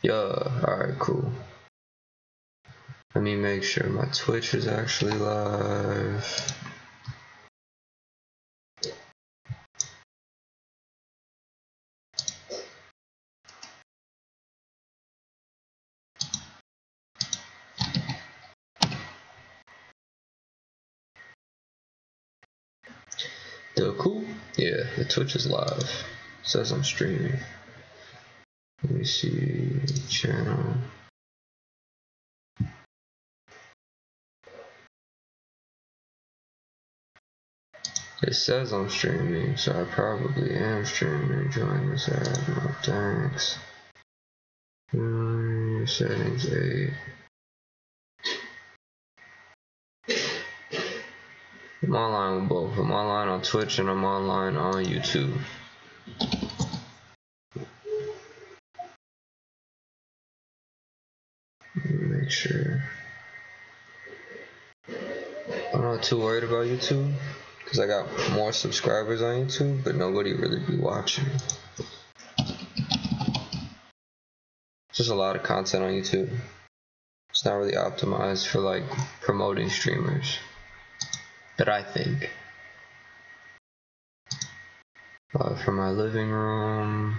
Yeah, alright, cool. Let me make sure my Twitch is actually live. Still cool? Yeah, the Twitch is live. It says I'm streaming. Let me see, channel. It says I'm streaming, so I probably am streaming. Join this ad. No thanks. Settings 8. I'm online with both. I'm online on Twitch and I'm online on YouTube. Let me make sure. I'm not too worried about YouTube because I got more subscribers on YouTube, but nobody really be watching. Just a lot of content on YouTube. It's not really optimized for like promoting streamers, that I think. For my living room.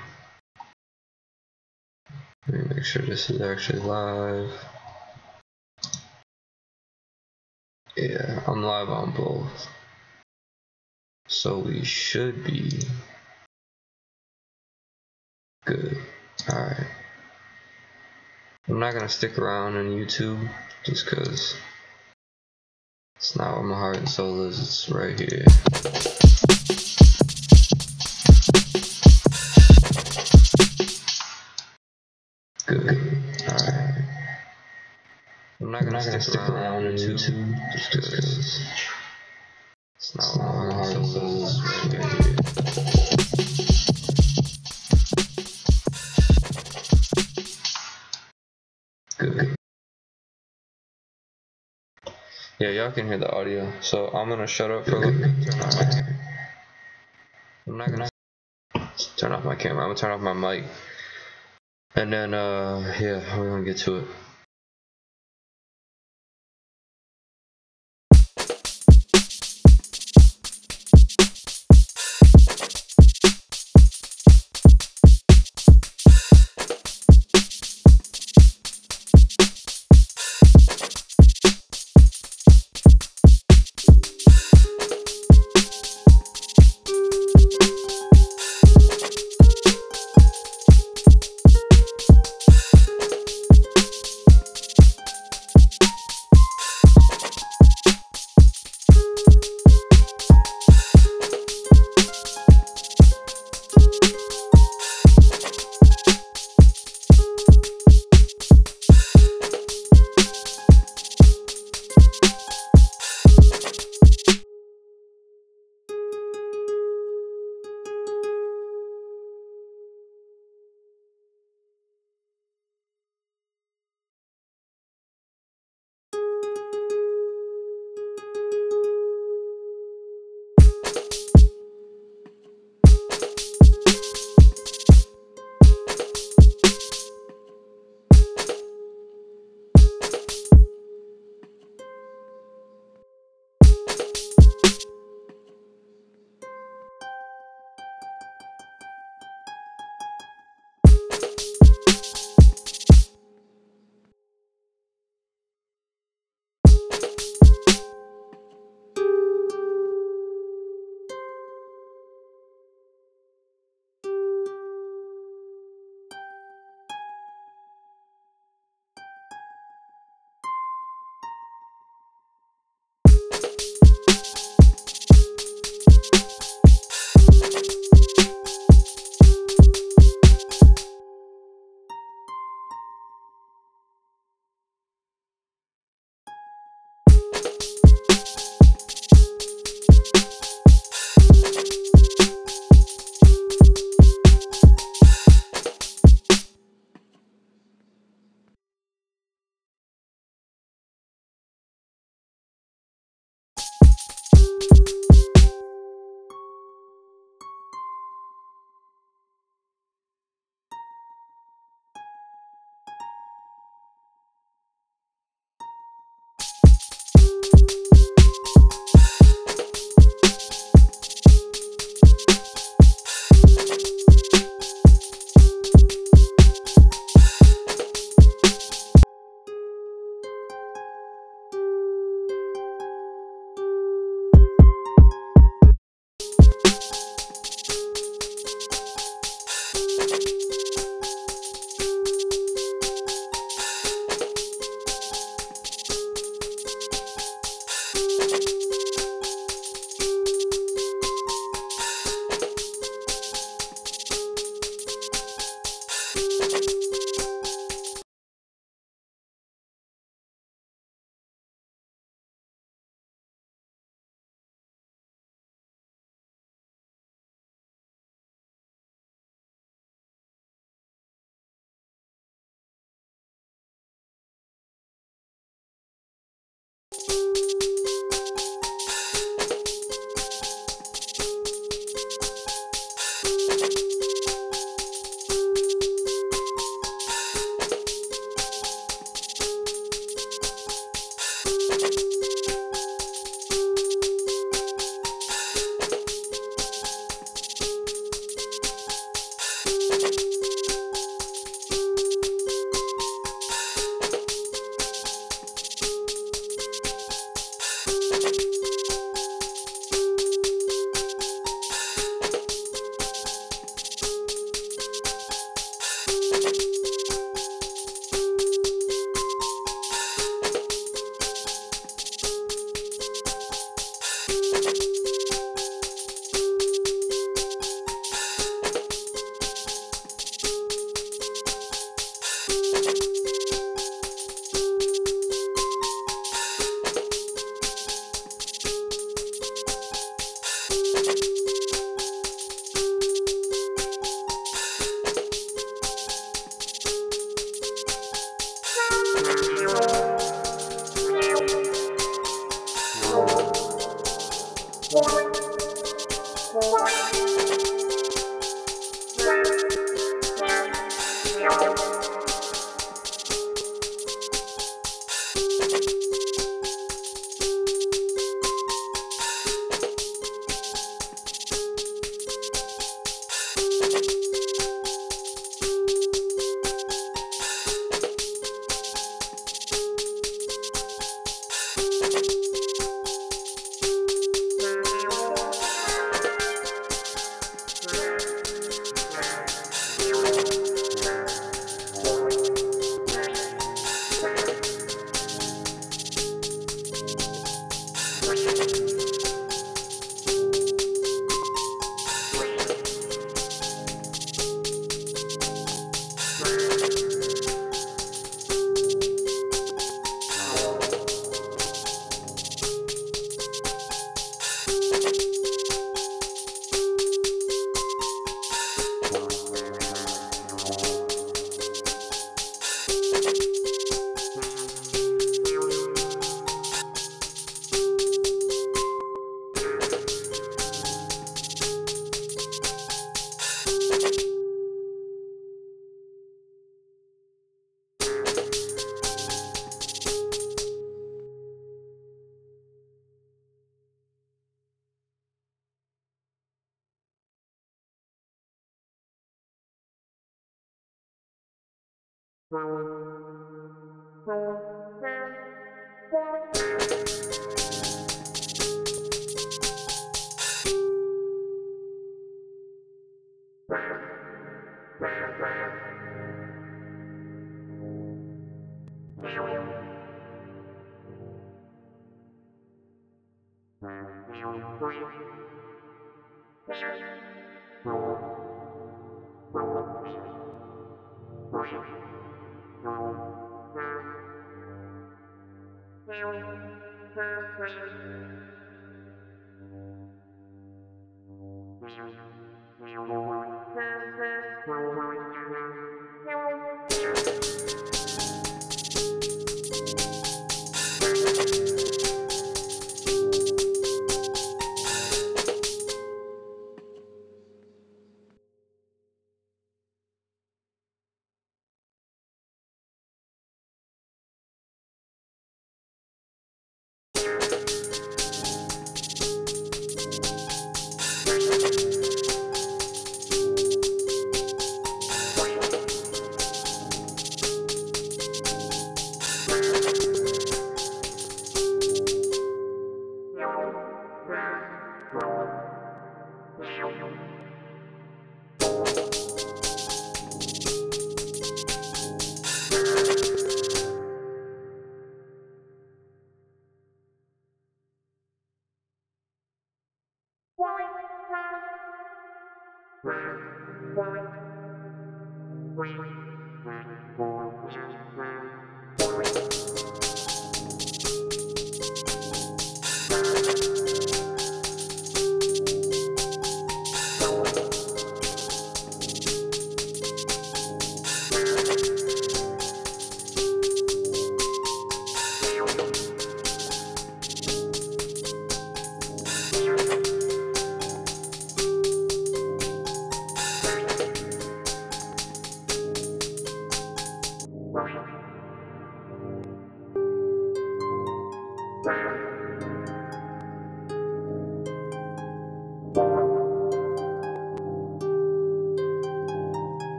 Let me make sure this is actually live. Yeah, I'm live on both. So we should be good. Alright. I'm not gonna stick around on YouTube just cause it's not where my heart and soul is, it's right here. Good. Alright. I'm not gonna stick around on YouTube just cause it's not where my heart and soul is, right here. Good. Yeah, y'all can hear the audio, so I'm gonna shut up for a little bit. I'm not gonna turn off my camera. I'm gonna turn off my mic, and then yeah, we're gonna get to it.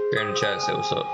If you're in the chat, say what's up.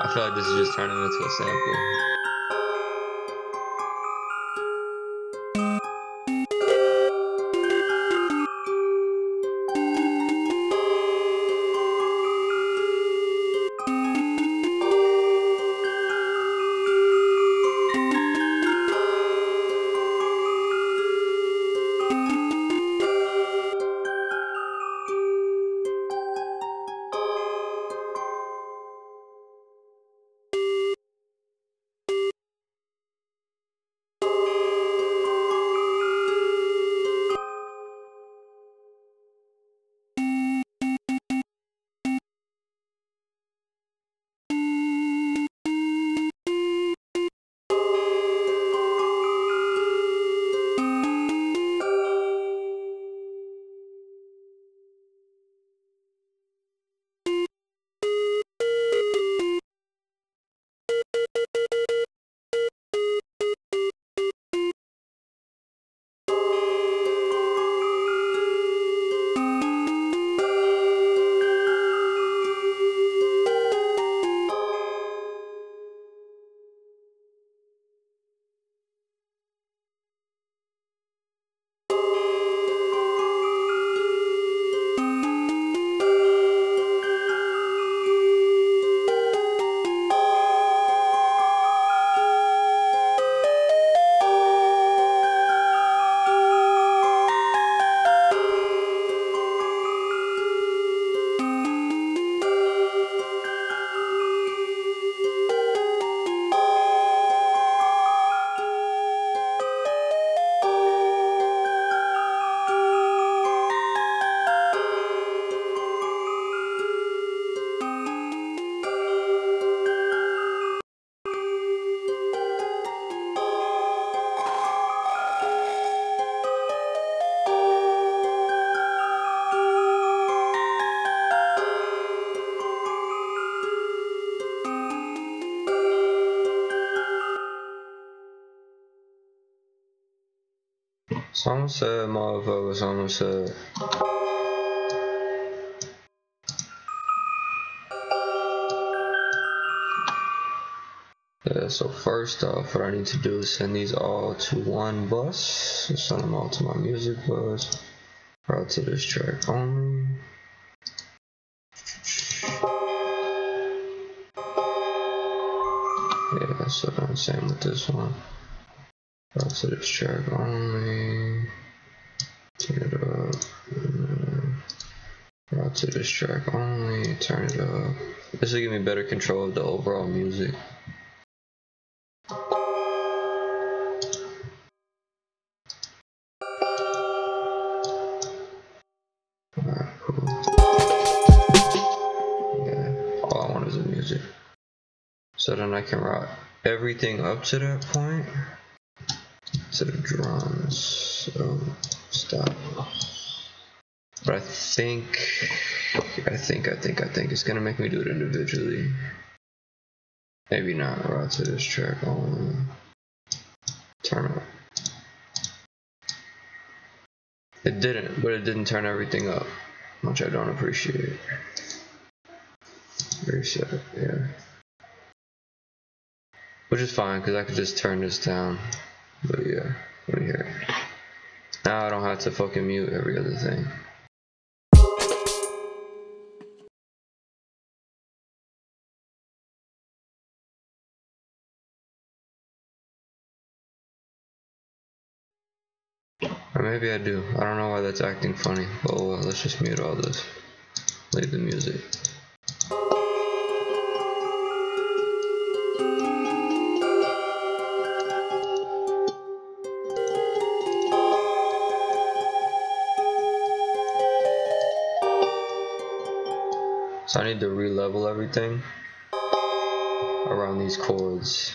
I feel like this is just turning into a sample. Someone said, motherfucker, someone said. Yeah, so first off, what I need to do is send these all to one bus. So send them all to my music bus. Route to this track only. Yeah, that's what I'm saying with this one. Route to this track only. Turn it up. Route to this track only. Turn it up. This will give me better control of the overall music. Alright, cool. Yeah, all I want is the music. So then I can route everything up to that point. To the drums. So stop. But I think it's gonna make me do it individually. Maybe not. Route to this track only. Turn up. It didn't, but it didn't turn everything up, which I don't appreciate. Reset, yeah. Which is fine, because I could just turn this down. But yeah, let me hear it. Now I don't have to fucking mute every other thing. Or maybe I do. I don't know why that's acting funny. But well, let's just mute all this. Leave the music. So I need to re-level everything around these chords.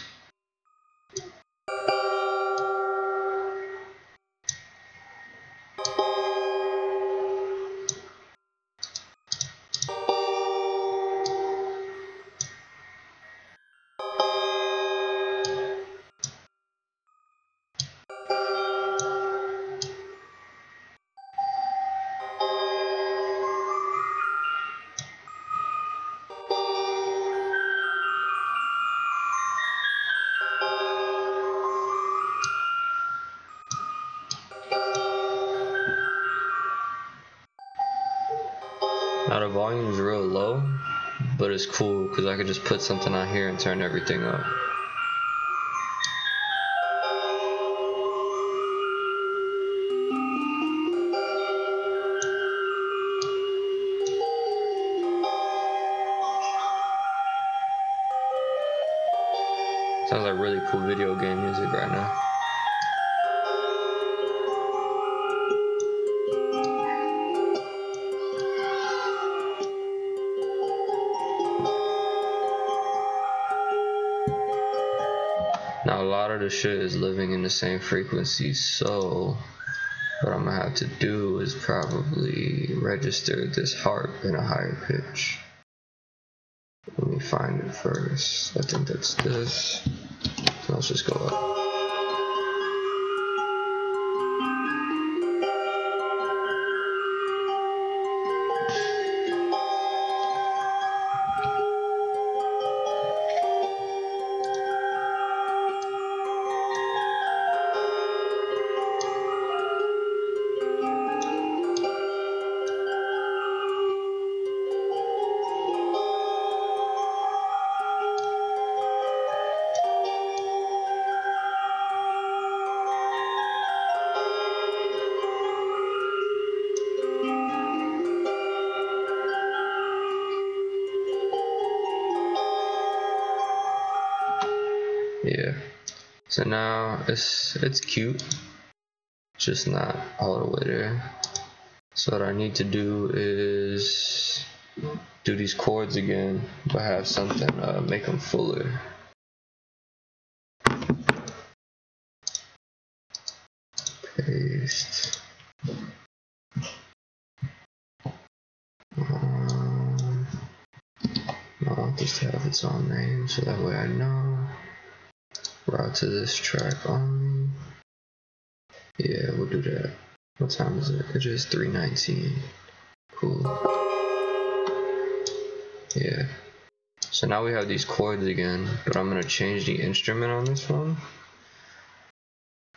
Now the volume is real low, but it's cool because I could just put something on here and turn everything up. Sounds like really cool video game music right now. Now a lot of the shit is living in the same frequency, so what I'm gonna have to do is probably register this harp in a higher pitch. Let me find it first. I think that's this. So let's just go up. Yeah, so now it's cute, just not all the way there. So what I need to do is do these chords again, but have something make them fuller. Paste. I want this to have its own name, so that way I know. Route to this track only. Yeah, we'll do that. What time is it? It is 3:19. Cool. Yeah. So now we have these chords again, but I'm gonna change the instrument on this one.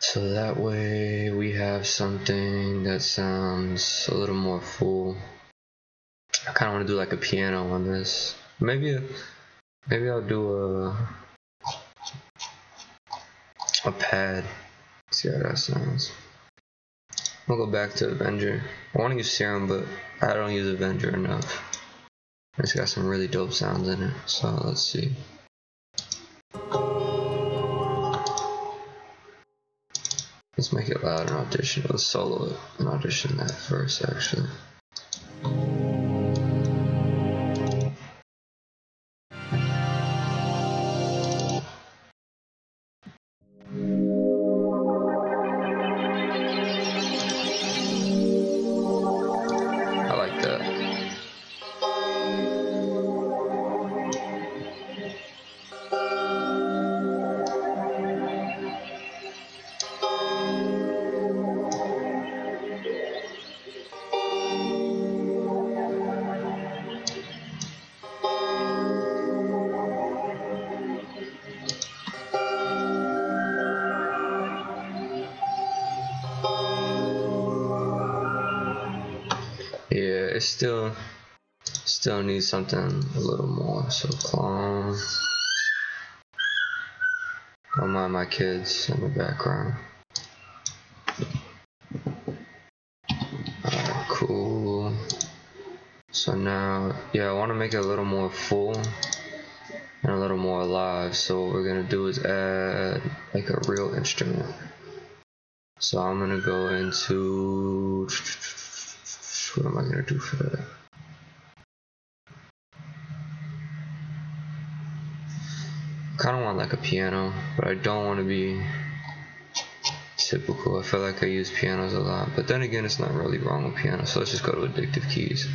So that way we have something that sounds a little more full. I kinda wanna do like a piano on this. Maybe I'll do a pad. See how that sounds. I'll go back to Avenger. I want to use Serum, but I don't use Avenger enough. It's got some really dope sounds in it, so let's see. Let's make it loud in Audition. Let's solo it and audition that first, actually. I like that. Yeah, it still needs something a little more. So clone. Don't mind my kids in the background. So now, yeah, I want to make it a little more full and a little more alive. So what we're gonna do is add like a real instrument. So I'm gonna go into, what am I gonna do for that? I kind of want like a piano, but I don't want to be typical. I feel like I use pianos a lot, but then again, it's not really wrong with pianos. So let's just go to addictive keys.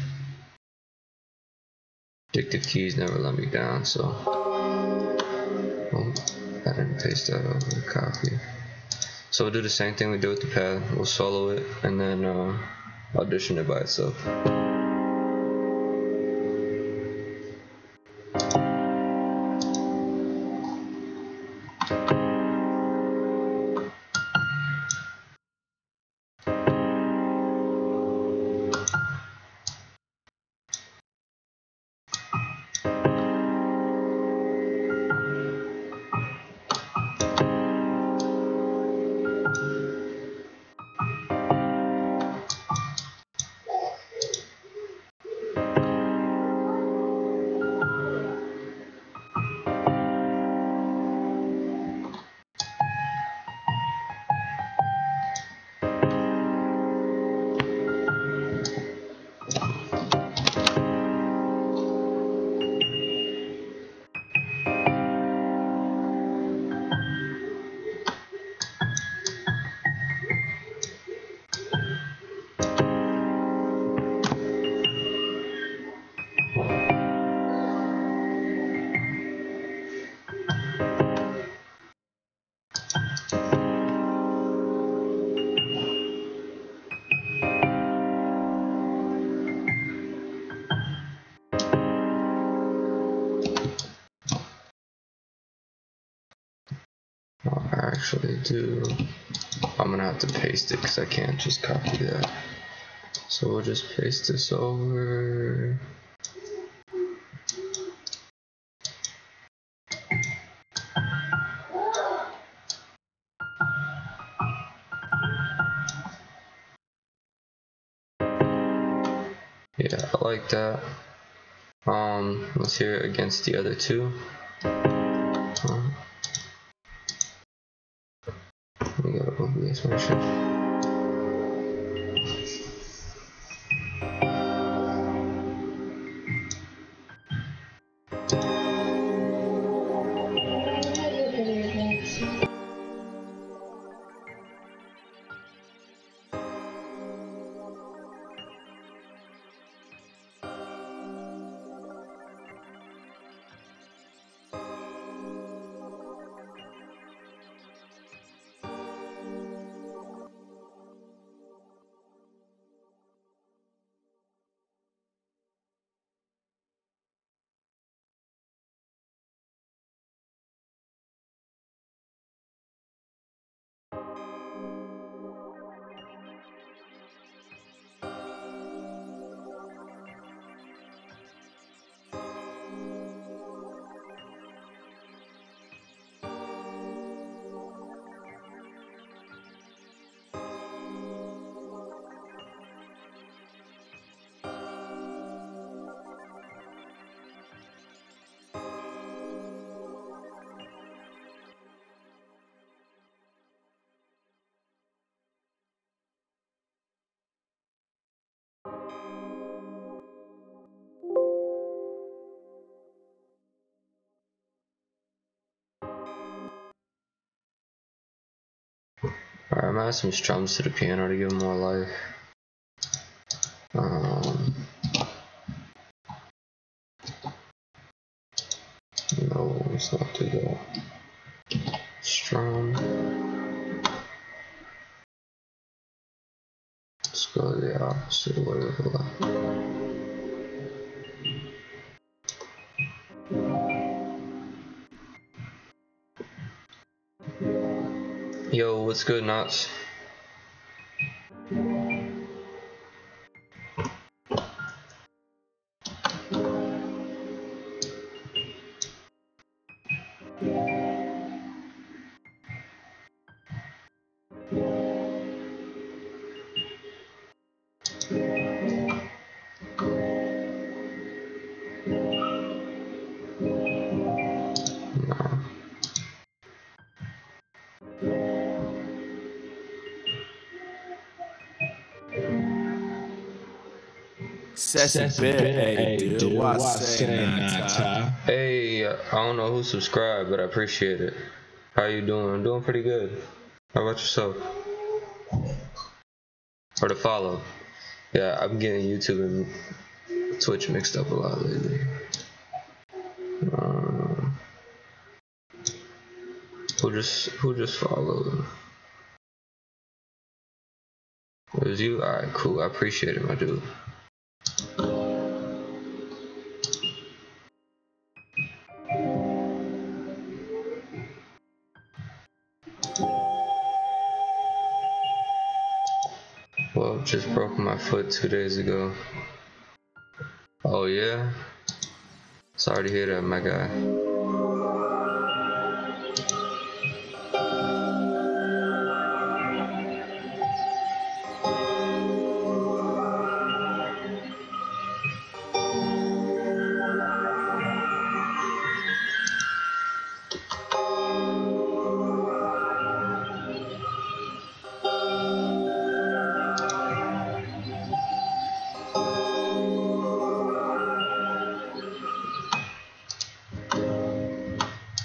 Addictive keys never let me down, so oh, I didn't paste that over. Copy. So we'll do the same thing we did with the pad. We'll solo it and then audition it by itself. Actually do, I'm gonna have to paste it because I can't just copy that. So we'll just paste this over. Yeah, I like that. Let's hear it against the other two. We got OBS motion. Alright, I'm gonna add some strums to the piano to give it more life. No, let's not do that. Strum. Let's go the opposite way of the left. Yo, what's good, Knots? Hey, dude, what say not? Hey, I don't know who subscribed, but I appreciate it. How you doing? I'm doing pretty good. How about yourself? Or to follow. Yeah, I'm getting YouTube and Twitch mixed up a lot lately. Who just followed? It was you? Alright, cool. I appreciate it, my dude. Well, just broke my foot 2 days ago. Oh yeah? Sorry to hear that, my guy.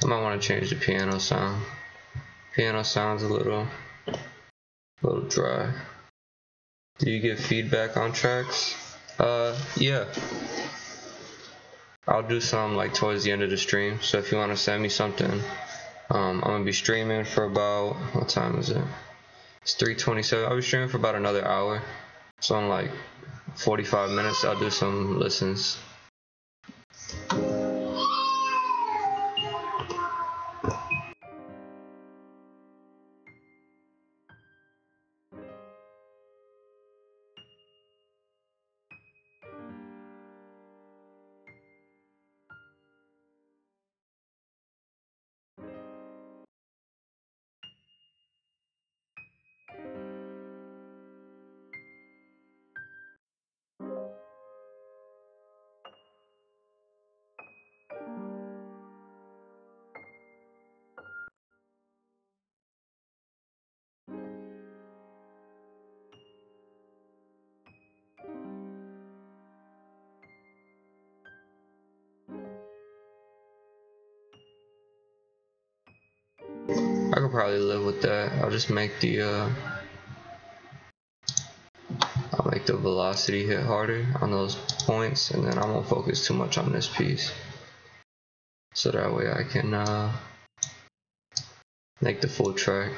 I might want to change the piano sound. Piano sounds a little dry. Do you get feedback on tracks? Yeah. I'll do some like towards the end of the stream. So if you want to send me something, I'm gonna be streaming for about, what time is it? It's 3:27. I'll be streaming for about another hour. So in like 45 minutes, I'll do some listens. I could probably live with that. I'll just make the velocity hit harder on those points, and then I won't focus too much on this piece. So that way I can make the full track.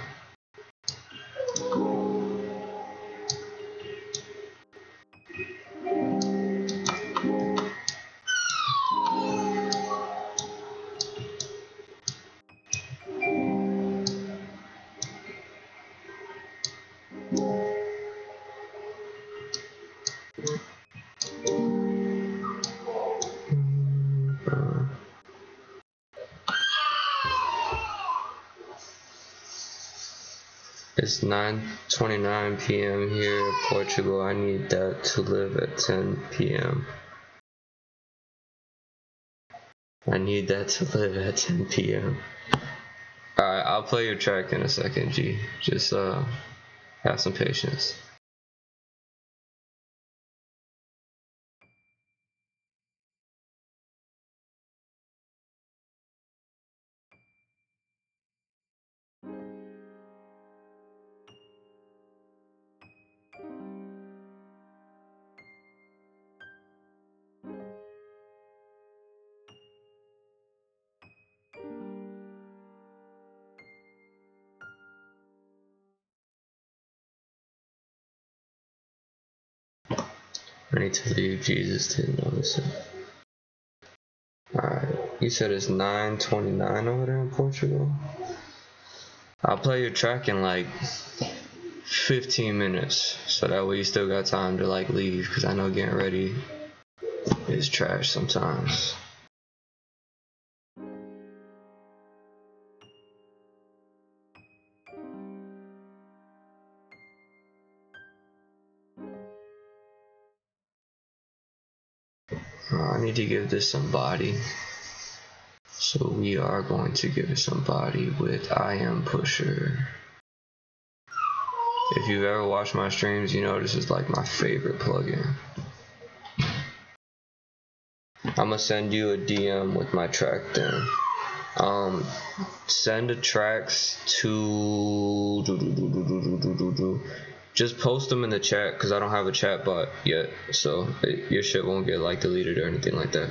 It's 9:29 p.m. here in Portugal. I need that to live at 10 p.m. I need that to live at 10 p.m. Alright, I'll play your track in a second, G. Just have some patience. I need to leave. Jesus didn't notice it. Alright, you said it's 9:29 over there in Portugal? I'll play your track in like 15 minutes, so that way you still got time to like leave, because I know getting ready is trash sometimes. I need to give this some body. So we are going to give it some body with I Am Pusher. If you've ever watched my streams, you know this is like my favorite plugin. I'm gonna send you a DM with my track then. Send the tracks to just post them in the chat because I don't have a chat bot yet, so your shit won't get like deleted or anything like that.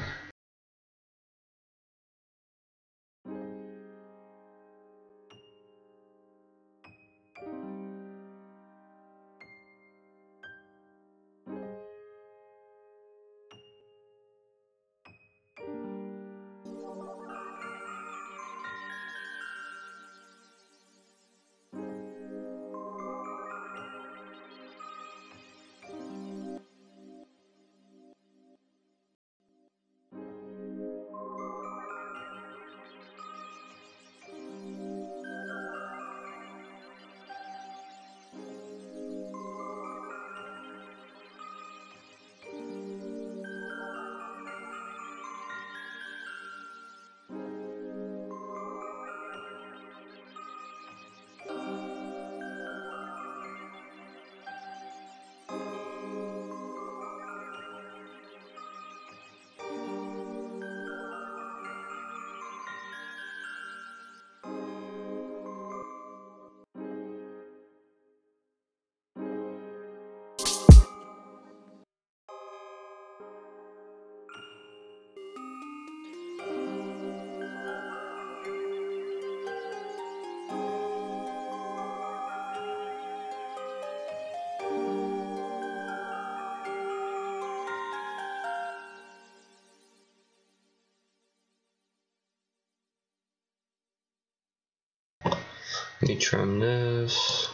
Let me trim this.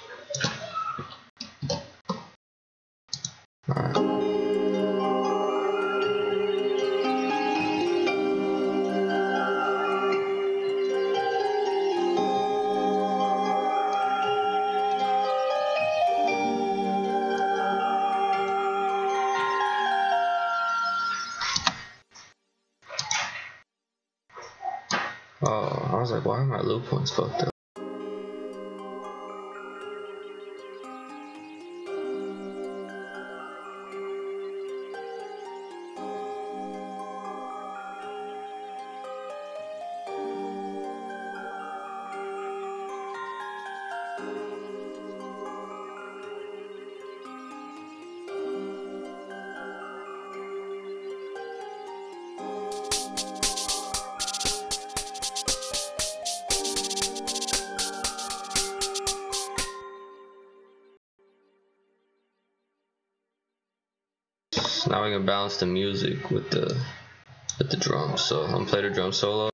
Alright. Oh, I was like, why are my loop points fucked up? Now we can balance the music with the drums. So I'm gonna play the drum solo.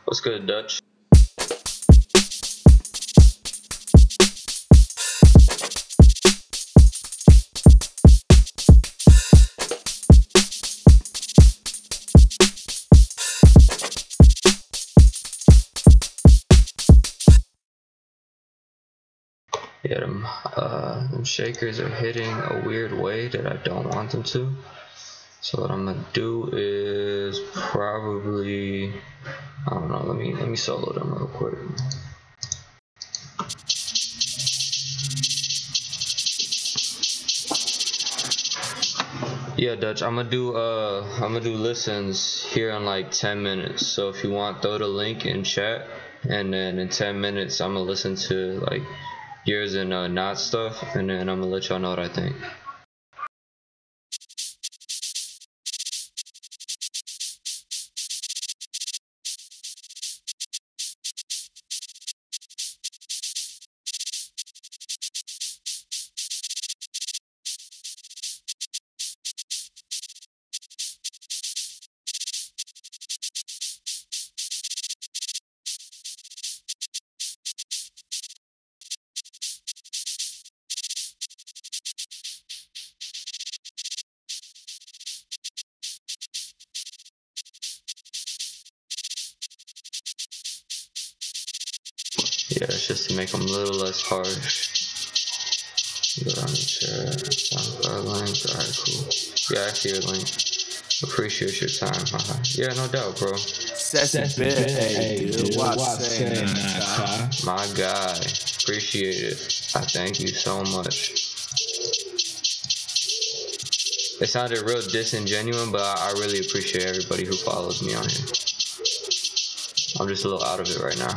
What's good, Dutch? Yeah, them shakers are hitting a weird way that I don't want them to. So what I'm gonna do is probably, I don't know, let me solo them real quick. Yeah, Dutch, I'm gonna do listens here in like 10 minutes. So if you want, throw the link in chat, and then in 10 minutes I'm gonna listen to like yours and not stuff, and then I'm gonna let y'all know what I think. Yeah, it's just to make them a little less harsh. Go down the chat, SoundCloud link. Alright, cool. Yeah, I see your link. Appreciate your time. Yeah, no doubt, bro. My guy. Appreciate it. I thank you so much. It sounded real disingenuous, but I really appreciate everybody who follows me on here. I'm just a little out of it right now.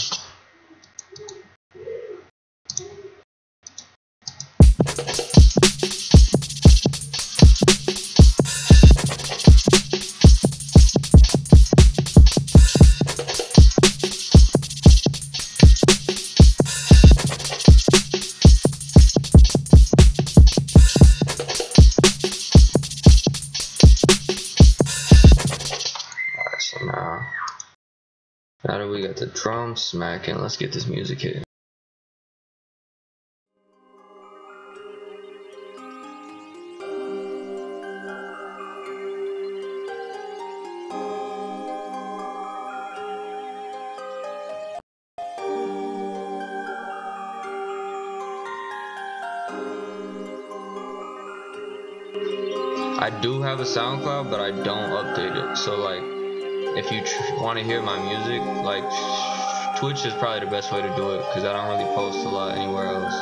Now that we got the drum smacking, let's get this music hit. I do have a SoundCloud, but I don't update it. So like, if you want to hear my music, like Twitch is probably the best way to do it because I don't really post a lot anywhere else.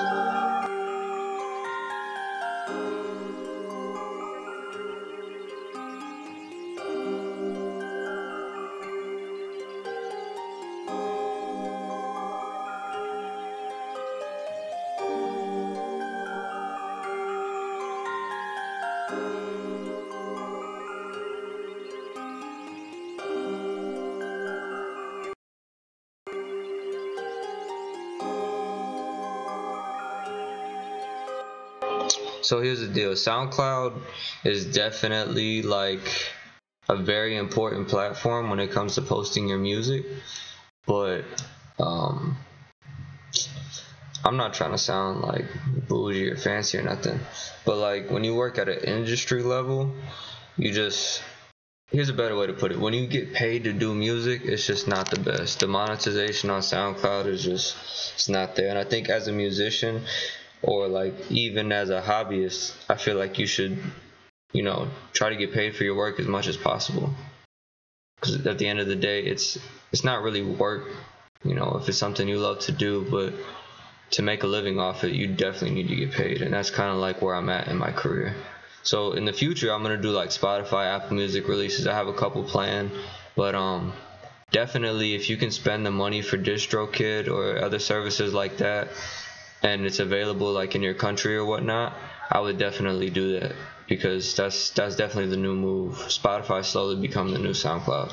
So here's the deal. SoundCloud is definitely like a very important platform when it comes to posting your music, but I'm not trying to sound like bougie or fancy or nothing, but like when you work at an industry level, here's a better way to put it. When you get paid to do music, it's just not the best. The monetization on SoundCloud is it's not there. And I think as a musician, or like even as a hobbyist, I feel like you should, try to get paid for your work as much as possible. Because at the end of the day, it's not really work, if it's something you love to do, but to make a living off it, you definitely need to get paid. And that's kind of like where I'm at in my career. So in the future, I'm going to do like Spotify, Apple Music releases. I have a couple planned, but definitely if you can spend the money for DistroKid or other services like that, and it's available like in your country or whatnot, I would definitely do that, because that's definitely the new move. Spotify slowly become the new SoundCloud.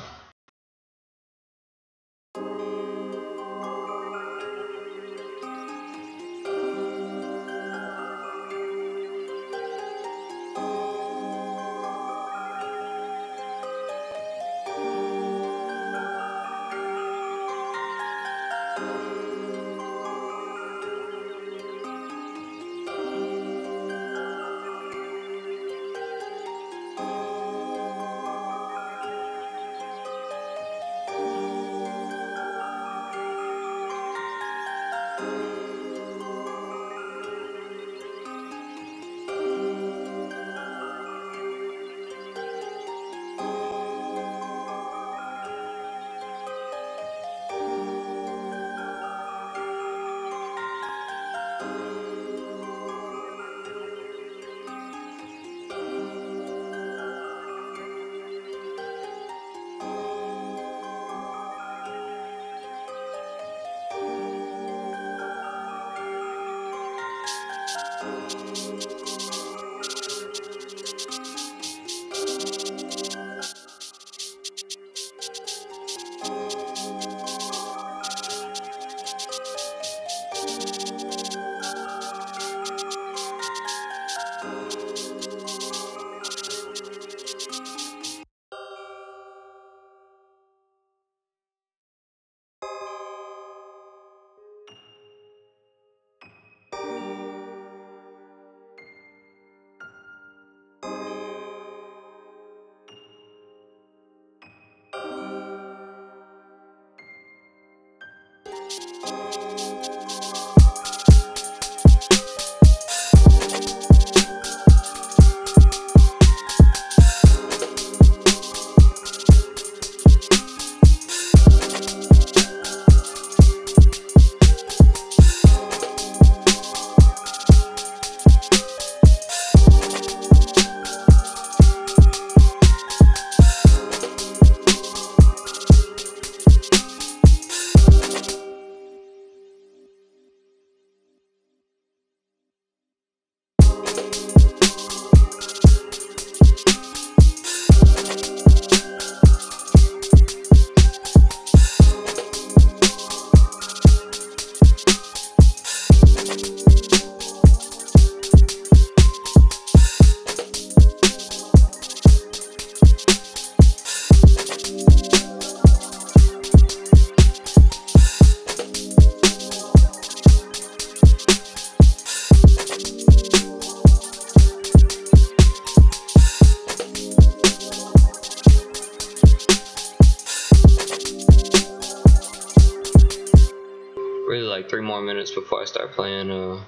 like 3 more minutes before I start playing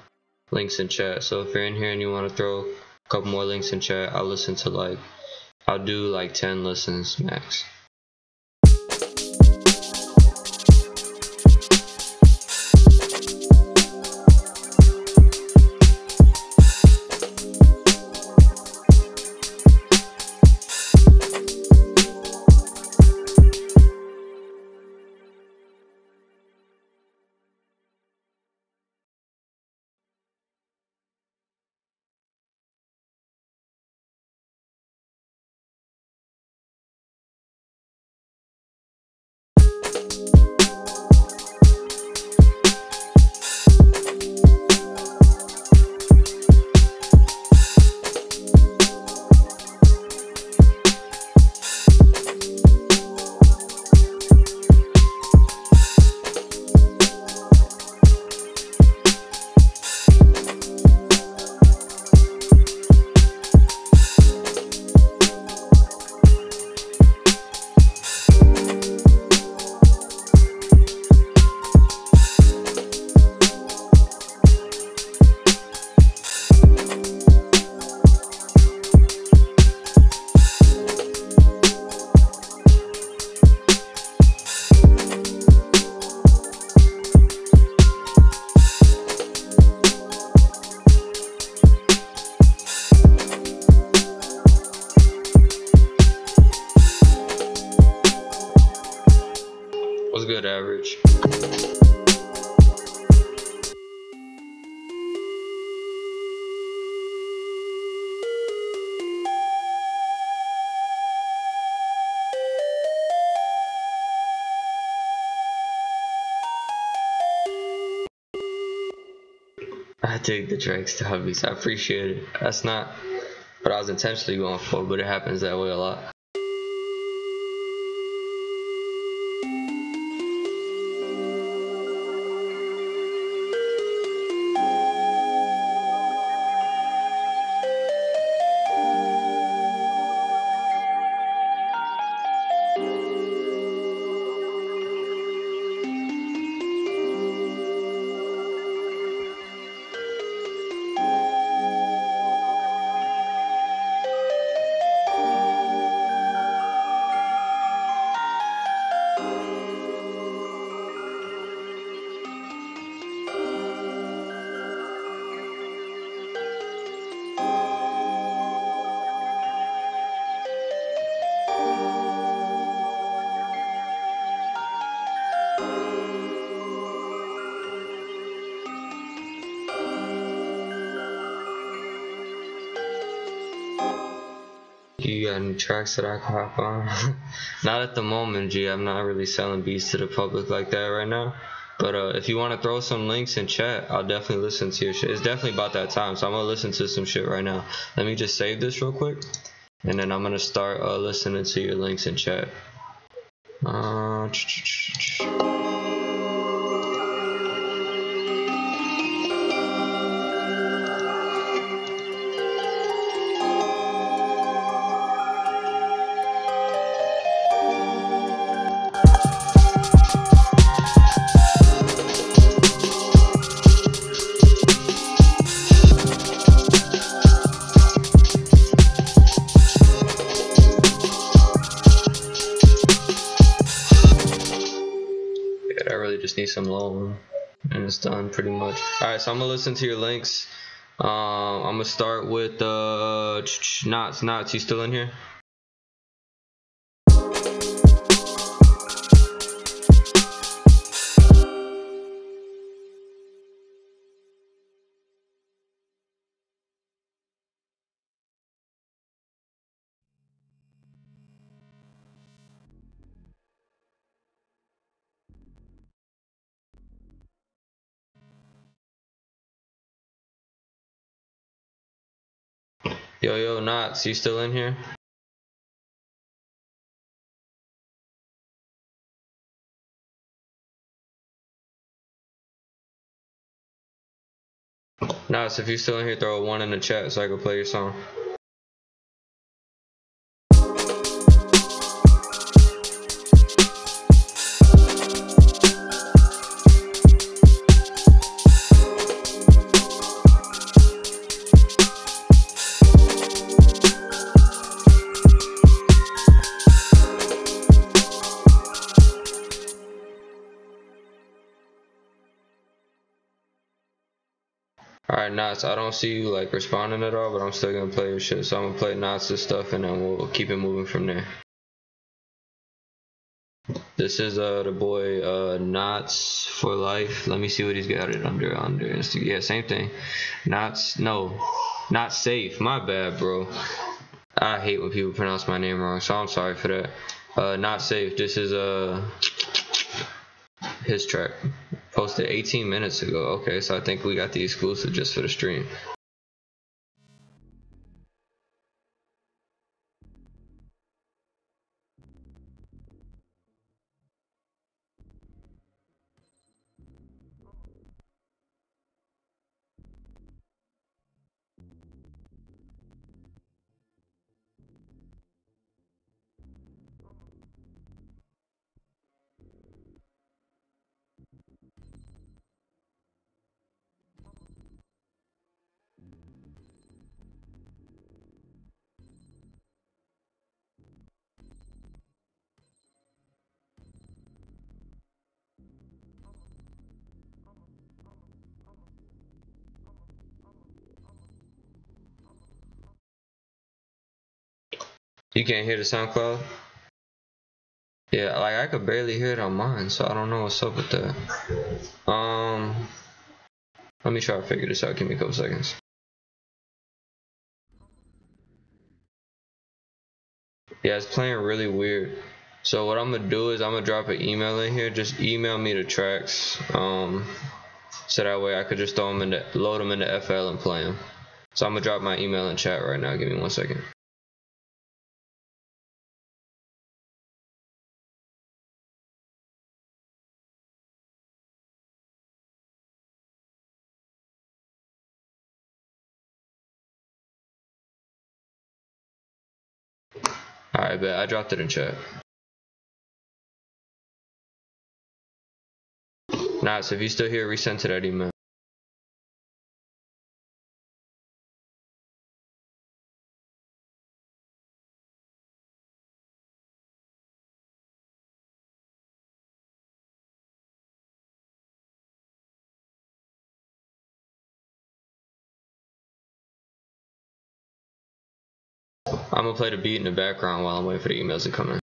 links in chat. So if you're in here and you want to throw a couple more links in chat, I'll do like 10 listens max. What's good, average? I take the Drake stubbies. I appreciate it. That's not what I was intentionally going for, but it happens that way a lot. You got any tracks that I can hop on? Not at the moment, G. I'm not really selling beats to the public like that right now. But if you want to throw some links in chat, I'll definitely listen to your shit. It's definitely about that time, so I'm going to listen to some shit right now. Let me just save this real quick, and then I'm going to start listening to your links in chat. Just need some low and it's done pretty much. Alright, so I'm gonna listen to your links. I'm gonna start with Knots. You still in here? Yo, Knots, you still in here? Knots, if you still in here, throw a 1 in the chat so I can play your song. Alright, Knots, I don't see you like responding at all, but I'm still gonna play your shit. So I'm gonna play Knots' stuff and then we'll keep it moving from there. This is the boy Knots for life. Let me see what he's got it under Instagram. Yeah, same thing. Knots, no, not safe. My bad, bro. I hate when people pronounce my name wrong, so I'm sorry for that. Not safe. This is his track. Posted 18 minutes ago. Okay, so I think we got the exclusive just for the stream. You can't hear the SoundCloud? Yeah, like I could barely hear it on mine, so I don't know what's up with that. Let me try to figure this out. Give me a couple seconds. Yeah, it's playing really weird. So what I'm gonna do is I'm gonna drop an email in here. Just email me the tracks, so that way I could just throw them load them into FL and play them. So I'm gonna drop my email in chat right now. Give me 1 second. Alright, bet. I dropped it in chat. Nah, so if you still here, resend to that email. I'm gonna play the beat in the background while I'm waiting for the emails to come in.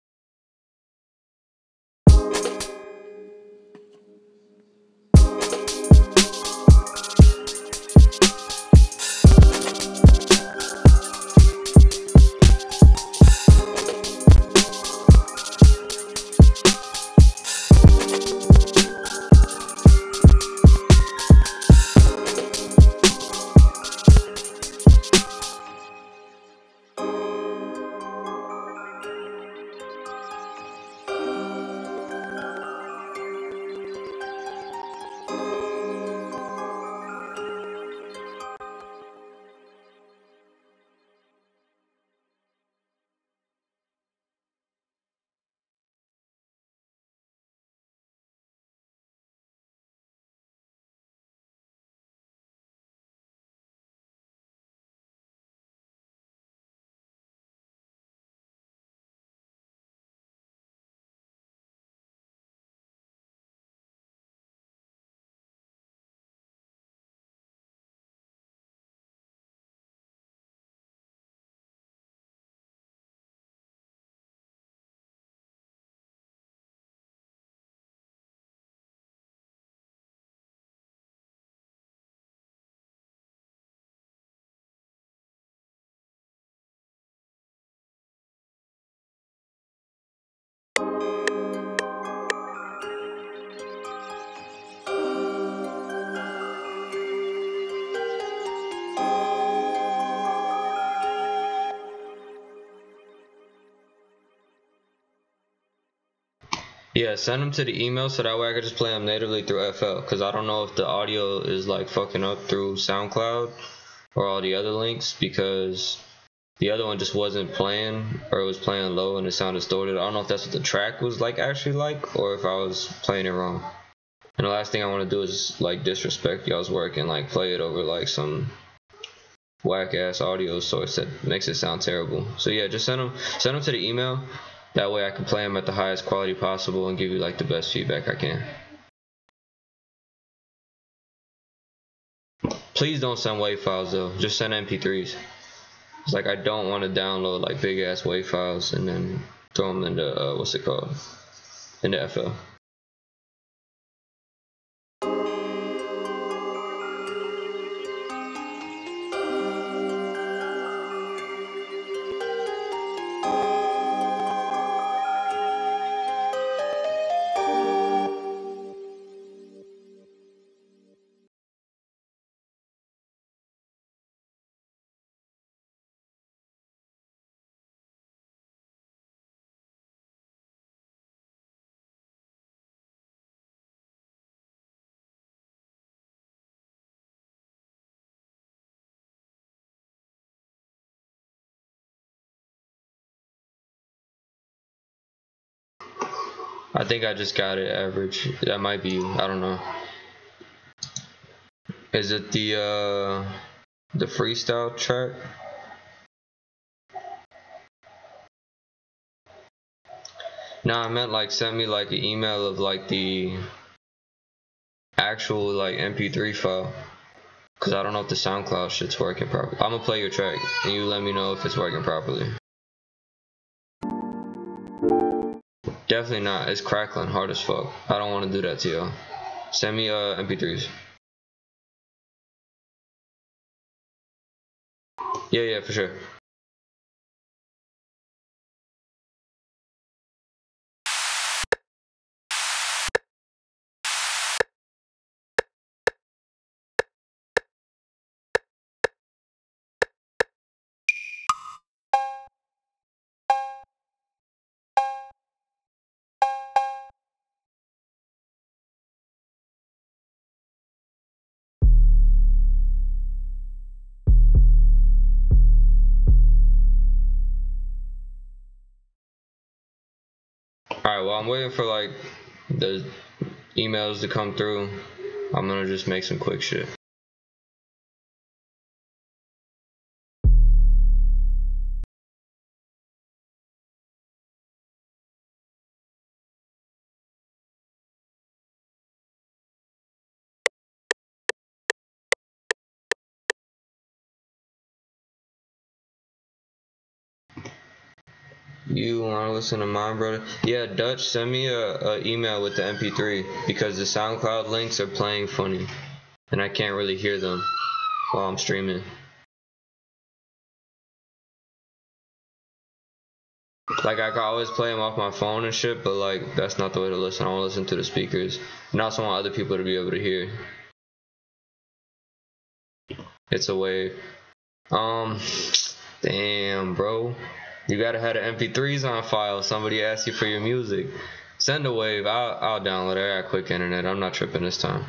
Yeah, send them to the email so that way I can just play them natively through FL, because I don't know if the audio is like fucking up through SoundCloud or all the other links, because the other one just wasn't playing, or it was playing low and it sounded distorted. I don't know if that's what the track was like actually like, or if I was playing it wrong. And the last thing I want to do is like disrespect y'all's work and like play it over like some whack ass audio source that makes it sound terrible. So yeah, just send them to the email. That way I can play them at the highest quality possible and give you like the best feedback I can. Please don't send WAV files though. Just send MP3s. It's like I don't want to download like big ass WAV files and then throw them into what's it called? Into FL. I think I just got it average. That might be you. I don't know. Is it the freestyle track? No, I meant like send me like an email of like the actual like MP3 file. Cause I don't know if the SoundCloud shit's working properly. I'm gonna play your track and you let me know if it's working properly. Definitely not. It's crackling hard as fuck. I don't want to do that to y'all. Send me MP3s. Yeah, for sure. Alright, well I'm waiting for like the emails to come through. I'm gonna just make some quick shit. You wanna listen to mine, brother? Yeah, Dutch, send me a email with the MP3 because the SoundCloud links are playing funny and I can't really hear them while I'm streaming. Like I can always play them off my phone and shit, but like that's not the way to listen. I want to listen to the speakers, and I also want other people to be able to hear. It's a wave. Damn, bro. You gotta have the MP3s on file. Somebody asks you for your music. Send a wave. I'll download it. I got quick internet. I'm not tripping this time.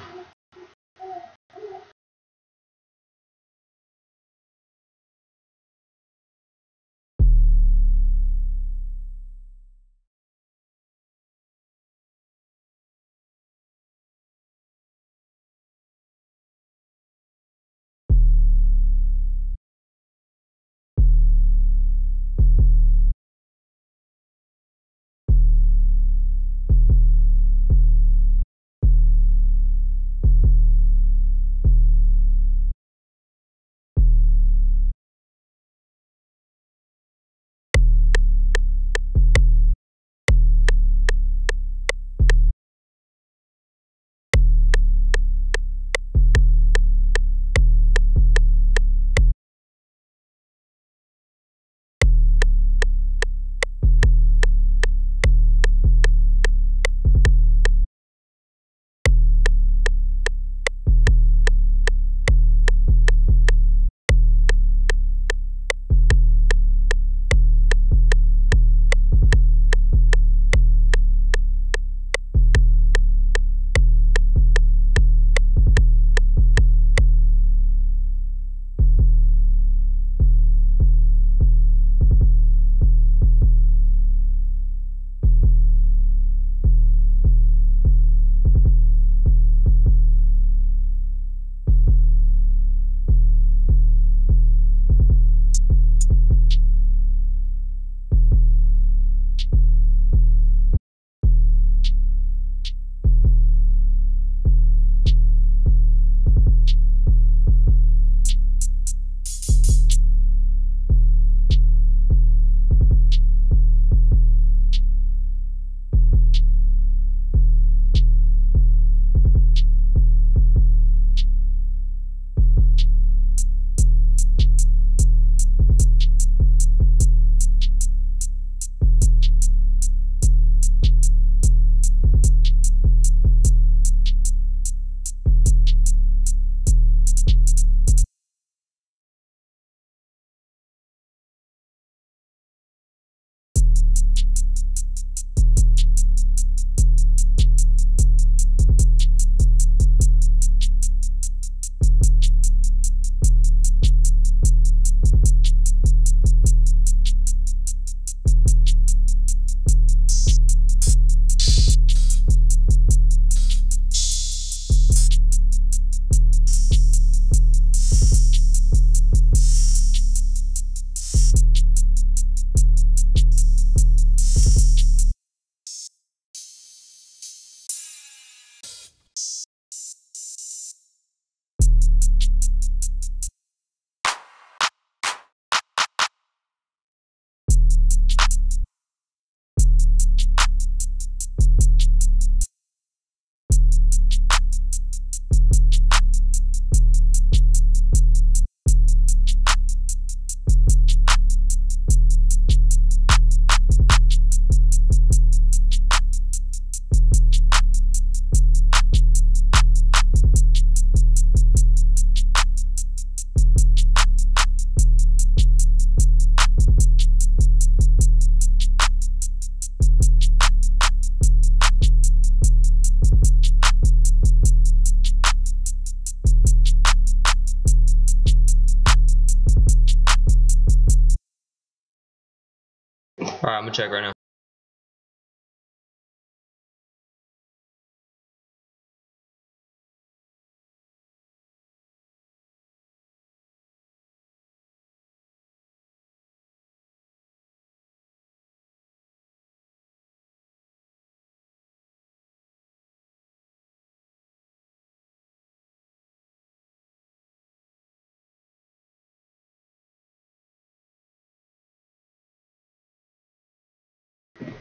I'm gonna check right now.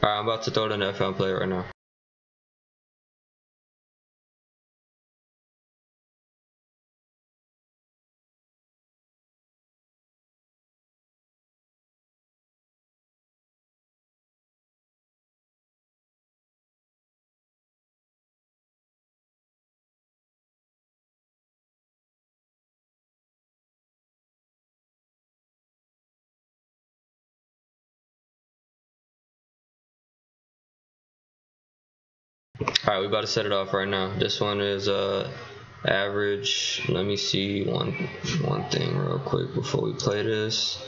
Alright, I'm about to throw it in the FM play right now. Alright, we about to set it off right now. This one is average. Let me see one thing real quick before we play this.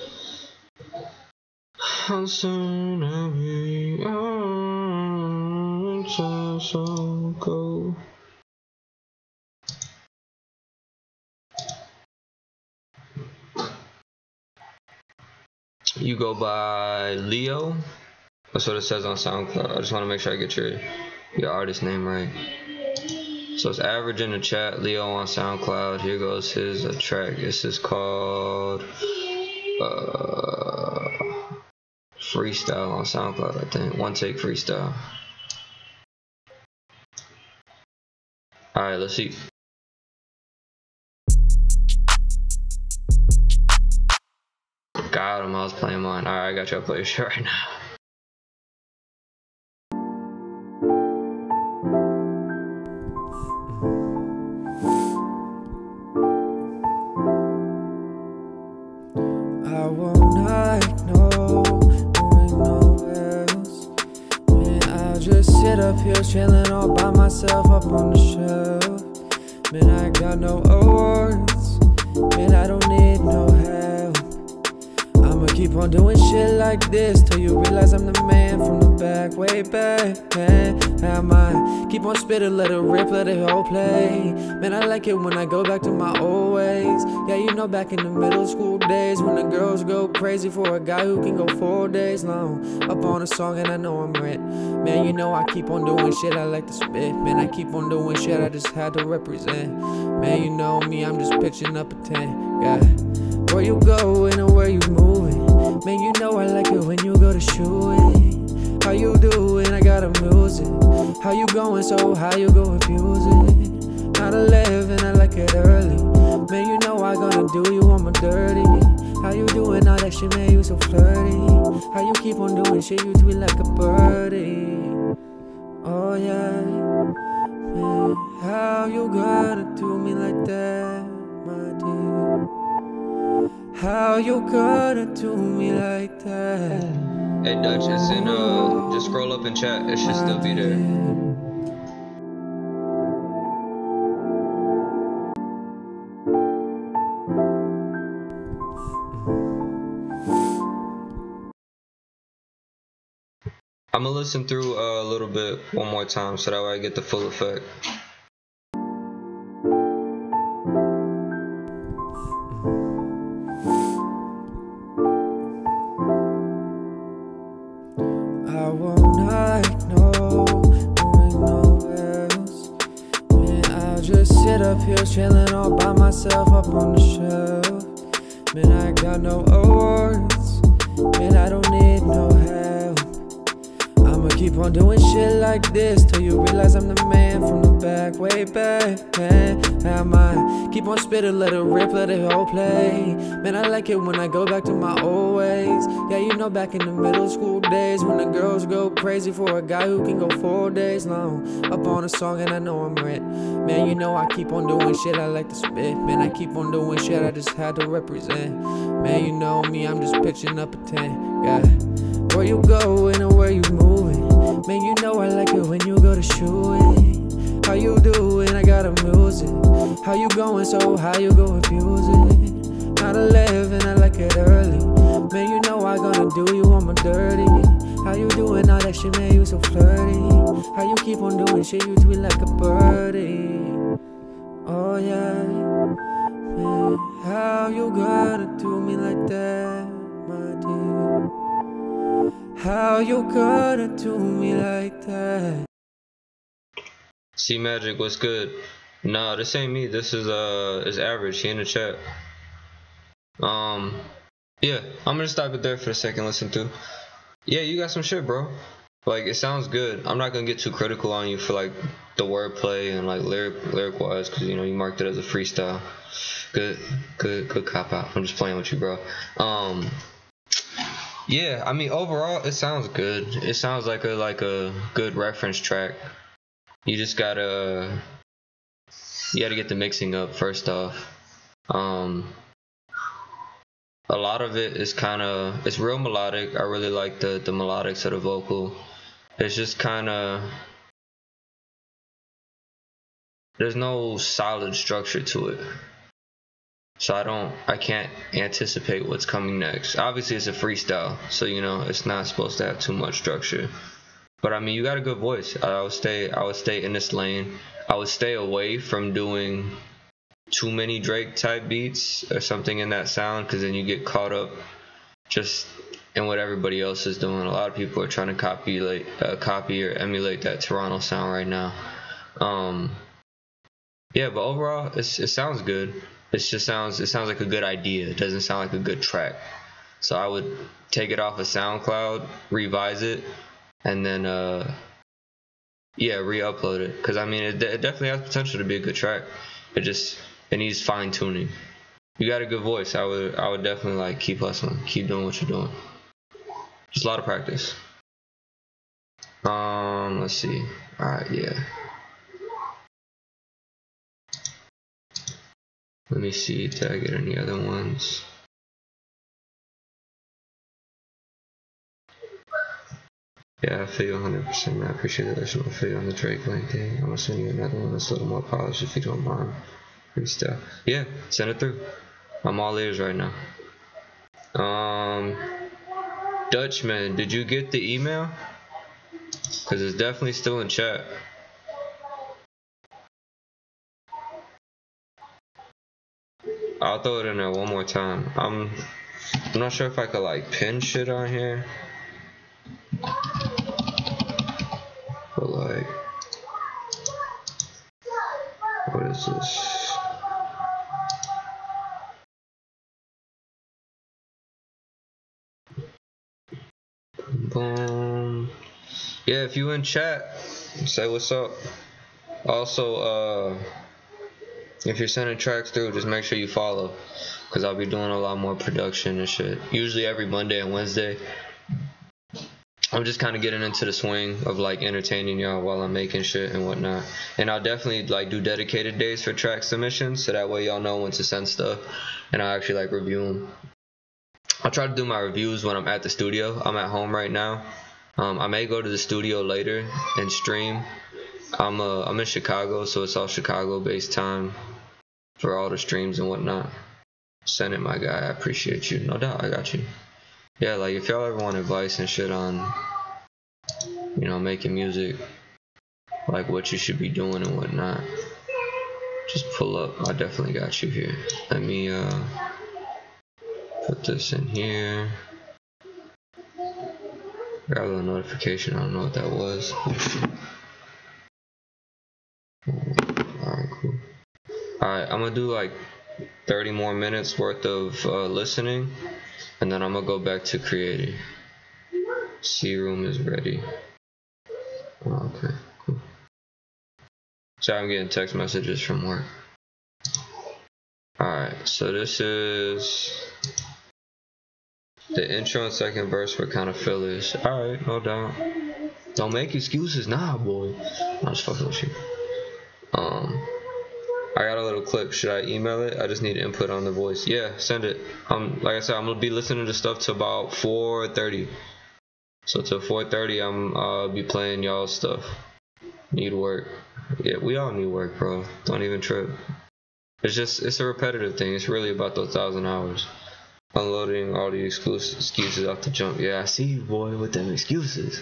How soon I'll be on so cold. You go by Leo. That's what it says on SoundCloud. I just want to make sure I get your artist name right. So it's average in the chat. Leo on SoundCloud. Here goes his track. This is called Freestyle on SoundCloud, I think. One Take Freestyle. Alright, let's see. Got him, I was playing mine. Alright, I got y'all play shit right now. I won't ignore doing no else. Man, I'll just sit up here chilling all by myself up on the shelf. Man, I got no awards. Man, I don't need no help. I'ma keep on doing shit like this till you realize I'm the man from the back, way back, man. I might keep on spitting, let it rip, let it whole play. Man, I like it when I go back to my old ways. Yeah, you know, back in the middle school days when the girls go crazy for a guy who can go 4 days long up on a song, and I know I'm rent. Man, you know I keep on doing shit, I like to spit. Man, I keep on doing shit, I just had to represent. Man, you know me, I'm just pitching up a tent. Yeah, where you going and where you moving? Man, you know I like it when you go to shooting. How you doing? I got a music. How you going? So how you go abuse it? Not 11, I like it early. Man, you know I gonna do you on my dirty. How you doing? All that shit, man, you so flirty. How you keep on doing shit, you tweet like a birdie. Oh yeah, man, how you gonna do me like that, my dear? How you gonna do me like that? Hey Dutch, it's in just scroll up in chat, it should still be there. I'm gonna listen through a little bit one more time so that way I get the full effect. I won't ignore doing no else. Man, I'll just sit up here chilling all by myself up on the shelf. Man, I got no awards. Man, I don't need no help. I'ma keep on doing shit like this till you realize I'm the man from the back, way back, man. I might keep on spitting, let it rip, let it whole play. Man, I like it when I go back to my old ways. Yeah, you know, back in the middle school days when the girls go crazy for a guy who can go 4 days long up on a song, and I know I'm rent. Man, you know I keep on doing shit, I like to spit. Man, I keep on doing shit, I just had to represent. Man, you know me, I'm just pitching up a tent. Yeah, where you going and where you moving? Man, you know I like it when you go to shooting. How you doing? I got a music. How you going? So how you go abuse it? Not 11, I like it early. Man, you know I gonna do you on my dirty. How you doing all that shit, man? You so flirty. How you keep on doing shit? You tweet like a birdie. Oh yeah, man. How you gonna do me like that, my dear? How you gonna do me like that? C Magic, what's good? Nah, this ain't me. This is Average. He in the chat. Yeah, I'm gonna stop it there for a second. Listen through. Yeah, you got some shit, bro. Like, it sounds good. I'm not gonna get too critical on you for like the wordplay and like lyric wise, cause you know you marked it as a freestyle. Good cop out. I'm just playing with you, bro. Yeah, I mean overall it sounds good. It sounds like a good reference track. You just gotta get the mixing up first off. A lot of it is it's real melodic. I really like the melodics of the vocal. It's just there's no solid structure to it. So I can't anticipate what's coming next. Obviously it's a freestyle, so you know it's not supposed to have too much structure. But I mean, you got a good voice. I would stay in this lane. I would stay away from doing too many Drake type beats or something in that sound, because then you get caught up just in what everybody else is doing. A lot of people are trying to copy or emulate that Toronto sound right now. Yeah, but overall it sounds good. It sounds like a good idea. It doesn't sound like a good track. So I would take it off of SoundCloud, revise it, and then re-upload it, because I mean it definitely has potential to be a good track. It needs fine-tuning. You got a good voice. I would definitely like keep hustling, keep doing what you're doing. Just a lot of practice. Let's see. Alright, yeah. Let me see, did I get any other ones? Yeah, I feel you 100%, man. I appreciate the additional. I feel you on the Drake link thing. I'm gonna send you another one that's a little more polished if you don't mind. Freestyle. Yeah, send it through. I'm all ears right now. Dutchman, did you get the email? Cause it's definitely still in chat. I'll throw it in there one more time. I'm not sure if I could like pin shit on here. But like, what is this? Boom. Yeah, if you in chat, say what's up. Also, if you're sending tracks through, just make sure you follow, because I'll be doing a lot more production and shit. Usually every Monday and Wednesday. I'm just kind of getting into the swing of like entertaining y'all while I'm making shit and whatnot. And I'll definitely like do dedicated days for track submissions, so that way y'all know when to send stuff and I'll actually like review them. I'll try to do my reviews when I'm at the studio. I'm at home right now. I may go to the studio later and stream. I'm in Chicago, so it's all Chicago based time for all the streams and whatnot. Send it, my guy. I appreciate you. No doubt, I got you. Yeah, like if y'all ever want advice and shit on, you know, making music, like what you should be doing and whatnot, just pull up. I definitely got you here. Let me put this in here. Got a little notification. I don't know what that was. Alright, cool. Alright, I'm gonna do like 30 more minutes worth of listening, and then I'm gonna go back to creating. C room is ready. Oh, okay, cool. Sorry, I'm getting text messages from work. Alright, so this is the intro and second verse were kind of fillers. Alright, no doubt. Don't make excuses, nah, boy. I'm just fucking with you. I got a little clip. Should I email it? I just need input on the voice. Yeah, send it. Like I said, I'm gonna be listening to stuff to about 4:30. So till 4:30, I'm be playing y'all's stuff. Need work. Yeah, we all need work, bro. Don't even trip. It's a repetitive thing. It's really about those 1,000 hours. Unloading all the excuses off the jump. Yeah, I see you, boy, with them excuses.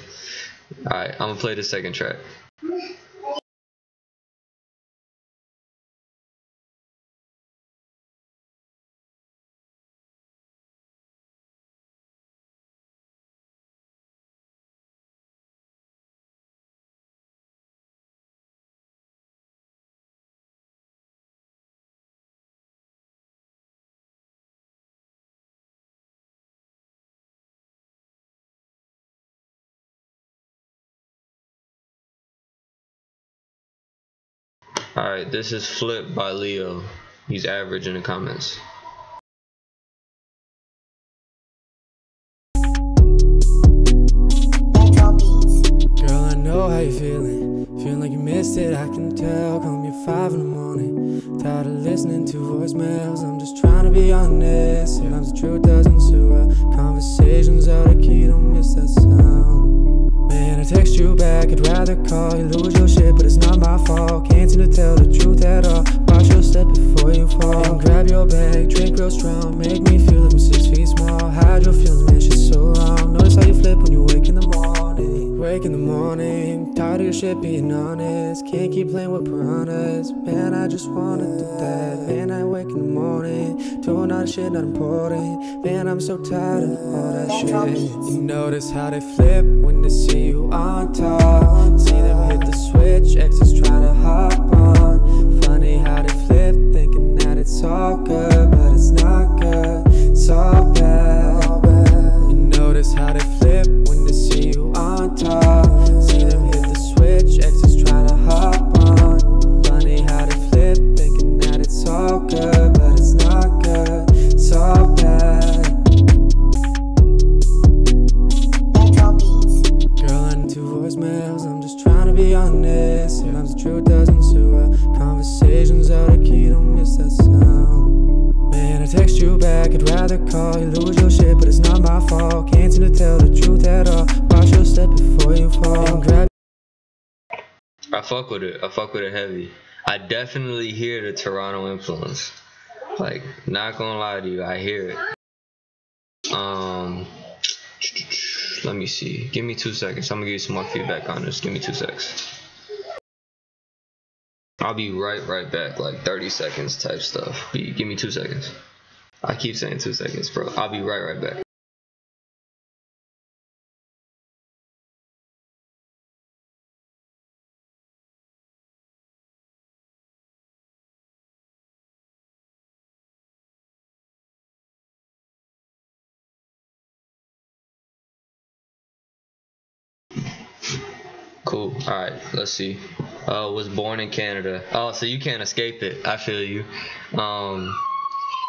Alright, I'm gonna play the second track. Alright, this is Flip by Leo. He's average in the comments. Girl, I know how you're feeling. Feeling like you missed it, I can tell. Call me at 5 in the morning. Tired of listening to voicemails. I'm just trying to be honest. Sometimes the truth doesn't sit well. Conversations are the key, don't miss that sound. Man, I text you back, I'd rather call you, lose your shit, but it's not my fault. Can't seem to tell the truth at all. Watch your step before you fall. And grab your bag, drink real strong. Make me feel like I'm 6 feet small. Hide your feelings, man, shit's so wrong. Notice how you flip when you wake in the morning. Wake in the morning, tired of your shit being honest. Can't keep playing with piranhas. Man, I just wanna do that. Man, I wake in the morning, doing all that shit not important. Man, I'm so tired of all that shit. You notice how they flip when they see you on top. See them hit the switch, exes trying to hop on. Funny how they flip, thinking that it's all good, but it's not good, it's all bad. You notice how they flip when they see you on top. See them hit the switch, exes trying to hop on. Funny how they flip, thinking that it's all good, but it's not good, it's all bad. Girl, I need 2 voicemails, I'm just trying to be honest. Sometimes the truth doesn't sit well. Conversations are the key, don't miss that sound. Man, I text you back, I'd rather call you, lose your shit, but it's not my fault. Can't seem to tell the truth at all. Watch your step before you fall. And grab I fuck with it heavy. I definitely hear the Toronto influence. Like, not gonna lie to you, I hear it. Let me see. Give me 2 seconds. I'm gonna give you some more feedback on this. Give me 2 seconds. I'll be right back. Like 30 seconds type stuff. Give me 2 seconds. I keep saying 2 seconds, bro. I'll be right back. Cool. Alright, let's see. Was born in Canada. Oh, so you can't escape it. I feel you.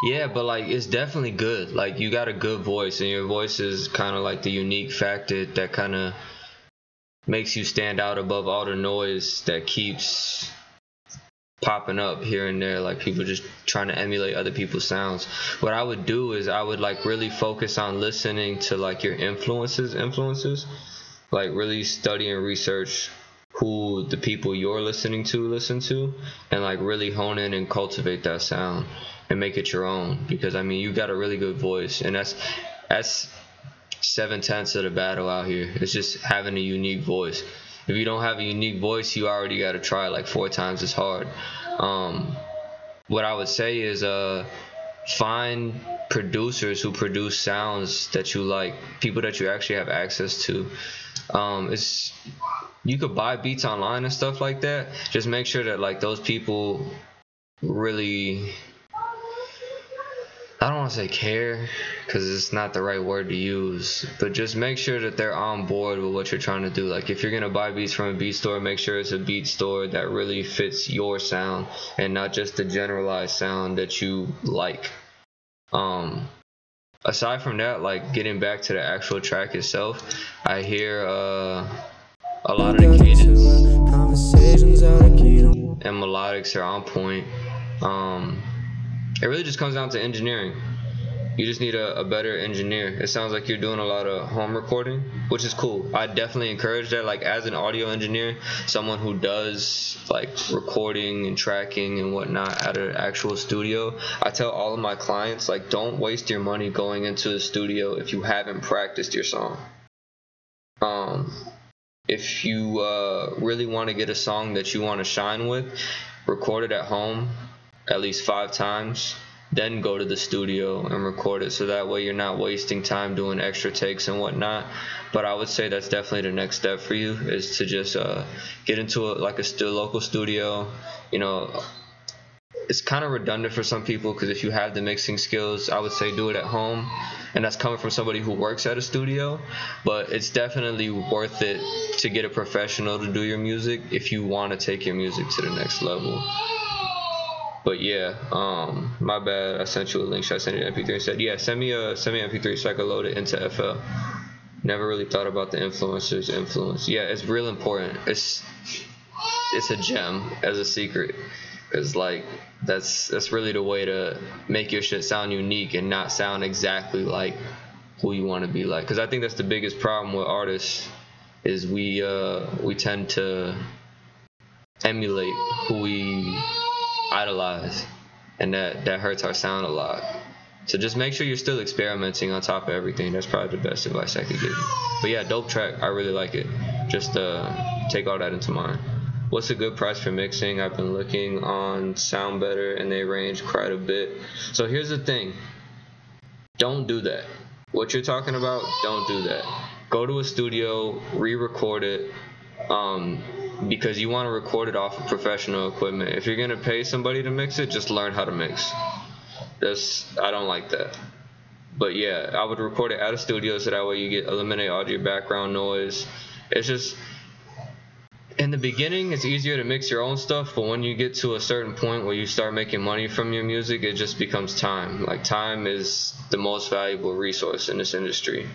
Yeah, but like it's definitely good. Like you got a good voice, and your voice is kind of like the unique factor that kind of makes you stand out above all the noise that keeps popping up here and there, like people just trying to emulate other people's sounds. What I would do is I would like really focus on listening to like your influences, like really study and research who the people you're listening to listen to, and like really hone in and cultivate that sound and make it your own. Because I mean, you got a really good voice, and that's 7/10 of the battle out here. It's just having a unique voice. If you don't have a unique voice, you already got to try like 4 times as hard. What I would say is find producers who produce sounds that you like, people that you actually have access to. You could buy beats online and stuff like that. Just make sure that like those people really, I don't want to say care, because it's not the right word to use, but just make sure that they're on board with what you're trying to do. Like if you're gonna buy beats from a beat store, make sure it's a beat store that really fits your sound and not just the generalized sound that you like. Aside from that, like getting back to the actual track itself, I hear a lot of the cadence and melodics are on point. It really just comes down to engineering. You just need a better engineer. It sounds like you're doing a lot of home recording, which is cool. I definitely encourage that. Like, as an audio engineer, someone who does like recording and tracking and whatnot at an actual studio, I tell all of my clients, like, don't waste your money going into a studio if you haven't practiced your song. If you really want to get a song that you want to shine with, record it at home at least 5 times, then go to the studio and record it, so that way you're not wasting time doing extra takes and whatnot. But I would say that's definitely the next step for you, is to just get into like a local studio. You know, it's kind of redundant for some people, because if you have the mixing skills, I would say do it at home, and that's coming from somebody who works at a studio. But it's definitely worth it to get a professional to do your music if you want to take your music to the next level. But yeah, my bad, I sent you a link. Should I send you an MP3 instead? Yeah, send me an MP3 so I can load it into FL. Never really thought about the influencers' influence. Yeah, it's real important. It's a gem as a secret. Cause like that's really the way to make your shit sound unique and not sound exactly like who you want to be like. Cause I think that's the biggest problem with artists, is we tend to emulate who we idolize, and that hurts our sound a lot. So just make sure you're still experimenting on top of everything. That's probably the best advice I could give you. But yeah, dope track. I really like it. Just take all that into mind. What's a good price for mixing? I've been looking on Sound Better and they range quite a bit. So here's the thing. Don't do that. What you're talking about, don't do that. Go to a studio, re-record it, because you want to record it off of professional equipment. If you're going to pay somebody to mix it, just learn how to mix. I don't like that. But yeah, I would record it at a studio, so that way you eliminate all your background noise. It's just, in the beginning, it's easier to mix your own stuff, but when you get to a certain point where you start making money from your music, it just becomes time. Like, time is the most valuable resource in this industry.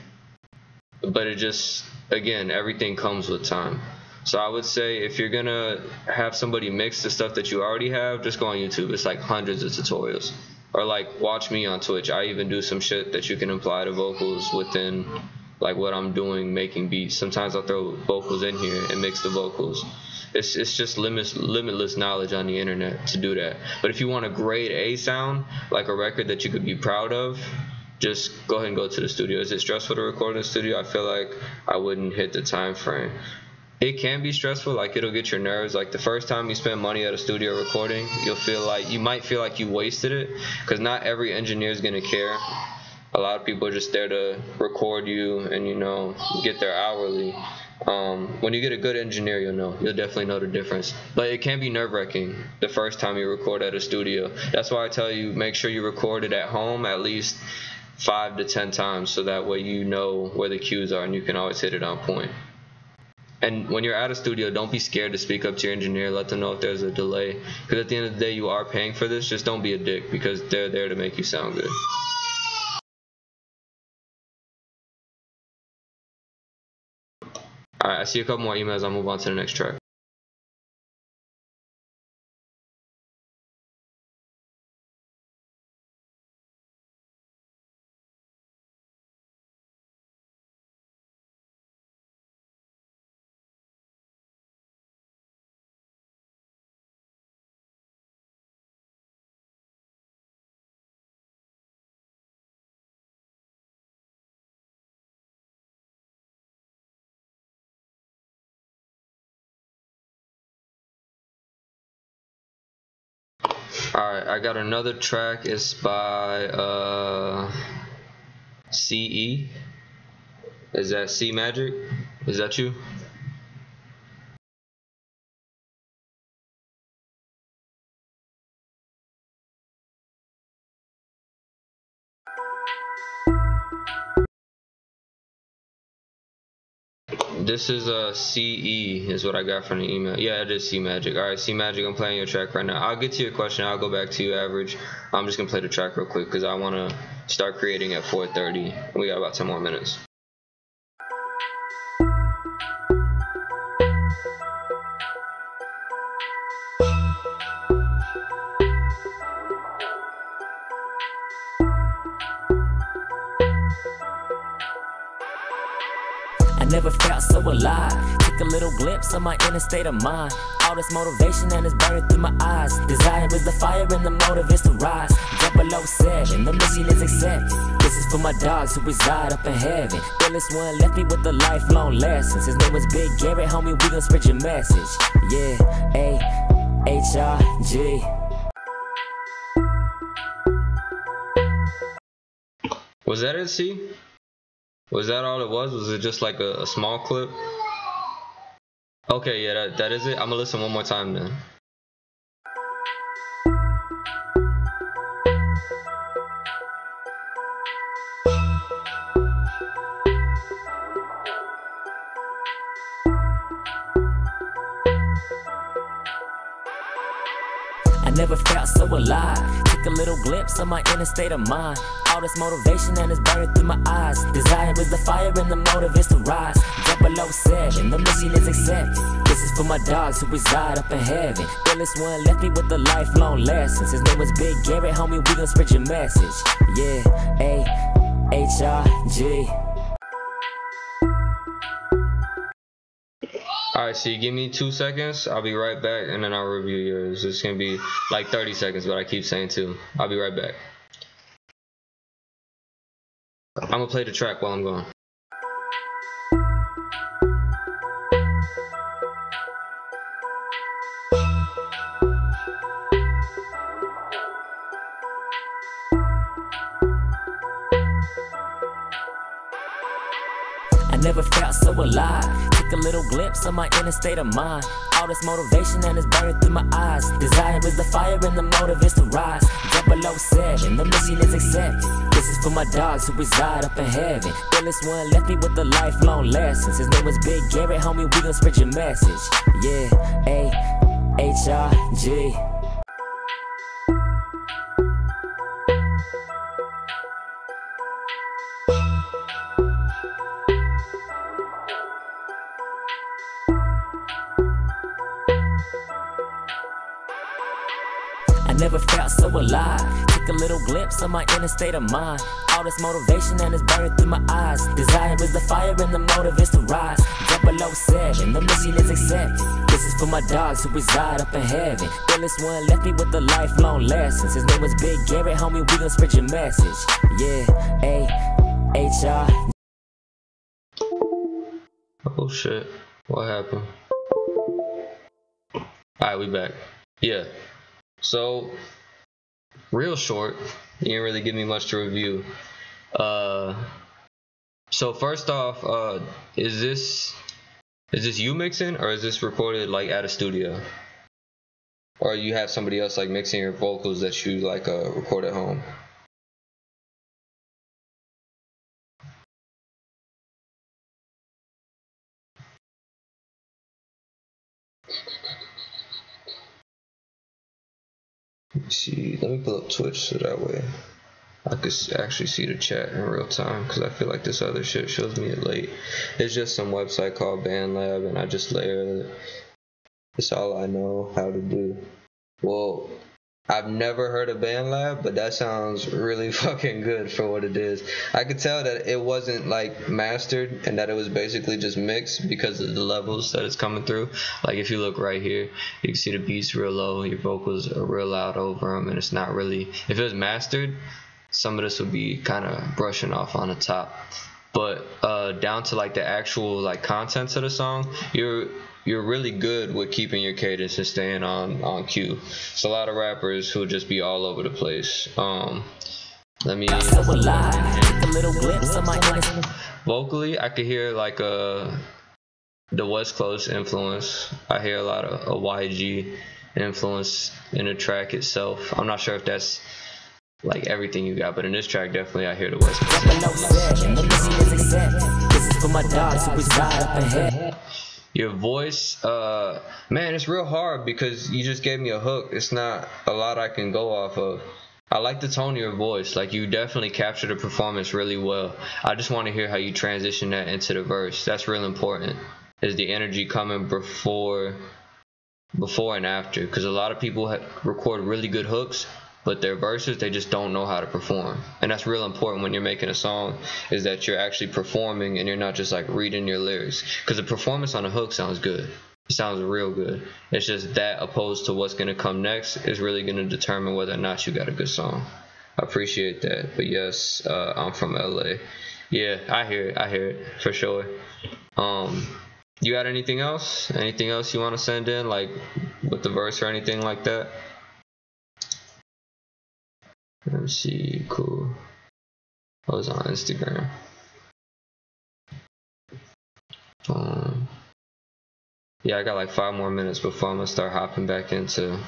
But it just, again, everything comes with time. So I would say, if you're gonna have somebody mix the stuff that you already have, just go on YouTube. It's like hundreds of tutorials. Or like, watch me on Twitch. I even do some shit that you can apply to vocals within like what I'm doing, making beats. Sometimes I'll throw vocals in here and mix the vocals. It's just limitless knowledge on the internet to do that. But if you want a grade A sound, like a record that you could be proud of, just go ahead and go to the studio. Is it stressful to record in the studio? I feel like I wouldn't hit the time frame. It can be stressful, like it'll get your nerves. Like the first time you spend money at a studio recording, you might feel like you wasted it, because not every engineer is gonna care. A lot of people are just there to record you and, you know, get their hourly. When you get a good engineer, you'll definitely know the difference. But it can be nerve-wracking the first time you record at a studio. That's why I tell you, make sure you record it at home at least 5 to 10 times, so that way you know where the cues are and you can always hit it on point. And when you're at a studio, don't be scared to speak up to your engineer. Let them know if there's a delay, because at the end of the day, you are paying for this. Just don't be a dick, because they're there to make you sound good. Alright, I see a couple more emails. I'll move on to the next track. Alright, I got another track. It's by CE. Is that C Magic? Is that you? This is CE is what I got from the email. Yeah, it is C Magic. Alright, C Magic, I'm playing your track right now. I'll get to your question. I'll go back to you, Average. I'm just going to play the track real quick because I want to start creating at 4:30. We got about 10 more minutes. never felt so alive. Took a little glimpse of my inner state of mind. All this motivation and it's burning through my eyes. Desire is the fire and the motive is to rise. 007, the mission is accepted. This is for my dogs who reside up in heaven. Illest one left me with the lifelong lessons. His name was Big Garrett, homie, we gon' spread your message. Yeah, A-H-R-G. Was that it, C? Was that all it was? Was it just like a small clip? Okay, yeah, that is it. I'm gonna listen one more time then. I never felt so alive. Took a little glimpse of my inner state of mind. All this motivation and it's burning through my eyes. Desire is the fire and the motive is to rise. 007, the mission is accepted. This is for my dogs who reside up in heaven. Illest one left me with the lifelong lessons. His name was Big Garrett, homie, we gon' spread your message. Yeah, A-H-R-G. Alright, C, give me 2 seconds. I'll be right back and then I'll review yours. It's gonna be like 30 seconds, but I keep saying 2. I'll be right back. I'm gonna play the track while I'm gone. I never felt so alive. Took a little glimpse of my inner state of mind. All this motivation and it's burning through my eyes. Desire is the fire and the motive is to rise. 007, the mission is accepted. This is for my dogs who reside up in heaven. Illest one left me with the lifelong lessons. His name was Big Garrett, homie, we gon' spread your message. Yeah, A-H-R-G. I never felt so alive. Took a little glimpse of my inner state of mind. All this motivation and it's burning through my eyes. Desire is the fire and the motive is to rise. 007, the mission is accepted. This is for my dogs who reside up in heaven. Illest one left me with the lifelong lessons. His name was Big Garrett, homie, we gon' spread your message. Yeah, A-H-R. Oh shit, what happened? Alright, we back. Yeah. So, real short, you didn't really give me much to review. So first off, is this you mixing, or is this recorded like at a studio? Or you have somebody else like mixing your vocals that you like record at home? Let me see, let me pull up Twitch so that way I could actually see the chat in real time, because I feel like this other shit shows me it late. It's just some website called BandLab and I just layer it. It's all I know how to do. Well, I've never heard of BandLab, but that sounds really fucking good for what it is. I could tell that it wasn't like mastered and that it was basically just mixed because of the levels that it's coming through. Like if you look right here, you can see the beats real low, your vocals are real loud over them, and it's not really, if it was mastered, some of this would be kind of brushing off on the top. But down to like the actual like contents of the song, you're really good with keeping your cadence and staying on cue. It's a lot of rappers who just be all over the place. Let me vocally, I could hear like the West Coast influence. I hear a lot of a YG influence in the track itself. I'm not sure if that's like everything you got, but in this track definitely I hear the West Coast influence. Your voice, man, it's real hard because you just gave me a hook. It's not a lot I can go off of. I like the tone of your voice. Like, you definitely captured the performance really well. I just want to hear how you transition that into the verse. That's real important. Is the energy coming before and after? Because a lot of people record really good hooks, but their verses, they just don't know how to perform. And that's real important when you're making a song, is that you're actually performing and you're not just like reading your lyrics, because the performance on a hook sounds good. It sounds real good. It's just that opposed to what's going to come next is really going to determine whether or not you got a good song. I appreciate that. But yes, I'm from LA. Yeah, I hear it for sure. You got anything else? Anything else you want to send in, like with the verse or anything like that? Let me see. Cool. I was on Instagram. Yeah, I got like 5 more minutes before I'm gonna start hopping back into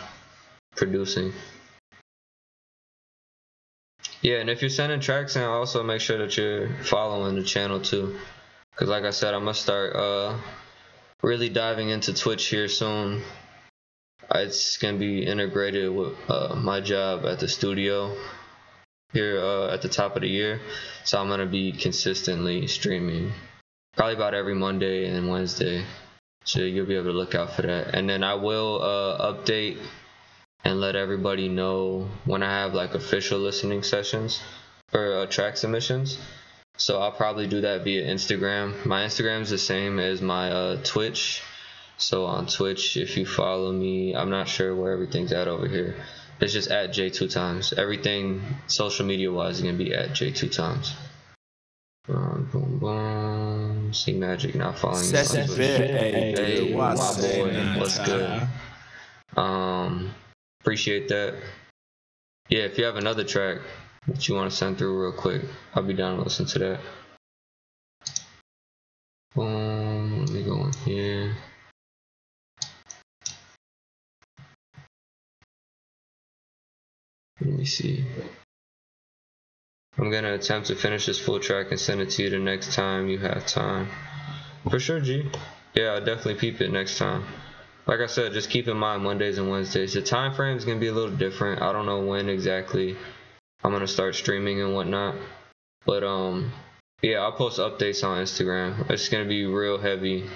producing. Yeah, and if you're sending tracks in, also make sure that you're following the channel too, because like I said, I'm gonna start really diving into Twitch here soon. It's gonna be integrated with my job at the studio here at the top of the year, so I'm gonna be consistently streaming, probably about every Monday and Wednesday. So you'll be able to look out for that. And then I will update and let everybody know when I have like official listening sessions for track submissions. So I'll probably do that via Instagram. My Instagram is the same as my Twitch. So on Twitch, if you follow me, I'm not sure where everything's at over here. It's just at J2times. Everything social media wise is gonna be at J2times. Boom, boom. See Magic not following you. Hey, my boy, what's good? Appreciate that. Yeah, if you have another track that you want to send through real quick, I'll be down to listen to that. Boom, let me go in here. Let me see. I'm gonna attempt to finish this full track and send it to you the next time you have time. For sure, G. Yeah, I'll definitely peep it next time. Like I said, just keep in mind Mondays and Wednesdays. The time frame is gonna be a little different. I don't know when exactly I'm gonna start streaming and whatnot. But yeah, I'll post updates on Instagram. It's gonna be real heavy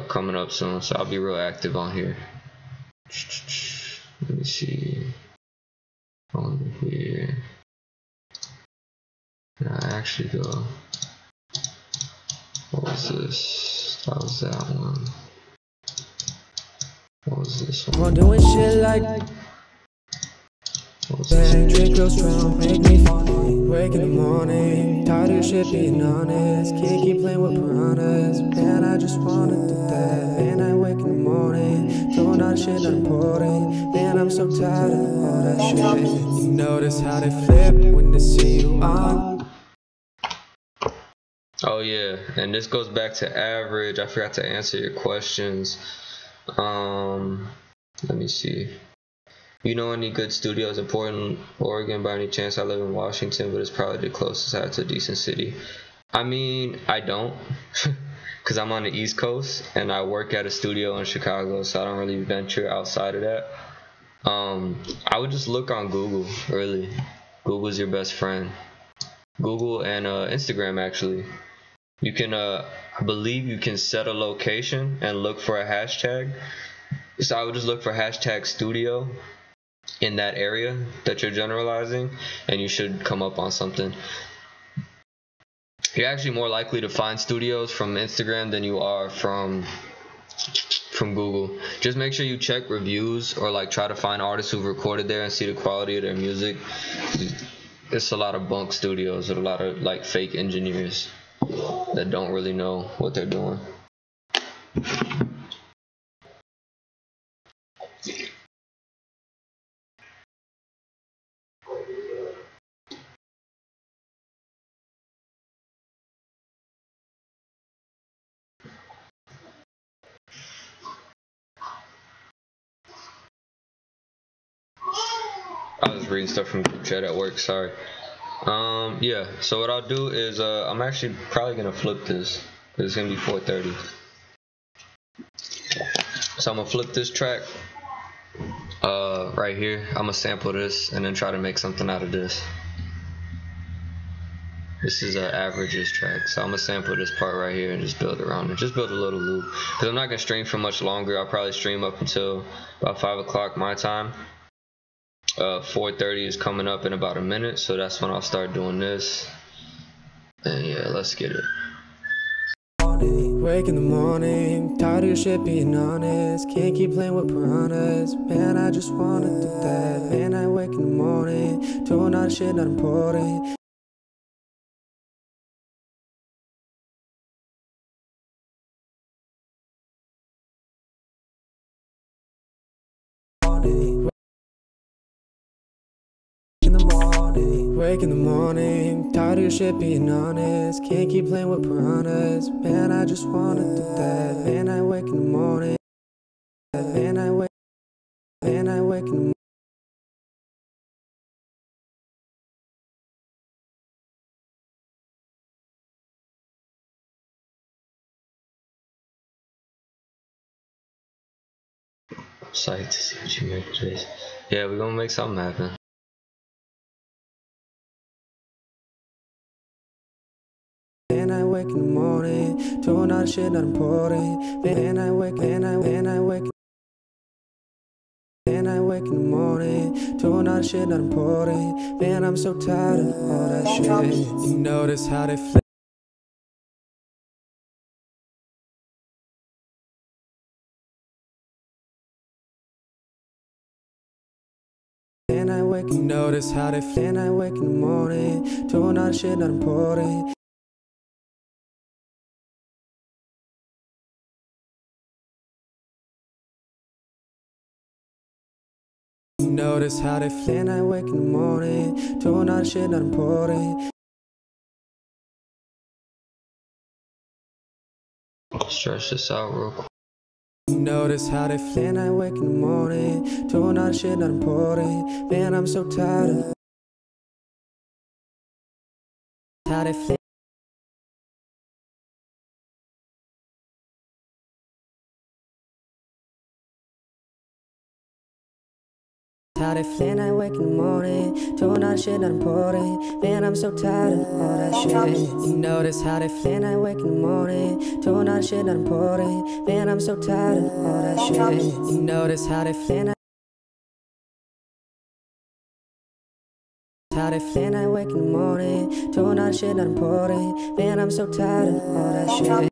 coming up soon, so I'll be real active on here. Let me see. On here. I actually go. What was this? That was that one. What was this one? I'm doing shit like drink real strong, make me funny. Wake in the morning, tired of shit being honest. Can't keep playing with piranhas. Man, I just wanna do that. Man, I wake in the morning, doing all the shit not important. Man, I'm so tired of all that shit. You notice how they flip when they see you on. Oh yeah, and this goes back to average. I forgot to answer your questions. Let me see. You know any good studios in Portland, Oregon by any chance? I live in Washington, but it's probably the closest I have to a decent city. I mean, I don't, because I'm on the East Coast and I work at a studio in Chicago, so I don't really venture outside of that. I would just look on Google, really. Google's your best friend. Google and Instagram, actually. You can, I believe you can set a location and look for a hashtag. So I would just look for hashtag studio in that area that you're generalizing, and you should come up on something. You're actually more likely to find studios from Instagram than you are from Google. Just make sure you check reviews, or like try to find artists who've recorded there and see the quality of their music. It's a lot of bunk studios with a lot of like fake engineers that don't really know what they're doing. I was reading stuff from group chat at work, sorry. Yeah, so what I'll do is I'm actually probably gonna flip this, because it's gonna be 4:30. So I'm gonna flip this track right here. I'm gonna sample this and then try to make something out of this. This is averages track, so I'm gonna sample this part right here and just build around it. Just build a little loop, because I'm not gonna stream for much longer. I'll probably stream up until about 5 o'clock my time. 4:30 is coming up in about a minute, so that's when I'll start doing this. And yeah, let's get it. Wake in the morning, tired of your shit being honest. Can't keep playing with piranhas. Man, I just wanna do that. Man, I wake in the morning, doing all the shit not important. Wake in the morning, tired of your shit being honest. Can't keep playing with piranhas. Man, I just wanna do that. Man, I wake in the morning. Man, I wake in the morning. I'm psyched to see what you make of this. Yeah, we're gonna make something happen. Man, I wake in the morning, doing all the shit not important. Man, I wake in the morning, doing all the shit not important. Man, I'm so tired of all that shit. You notice how they flip. And I wake, you notice how they flip. And I wake in the morning, doing all the shit not important. You notice how they flip. And I wake in the morning, doing all the shit not important. Stretch this out real quick. You notice how they flip. And I wake in the morning, doing all the shit not important. Man, I'm so tired of how they flip. How they flip. And I wake in the morning, doing all the shit not important. Man, I'm so tired of all that shit. You notice how they flip. And I wake in the morning, doing all the shit not important. Man, I'm so tired of all that shit. You notice how they flip. How they flip. And I wake in the morning, doing all the shit not important. Man, I'm so tired of all that shit.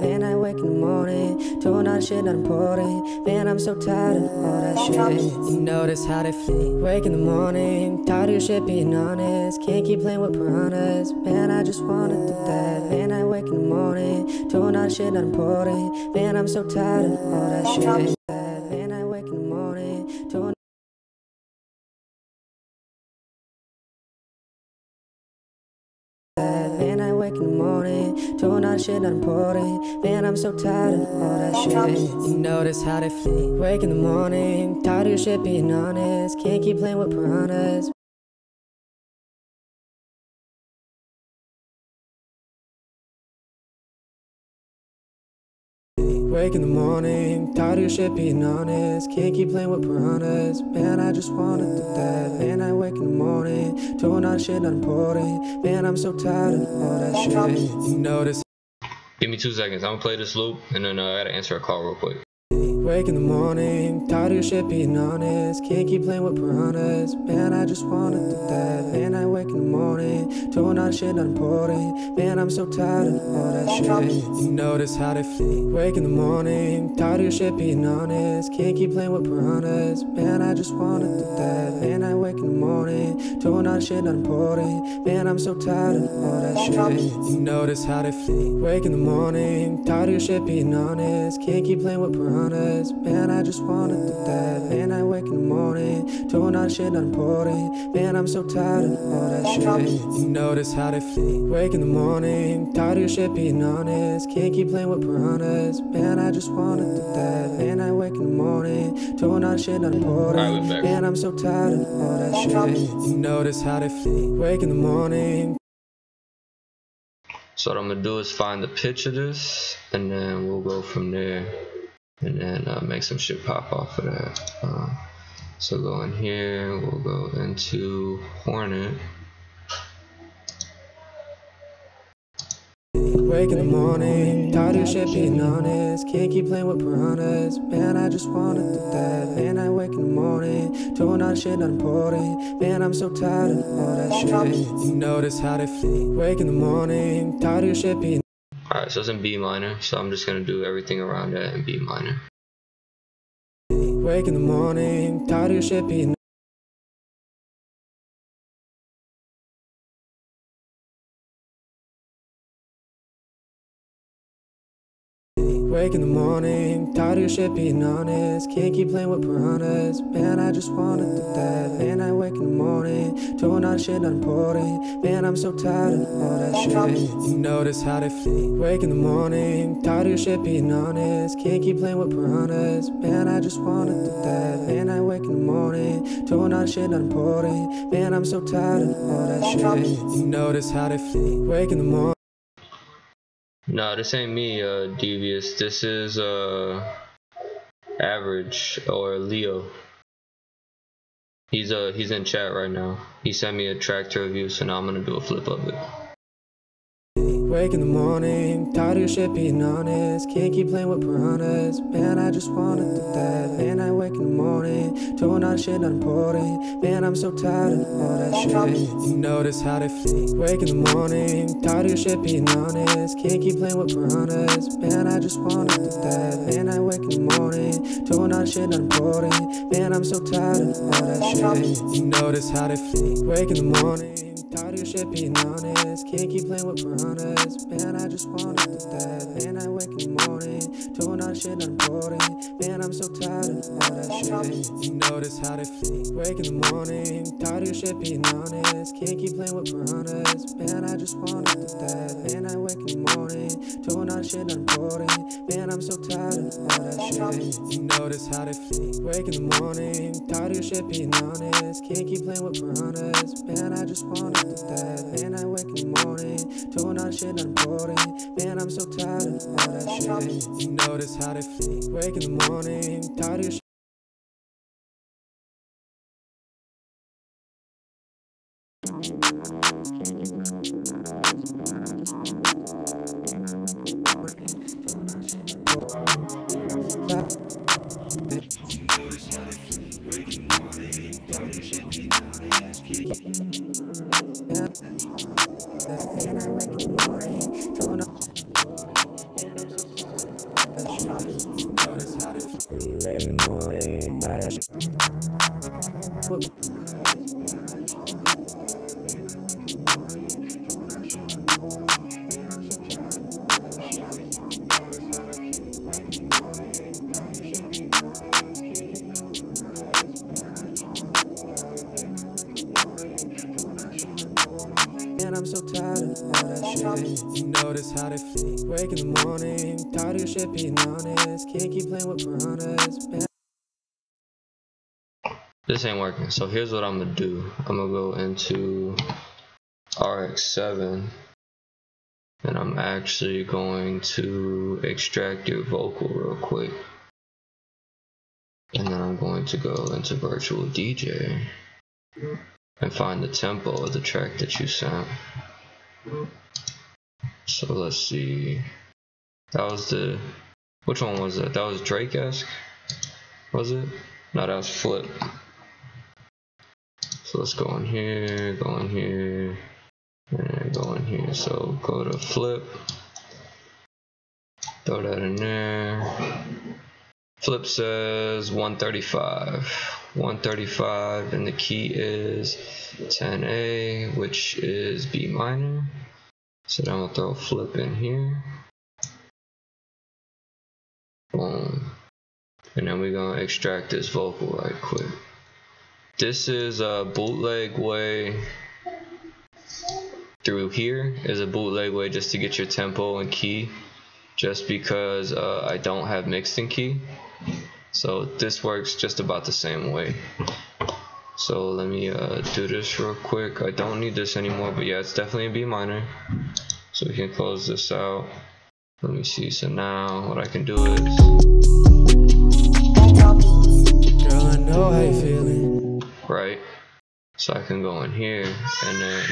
Man, I wake in the morning, doing all the shit not important. Man, I'm so tired of all that shit. You notice how they flip. Wake in the morning, tired of your shit being honest. Can't keep playing with piranhas. Man, I just wanna do that. Man, I wake in the morning, doing all the shit not important. Man, I'm so tired of all that shit. Man, I wake in the morning, doing Man, I wake in the morning, doing all the shit not important. Man, I'm so tired of all that shit. You notice how they flip. Wake in the morning, tired of your shit being honest. Can't keep playing with piranhas. Wake in the morning, tired of your shit being honest. Can't keep playing with piranhas. Man, I just wanna do that. Man, I wake in the morning, doing all the shit not important. Man, I'm so tired of all that shit. You notice. Give me 2 seconds. I'm gonna play this loop, and then I gotta answer a call real quick. Wake in the morning, tired of your shit being honest. Can't keep playing with piranhas. Man, I just wanna do that. Man, I wake in the morning, doing all the shit not important. Man, I'm so tired of all that shit. You notice how they flip. Wake in the morning, tired of your shit being honest. Can't keep playing with piranhas. Man, I just wanna do that. Man, I wake in the morning, doing all the shit not important. Man, I'm so tired of all that shit. You notice how they flip. Wake in the morning, tired of your shit being honest. Can't keep playing with piranhas. Man, I just wanna do that. Man, I wake in the morning, doing all the shit not important. Man, I'm so tired of all that shit. You notice how they flip. Wake in the morning, tired of your shit being honest. Can't keep playing with piranhas. Man, I just wanna do that. Man, I wake in the morning, doing all the shit not important. Man, I'm so tired of all that shit. You notice how they flip. Wake in the morning. So what I'm gonna do is find the pitch of this, and then we'll go from there, and then make some shit pop off of that. So go in here, we'll go into Hornet. Wake in the morning, tired of your shit being honest. Can't keep playing with piranhas. Man, I just wanna do that. Man, I wake in the morning, doing all the shit not important. Man, I'm so tired of all that shit. You notice how they feel. Wake in the morning, tired of your shit being. Alright, so it's in B minor, so I'm just gonna do everything around that in B minor. Wake in the morning, tired of your shit being. Wake in the morning, tired of your shit being honest. Can't keep playing with piranhas. Man, I just wanna do that. Man, I wake in the morning, doing all the shit not important. Man, I'm so tired of all that shit. You notice how they feel. Wake in the morning, tired of your shit being honest. Can't keep playing with piranhas. Man, I just wanna do that. Man, I wake in the morning, doing all the shit not important. Man, I'm so tired of all that shit. You notice how they feel. Wake in the morning. No, this ain't me, Devious. This is Average or Leo. He's in chat right now. He sent me a track to review, so now I'm gonna do a flip of it. Wake in the morning, tired of your shit being honest. Can't keep playing with piranhas. Man, I just wanna do that. Man, I wake in the morning, doing all the shit not important. Man, I'm so tired of all that shit. You notice how they feel. Wake in the morning, tired of your shit being honest. Can't keep playing with piranhas. Man, I just wanna do that. Man, I wake in the morning, doing all the shit not important. Man, I'm so tired of all that shit. You notice how they feel. Wake in the morning, tired of your shit being honest. Can't keep playing with piranhas. Man, I just wanna do that. Man, I wake in the morning, doing all the shit not important. Man, I'm so tired of all that shit. You notice how they feel. Wake in the morning, tired of your shit being honest. Can't keep playing with piranhas. Man, I just wanna do that. Man, I wake in the morning, doing all the shit not important. Man, I'm so tired of all that shit. You notice how they feel. Wake in the morning, tired of your shit being honest. Can't keep playing with piranhas. Man, I just wanna do that. Man, I wake in the morning, doing all the shit not important. Man, I'm so tired of all that shit. You notice how they feel. Wake in the morning, tired of your shit. Man, I'm so tired of all that shit. You notice how they feel. Wake in the morning, tired of your shit being honest. Can't keep playing with piranhas. Man. This ain't working, so here's what I'm gonna do. I'm gonna go into RX7 and I'm actually going to extract your vocal real quick, and then I'm going to go into virtual DJ and find the tempo of the track that you sent. So let's see, that was the, which one was that? That was Drake-esque, was it? No, that was Flip. So let's go in here, and go in here. So go to Flip, throw that in there. Flip says 135, and the key is 10A, which is B minor. So then I'm gonna throw Flip in here. Boom. And then we're gonna extract this vocal right quick. This is a bootleg way through here, is a bootleg way just to get your tempo and key, just because I don't have mixed in key. So this works just about the same way. So let me do this real quick. I don't need this anymore, but yeah, it's definitely a B minor. So we can close this out. Let me see, so now what I can do is, Girl, I know how you feeling. right, so I can go in here, and then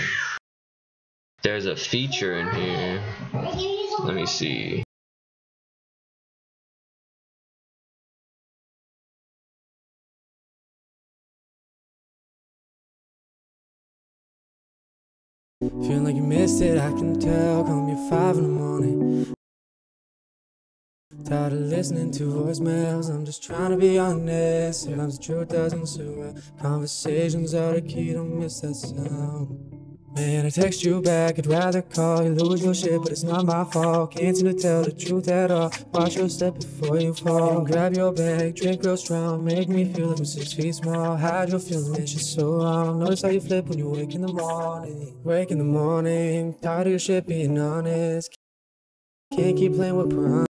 there's a feature in here see. Feeling like you missed it, I can tell. Call me at 5 in the morning. Tired of listening to voicemails, I'm just trying to be honest. Sometimes the truth doesn't sit well. Conversations are the key, don't miss that sound. Man, I text you back, I'd rather call you, lose your shit, but it's not my fault. Can't seem to tell the truth at all. Watch your step before you fall. Grab your bag, drink real strong, make me feel like I'm 6 feet small. Hide your feelings, man, shit's so wrong. Notice how you flip when you wake in the morning. Wake in the morning, tired of your shit being honest. Can't keep playing with piranha.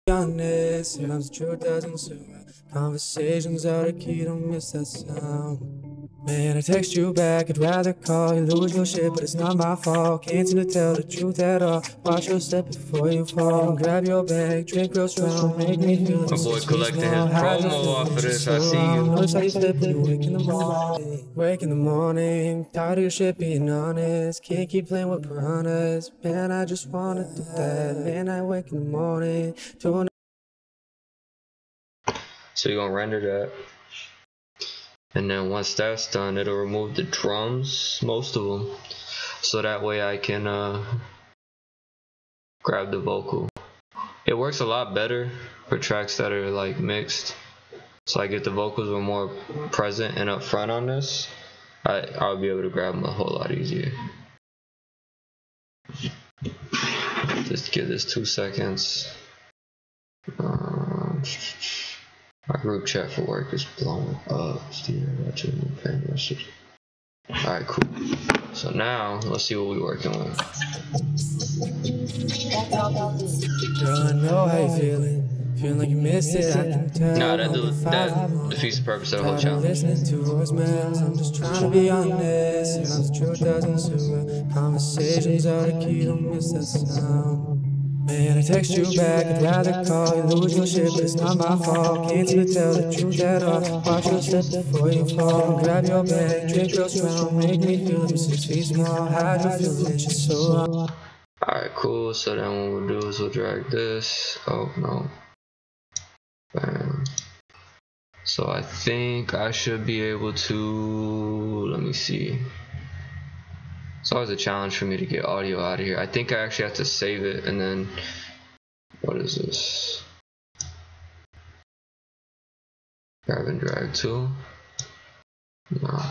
Honest, sometimes the truth doesn't sit well. Conversations are the key, don't miss that sound. Man, I text you back, I'd rather call you, lose your shit, but it's not my fault. Can't seem to tell the truth at all. Watch your step before you fall. Grab your bag, drink real strong, make me feel like my boy collecting his promo off of this. I see you. Notice how you flip when you wake in the morning. Wake in the morning, tired of your shit being honest. Can't keep playing with piranhas. Man, I just wanna do that. Man, I wake in the morning to So you're gonna render that, and then once that's done, it'll remove the drums, most of them, so that way I can grab the vocal. It works a lot better for tracks that are like mixed, so I get the vocals were more present and up front on this. I'll be able to grab them a whole lot easier. Just give this 2 seconds. My group chat for work is blowing up. Steve, watching the fan message. Alright, cool. So now, let's see what we're working with. Girl, I know how you feeling. Feeling like you missed it, I can tell. Nah, that defeats the purpose of the whole challenge. Listening to voicemails, I'm just trying to be honest. Sometimes the truth doesn't sit well. Conversations are the key, don't miss that sound. Man, I text you back, I'd rather call you, lose your shit, but it's not my fault. Can't seem to tell the truth at all. Watch your step before you fall. Grab your bag, drink real strong, make me feel like I'm 6 feet small. Hide your feelings, it's so wrong. Alright, cool. So then what we'll do is we'll drag this. Oh no. Bam. So I think I should be able to, let me see. It's always a challenge for me to get audio out of here. I think I actually have to save it and then, what is this? Grab and drag tool? No.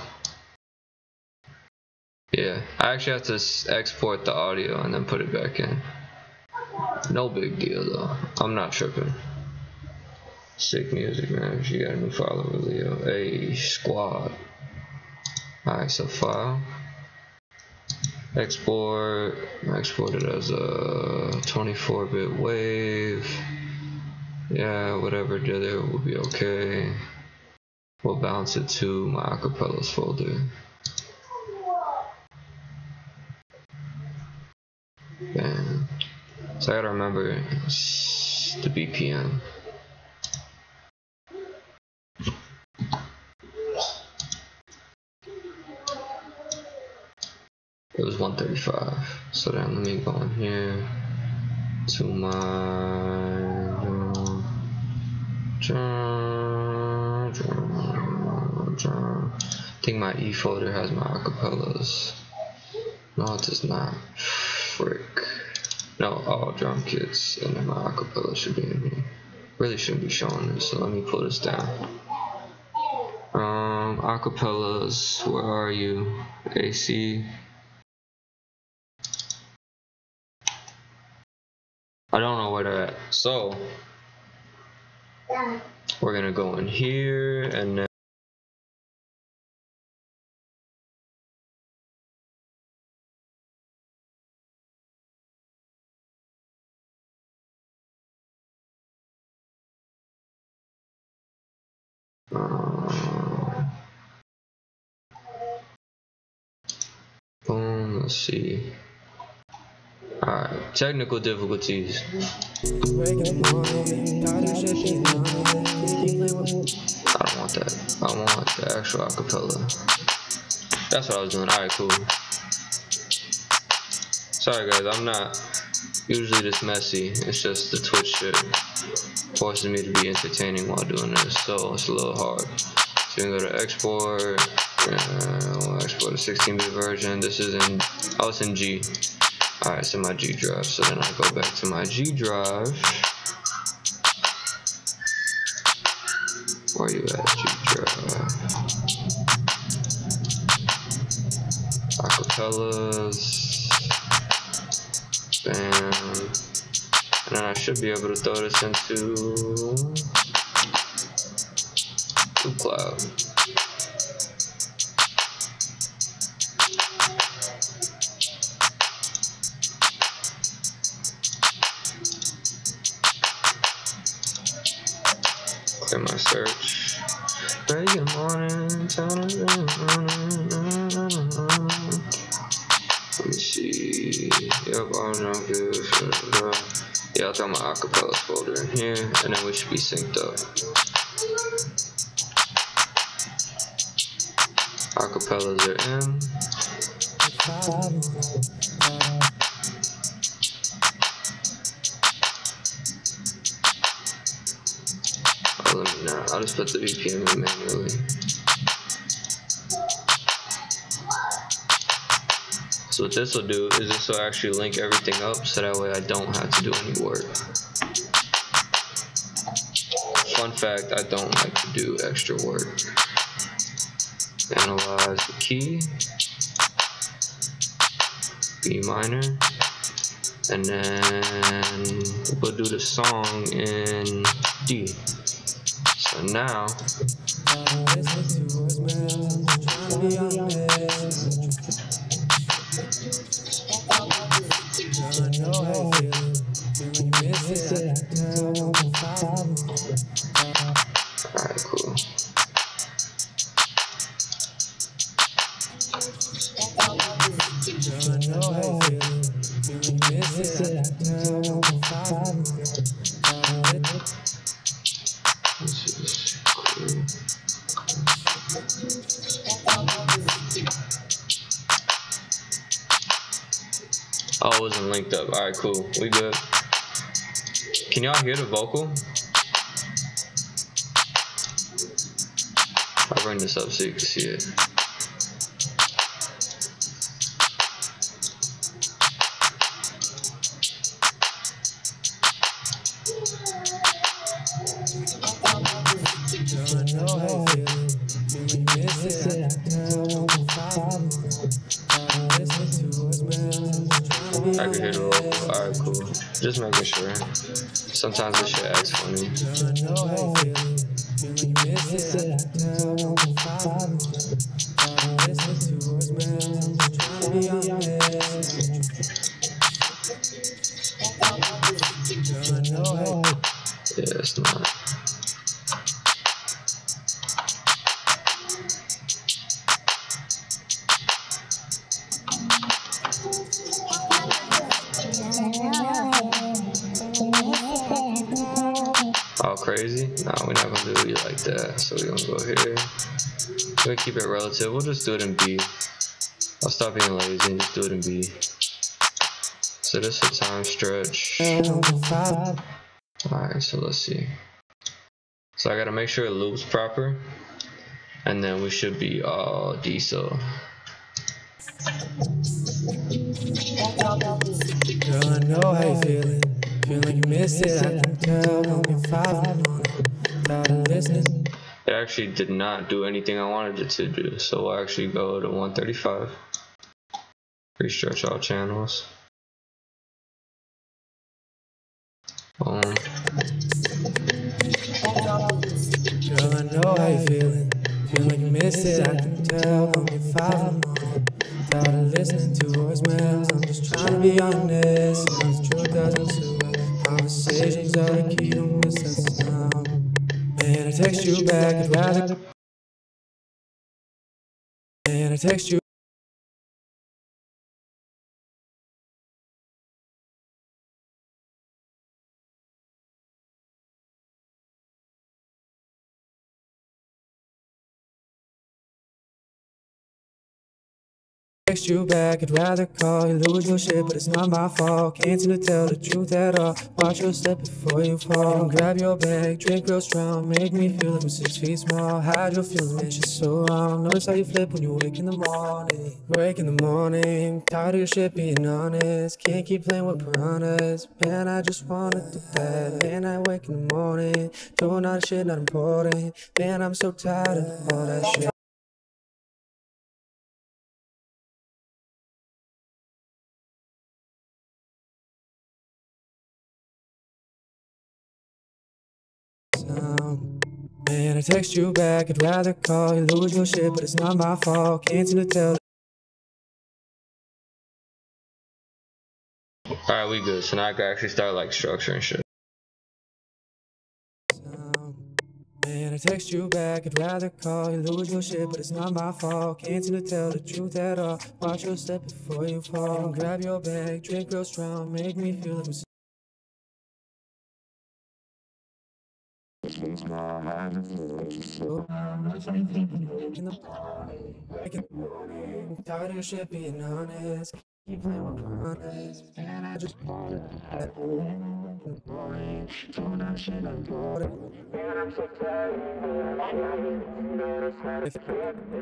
Yeah, I actually have to export the audio and then put it back in. No big deal though. I'm not tripping. Sick music, man. She got a new follower, Leo. Hey, squad. Alright, so file. Export. I export it as a 24-bit wave. Yeah, whatever did it will be okay. We'll bounce it to my acapellas folder. Bam. So I gotta remember the BPM. It was 135. So then let me go in here to my I think my E folder has my acapellas. No, it does not. Frick. No, all drum kits, and then my acapella should be in here. Really shouldn't be showing this, so let me pull this down. Acapellas, where are you? AC. I don't know where they're at. So we're gonna go in here and then boom, let's see. Alright, technical difficulties. I don't want that. I want the actual acapella. That's what I was doing. Alright, cool. Sorry guys, I'm not usually this messy. It's just the Twitch shit forcing me to be entertaining while doing this, so it's a little hard. So you can go to export, we'll export a 16-bit version. This is in, oh, it's in G. Alright, it's in my G drive. So then I go back to my G drive. Where you at, G drive? Acapellas. Bam. And then I should be able to throw this into Cloud. Clear my search. Good morning. Let me see. Yep, I know this. Yeah, I'll throw my acapellas folder in here, and then we should be synced up. Acapellas are in. Oh, let me know. I'll just put the VPN in manually. So what this will do is this will actually link everything up, so that way I don't have to do any work. Fun fact, I don't like to do extra work. Analyze the key, B minor, and then we'll do the song in D. So now, alright, cool. Oh, it wasn't linked up. Alright, cool. We good. Can y'all hear the vocal? I'll bring this up so you can see it. I can hear the vocal. Alright, cool. Just making sure. Sometimes this shit acts funny. Yeah, it's not. Oh, crazy? Nah, we're not gonna do it like that. So we're gonna go here. We're gonna keep it relative. We'll just do it in B. I'll stop being lazy and just do it in B. So this is a time stretch. Alright, so let's see. So I gotta make sure it loops proper. And then we should be all D, so. Girl, I know how you feeling. Feel like you missed it. I can tell. Don't get five on it. Tired of listening. It actually did not do anything I wanted it to do. So we'll actually go to 135. Restretch all channels. Boom. Girl, I know how you feeling. Feel like you missed it. I can tell. Don't get five on it. Tired of listening to voicemails. I'm just trying to be honest. Sometimes the truth doesn't suit. Conversations are the key to miss that sound. Man, I text you back. I'd rather. Man, I text you. Text you back, I'd rather call you, lose your shit, but it's not my fault. Can't seem to tell the truth at all. Watch your step before you fall. Grab your bag, drink real strong, make me feel like I'm 6 feet small. Hide your feelings, man, shit's so wrong. Notice how you flip when you wake in the morning. Wake in the morning, tired of your shit being honest. Can't keep playing with piranhas. Man, I just wanted to bed. Man, I wake in the morning, doing all that shit not important. Man, I'm so tired of all that shit. Man, I text you back, I'd rather call you, lose your shit, but it's not my fault. Can't seem to tell. Alright, we good. So now I can actually start like structuring shit. Man, I text you back, I'd rather call you, lose your shit, but it's not my fault. Can't seem to tell the truth at all. Watch your step before you fall. Grab your bag, drink real strong, make me feel like I'm tired of your shit being honest. Keep playing with piranhas. Man, I just wanted that. Doing that shit I'm bored of. Man, I'm so tired.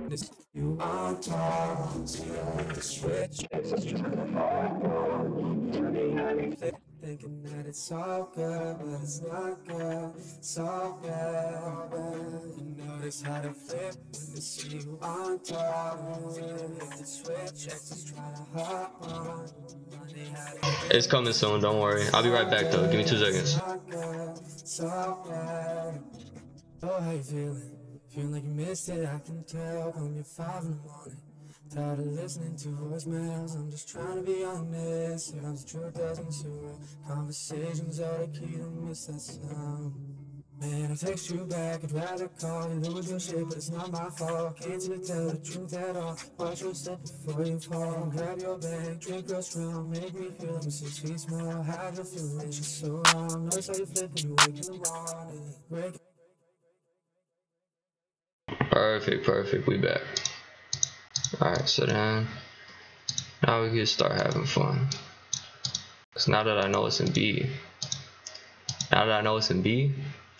This you on top. See the switch. Thinking that it's all good, but it's not good. It's all bad. You notice how to flip when they see you on top. Hit the switch, exes try to hop on. It's coming soon, don't worry. I'll be right back though. Give me 2 seconds. It's all bad. Oh, how you feeling? Feeling like you missed it, I can tell. Call me at 5 in the morning. Tired of listening to voicemails, I'm just trying to be honest. Sometimes the truth doesn't sit well. Conversations are the key to miss that sound. Man, I text you back, I'd rather call you, lose your shit, but it's not my fault. Can't seem to tell the truth at all. Watch your step before you fall. Grab your bag, drink real strong, make me feel like I'm 6 feet small. Hide your feelings, you're so wrong. Notice how you flip when you wake in the morning. Perfect, we back. Alright, so then now we can start having fun. Cause now that I know it's in B,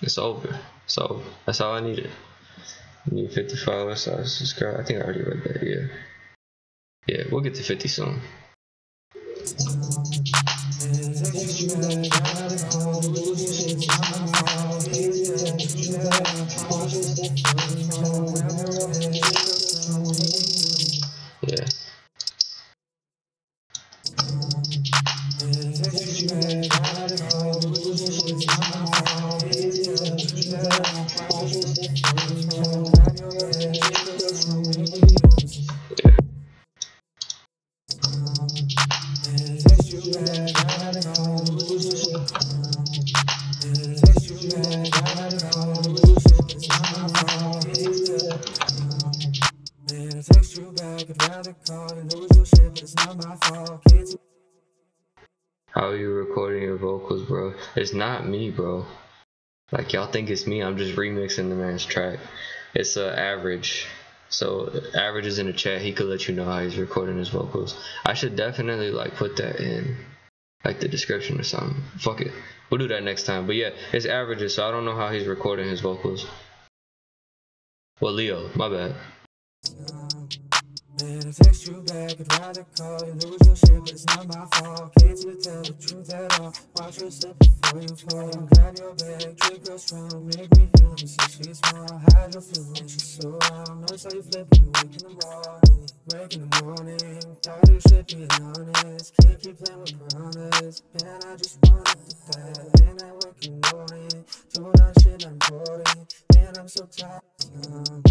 it's over. So that's all I needed. I need 50 followers, so subscribe. I think I already read that, yeah, we'll get to 50 soon. Yeah. How are you recording your vocals, bro? It's not me, bro. Like, y'all think it's me. I'm just remixing the man's track. It's average. So average is in the chat. He could let you know how he's recording his vocals. I should definitely like put that in like the description or something. Fuck it, we'll do that next time. But yeah, it's averages, so I don't know how he's recording his vocals. Well, Leo, my bad. Man, I text you back, I'd rather call you, lose your shit, but it's not my fault. Can't seem to tell the truth at all. Watch your step before you fall. Grab your bag, drink real strong, make me feel like I'm 6 feet small. Hide your feelings, you're so wrong. Notice how you flip when you wake in the morning. Wake in the morning, tired of your shit being honest. Can't keep playing with piranhas. Man, I just wanted to die. Man, I wake in the morning, doing all shit not important. Man, I'm so tired. Man.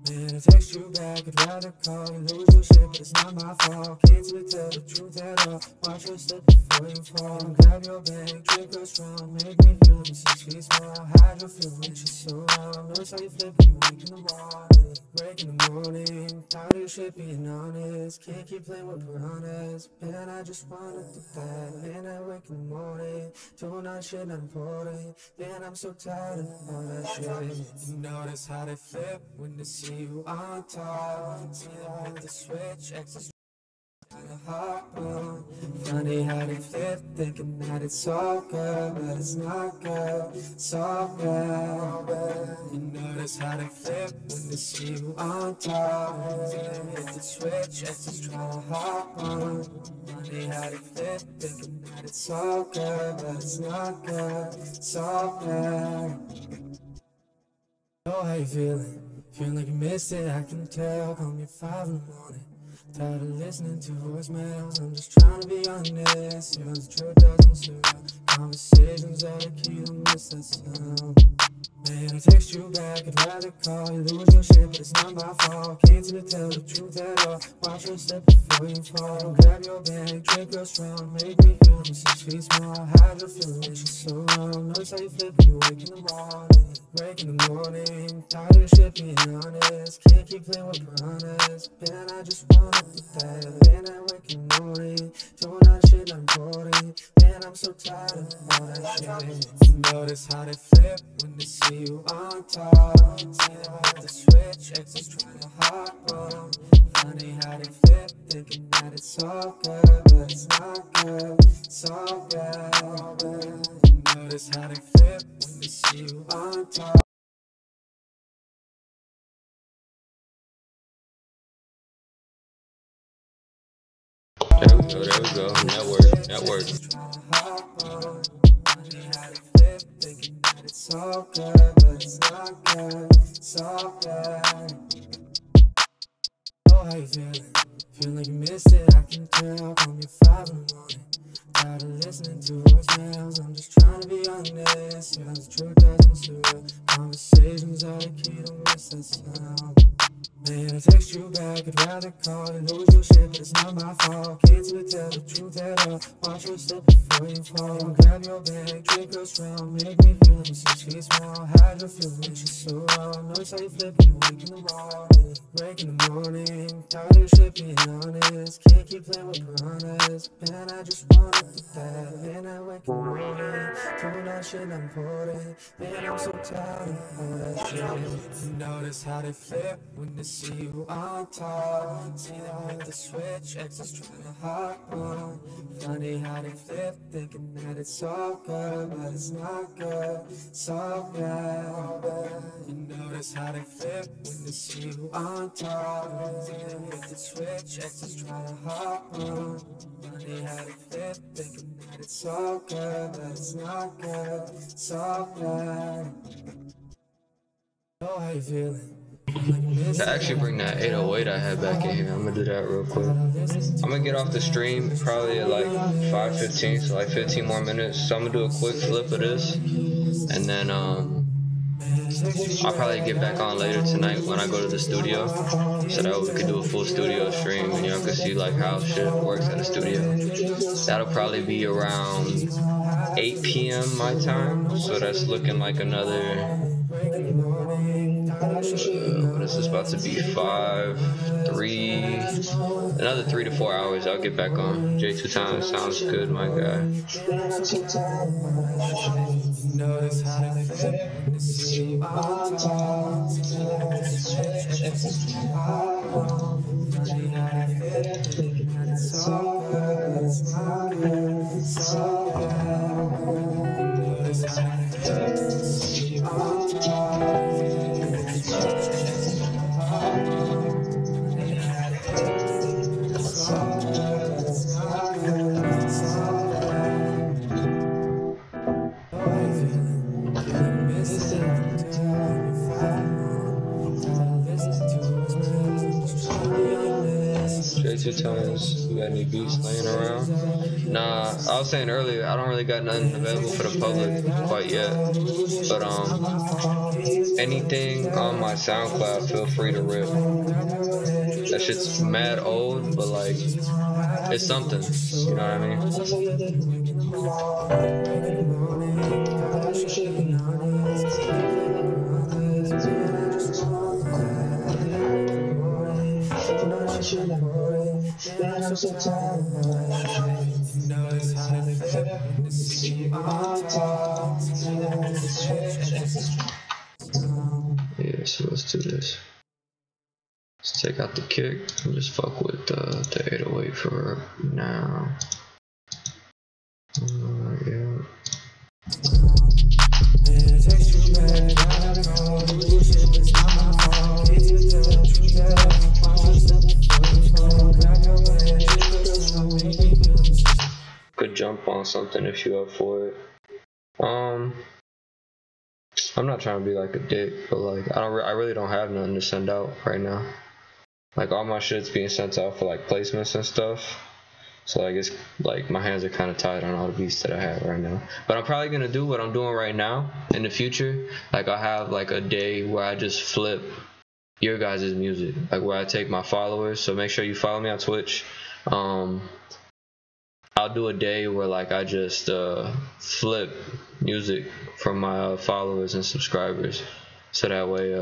Man, I text you back, I'd rather call you, lose your shit, but it's not my fault. Can't seem to tell the truth at all. Watch your step before you fall. Grab your bag, drink real strong, make me feel like I'm 6 feet small. Hide your feelings, you're so wrong. Notice how you flip when you wake in the morning. Break in the morning, tired of shit being honest. Can't keep playing with piranhas. Man, I just wanna do that. Man, I wake in the morning, doing all shit not important. Man, I'm so tired of all that shit. You notice how they flip when they see you on top. See them hit the switch, exes tryna hop on. Funny how they flip, thinking that it's all good, but it's not good. It's all bad. You notice how they flip when they see you on top. See them hit the switch, exes tryna hop on. Funny how they flip, thinking that it's all good, but it's not good. It's all bad. Oh, how you feeling? Feeling like you missed it, I can tell. Call me at 5 in the morning. Tired of listening to voicemails, I'm just trying to be honest. Sometimes the truth doesn't suit. Conversations are the key to miss that sound. Man, I text you back, I'd rather call you, lose your shit, but it's not my fault. Can't seem to tell the truth at all. Watch your step before you fall. Grab your bag, drink real strong, make me feel me 6 feet small. Hide your feelings, she's so wrong. Notice how you flip when you wake in the morning. Wake in the morning, tired of shit being honest. Can't keep playing with piranhas. Man, I just wanna do that. Man, I wake in the morning, doing all shit not important. Man, I'm so tired of all that shit. You notice how they flip when they see you on top. See them hit the switch, exes tryna hop on. Funny how they flip, thinking that it's all good, but it's not good. It's all bad. You notice how they flip when they see you on top. There we go. Network. Thinking that it's all good, but it's not good. It's all bad. Oh, how you feeling? Feeling like you missed it, I can tell. Call me at 5 in the morning. Tired of listening to voicemails, I'm just trying to be honest. Sometimes the truth doesn't suit. Conversations are the key to miss that sound. Man, I text you back, I'd rather call you, lose your shit, but it's not my fault. Can't seem to tell the truth at all. Watch your step before you fall. Grab your bag, drink real strong, make me feel me 6 feet small. Hide your feelings, she's so wrong. Notice how you flip when you wake in the morning. Wake in the morning, tired of shit being honest. Can't keep playing with piranhas. Man, I just wanna do that. Man, I wake in the morning, doing all shit not important. Man, I'm so tired of all that shit. You notice how they flip when they see you on top. See them hit the switch, exes tryna hop on. Funny how they flip, thinking that it's all good, but it's not good. It's all bad. You notice how they flip when they see you on top. See them hit the switch, exes tryna hop on. Funny how they flip, thinking that it's all good, but it's not good. It's all bad. Oh, how you feeling? To actually bring that 808 I had back in here, I'm gonna do that real quick. I'm gonna get off the stream probably at like 5:15, so like 15 more minutes. So I'm gonna do a quick flip of this, and then I'll probably get back on later tonight when I go to the studio, so that we could do a full studio stream and y'all can see like how shit works at a studio. That'll probably be around 8 p.m. my time, so that's looking like another what is this about to be? 3 to 4 hours. I'll get back on. J2 times sounds good, my guy. Notice how they flip when they see you on top. Funny how they flip, thinking that it's all good, but it's not good. It's all bad. Notice how they flip when they see you on top. J2 times, you got any beats laying around? Nah, I was saying earlier, I don't really got nothing available for the public quite yet. But anything on my SoundCloud, feel free to rip. That shit's mad old, but like, it's something, you know what I mean? Yeah, so let's do this. Let's take out the kick and just fuck with the 808 for now. Yeah. Could jump on something if you're up for it. I'm not trying to be like a dick, but like I really don't have nothing to send out right now. Like all my shit's being sent out for like placements and stuff. So like it's like my hands are kind of tied on all the beats that I have right now. But I'm probably gonna do what I'm doing right now in the future. Like I'll have like a day where I just flip your guys' music, like where I take my followers. So make sure you follow me on Twitch. I'll do a day where like I just flip music from my followers and subscribers. So that way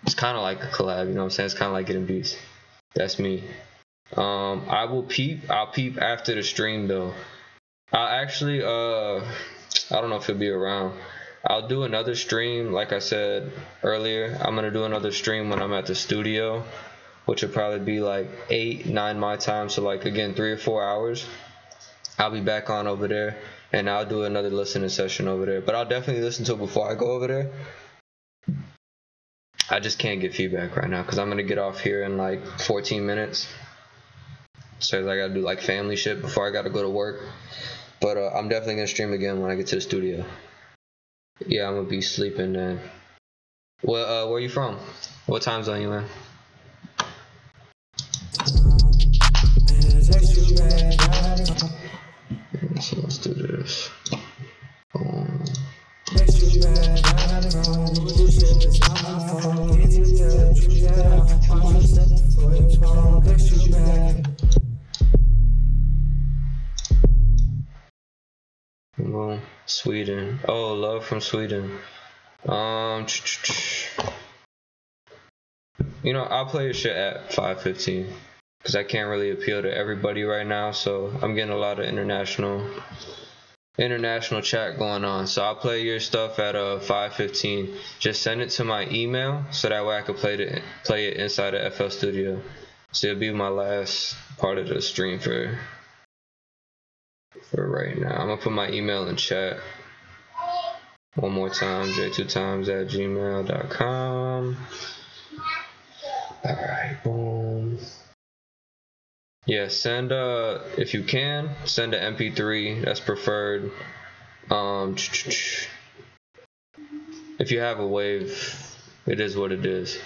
it's kind of like a collab, you know what I'm saying? It's kind of like getting beats. That's me. I'll peep after the stream though. I'll actually I don't know if it'll be around. I'll do another stream, like I said earlier. I'm gonna do another stream when I'm at the studio, which will probably be like 8, 9 my time, so like again 3 or 4 hours. I'll be back on over there and I'll do another listening session over there, but I'll definitely listen to it before I go over there. I just can't get feedback right now because I'm gonna get off here in like 14 minutes. So I gotta do like family shit before I gotta go to work. But I'm definitely gonna stream again when I get to the studio. Yeah, I'm gonna be sleeping then. Well, where you from? What time zone you in? So let's do this. Sweden. Oh, love from Sweden. You know, I'll play your shit at 5:15 because I can't really appeal to everybody right now. So I'm getting a lot of international chat going on. So I'll play your stuff at 5:15. Just send it to my email so that way I can play it inside the FL Studio. So it'll be my last part of the stream for right now. I'm gonna put my email in chat one more time, j2times@gmail.com. Alright, boom. Yeah, send if you can, send an MP3, that's preferred. If you have a wave, it is what it is.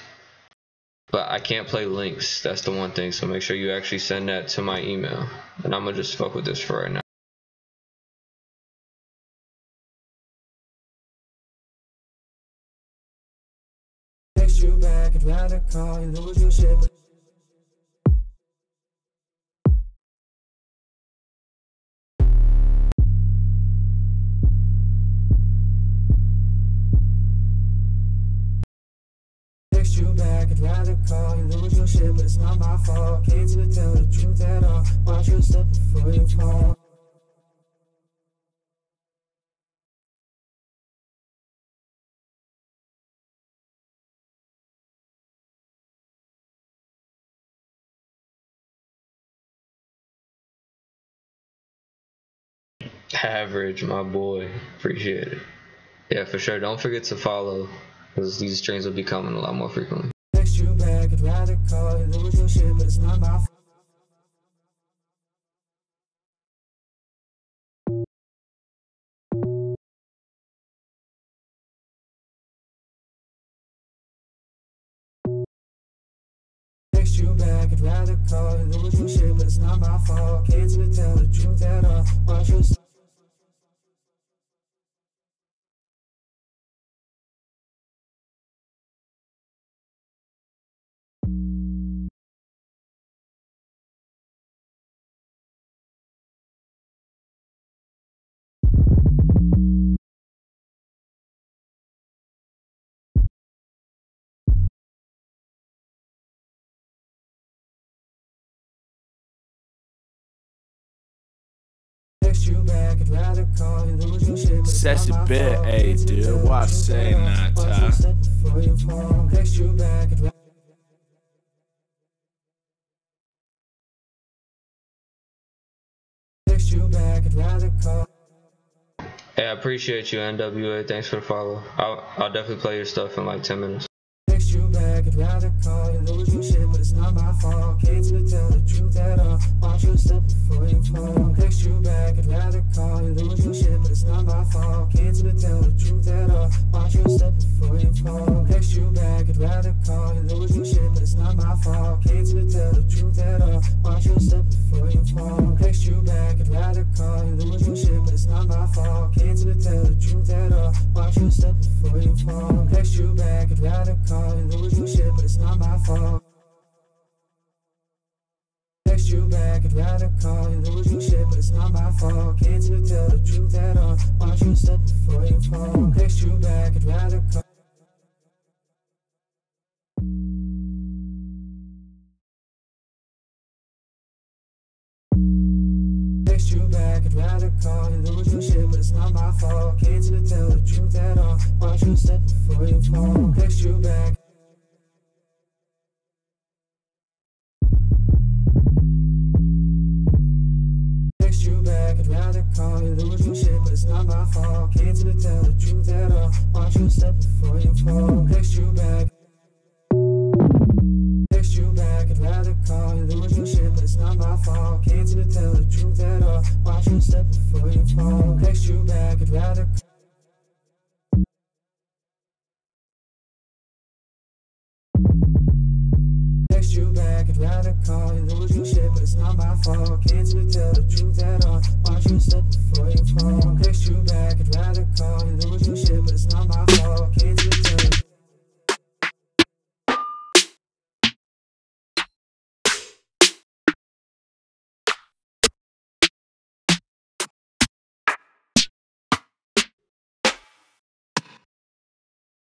But I can't play links, that's the one thing, so make sure you actually send that to my email. And I'm gonna just fuck with this for right now. You back, I'd rather call you, lose your shit. Text you back, I'd rather call you, lose your shit, but it's not my fault. Can't even tell the truth at all. Watch your step before you fall. Average, my boy. Appreciate it. Yeah, for sure. Don't forget to follow, because these streams will be coming a lot more frequently. Text you back, I'd rather call you, lose your shit, but it's not my fault. Text you back, I'd rather call you, lose your shit, but it's not my fault. Can't even tell the truth at all. Watch your step. Text you back. back, I'd rather call you lose your shit, but it's not Sassy my bit, fault. hey dude, what say not Watch you step before you fall. Text you back, I'd rather text you back, I'd rather call. Hey, I appreciate you, NWA. Thanks for the follow. I'll definitely play your stuff in like 10 minutes. Text you back, I'd rather call you lose your shit, but it's not my fault. Can't even tell the truth at all. Watch you step before you fall. Text you back, I'd rather call you lose your shit, but it's not my fault. Can't even tell the truth at all. Watch you step before you fall. Text you back, I'd rather call you lose your shit, but it's not my fault. Can't even tell the truth at all. Watch you step before you fall. Text you back, I'd rather call you lose your shit, but it's not my fault. Can't even tell the truth at all. Watch you step before you fall. Text you back, I'd rather call you lose your shit, but it's not my fault. Text you back, I'd rather call you lose your shit, but it's not my fault. Can't even tell the truth at all. Watch you step before you fall. Text you back, I'd rather call. Text you back, I'd rather call you lose your shit, but it's not my fault. Can't even tell the truth at all. Watch you step before you fall. Text you back. Text you back, I'd rather call you lose your shit, but it's not my fault. Can't even tell the truth at all. Watch you step before you fall. Text you back. Text you back, I'd rather call you lose your shit, but it's not my fault. Can't even tell the truth at all. Watch you step before you fall. Text you back, I'd rather. Text you back, I'd rather call you lose your shit, but it's not my fault. Can't even tell the truth at all. Watch you step before you fall. Text you back, I'd rather call you lose your shit, but it's not my fault. Can't even tell the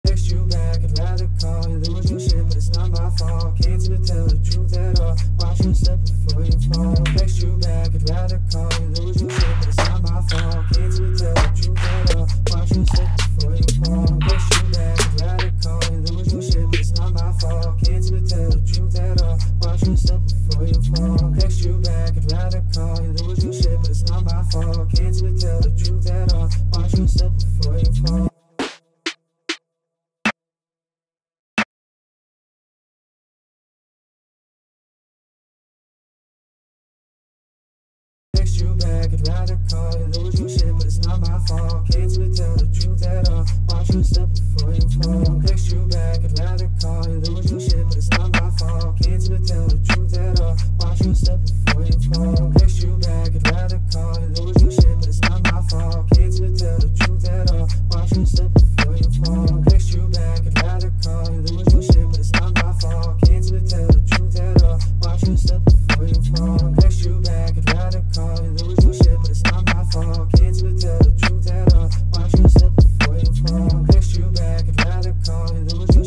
Text you back, I'd rather call you lose your shit, but it's not my fault. Can't even tell the truth at all. Watch you step before you fall. Text you back, I'd rather call you lose your shit, but it's not my fault. Can't even tell the truth at all. Watch you step before you fall. Text you back, I'd rather call you lose your shit, but it's not my fault. Can't even tell the truth at all. Watch you step before you fall. Text you back, I'd rather call you lose your shit, but it's not my fault. Can't even tell the truth at all. Watch you step before you fall. Text you back, I'd rather call you lose your shit, but it's not my fault. Can't even tell the truth at all. Watch you step before you fall. Text you back, I'd rather call you lose your shit, but it's not my fault. Can't even tell the truth at all. Watch you step before you fall. Text you back, I'd rather call you lose your shit, but it's not my fault. Can't even tell the truth at all. Watch you step before you fall. Text you back, I'd rather call you lose your shit, but it's not my fault. Can't even tell the truth at all. Watch you step before you fall. Text you back, I'd rather call you lose your shit, but it's not my fault. Can't even tell the truth at all. Watch you step before you fall. Text you back, I'd rather call you lose your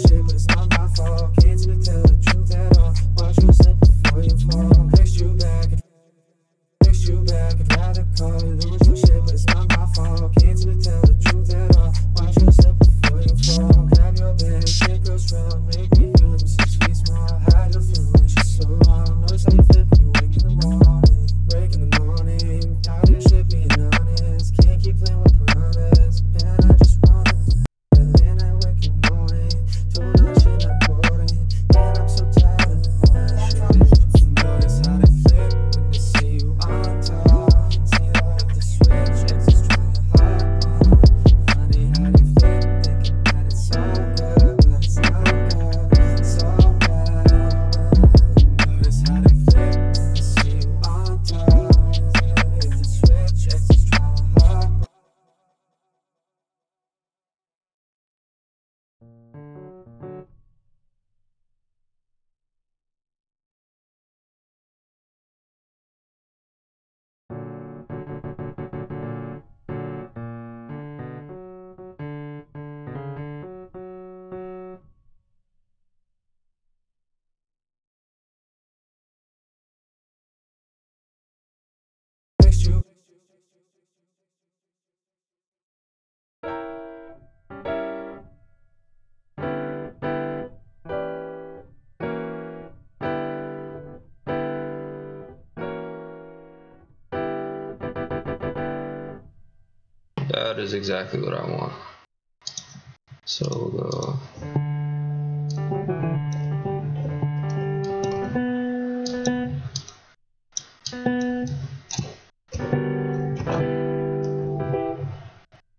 That is exactly what I want. So we'll go.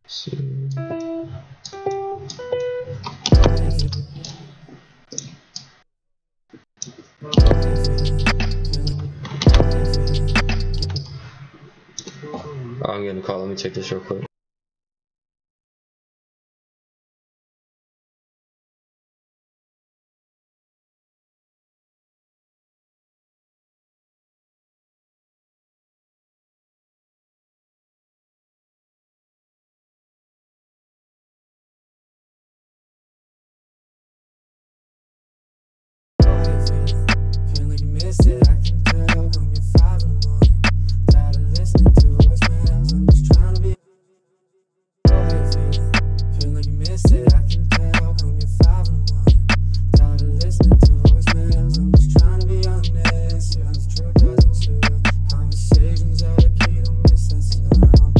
See. Oh, I'm getting a call. Let me take this real quick. Feel like you missed it, I can tell. Come at 5 in the morning. Tired of listening to voicemails. I'm just trying to be. Feel like you missed it, I can tell. Come at 5 in the morning. Tired of listening to voicemails. I'm just trying to be honest. Yeah, the truth doesn't suit. Conversations are the key, don't miss that sound.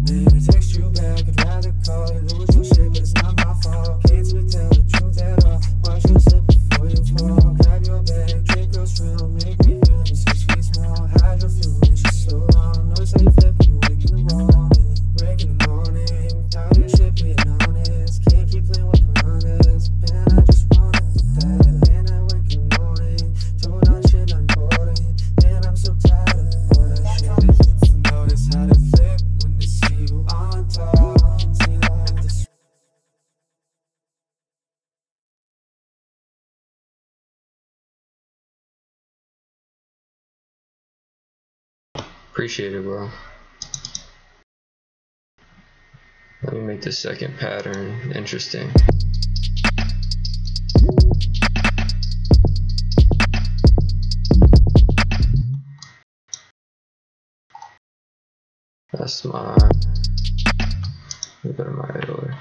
Man, I text you back, I'd rather call you, lose your shit, but it's not my fault. Can't even tell the truth at all. Watch you slip before you fall. Grab your bag, drink real strong, make me feel like you're 6 feet small. Hide your feelings, you're so wrong. Notice how you flip when you wake in the morning. Break in the morning, without your shit being honest. Can't keep playing with piranhas. Man, I just wanna that. Man, I wake in the morning, told on shit not important. Man, I'm so tired of all that shit. You notice how they flip when they see you on top. See that this. Appreciate it, bro. Let me make the second pattern interesting. That's my. Let me go to my idler.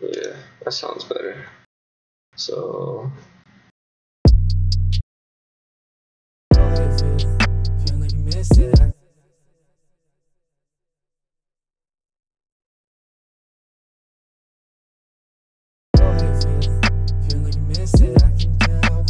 Yeah, that sounds better. So Feel like you missed it. Feel like you missed it, I can tell.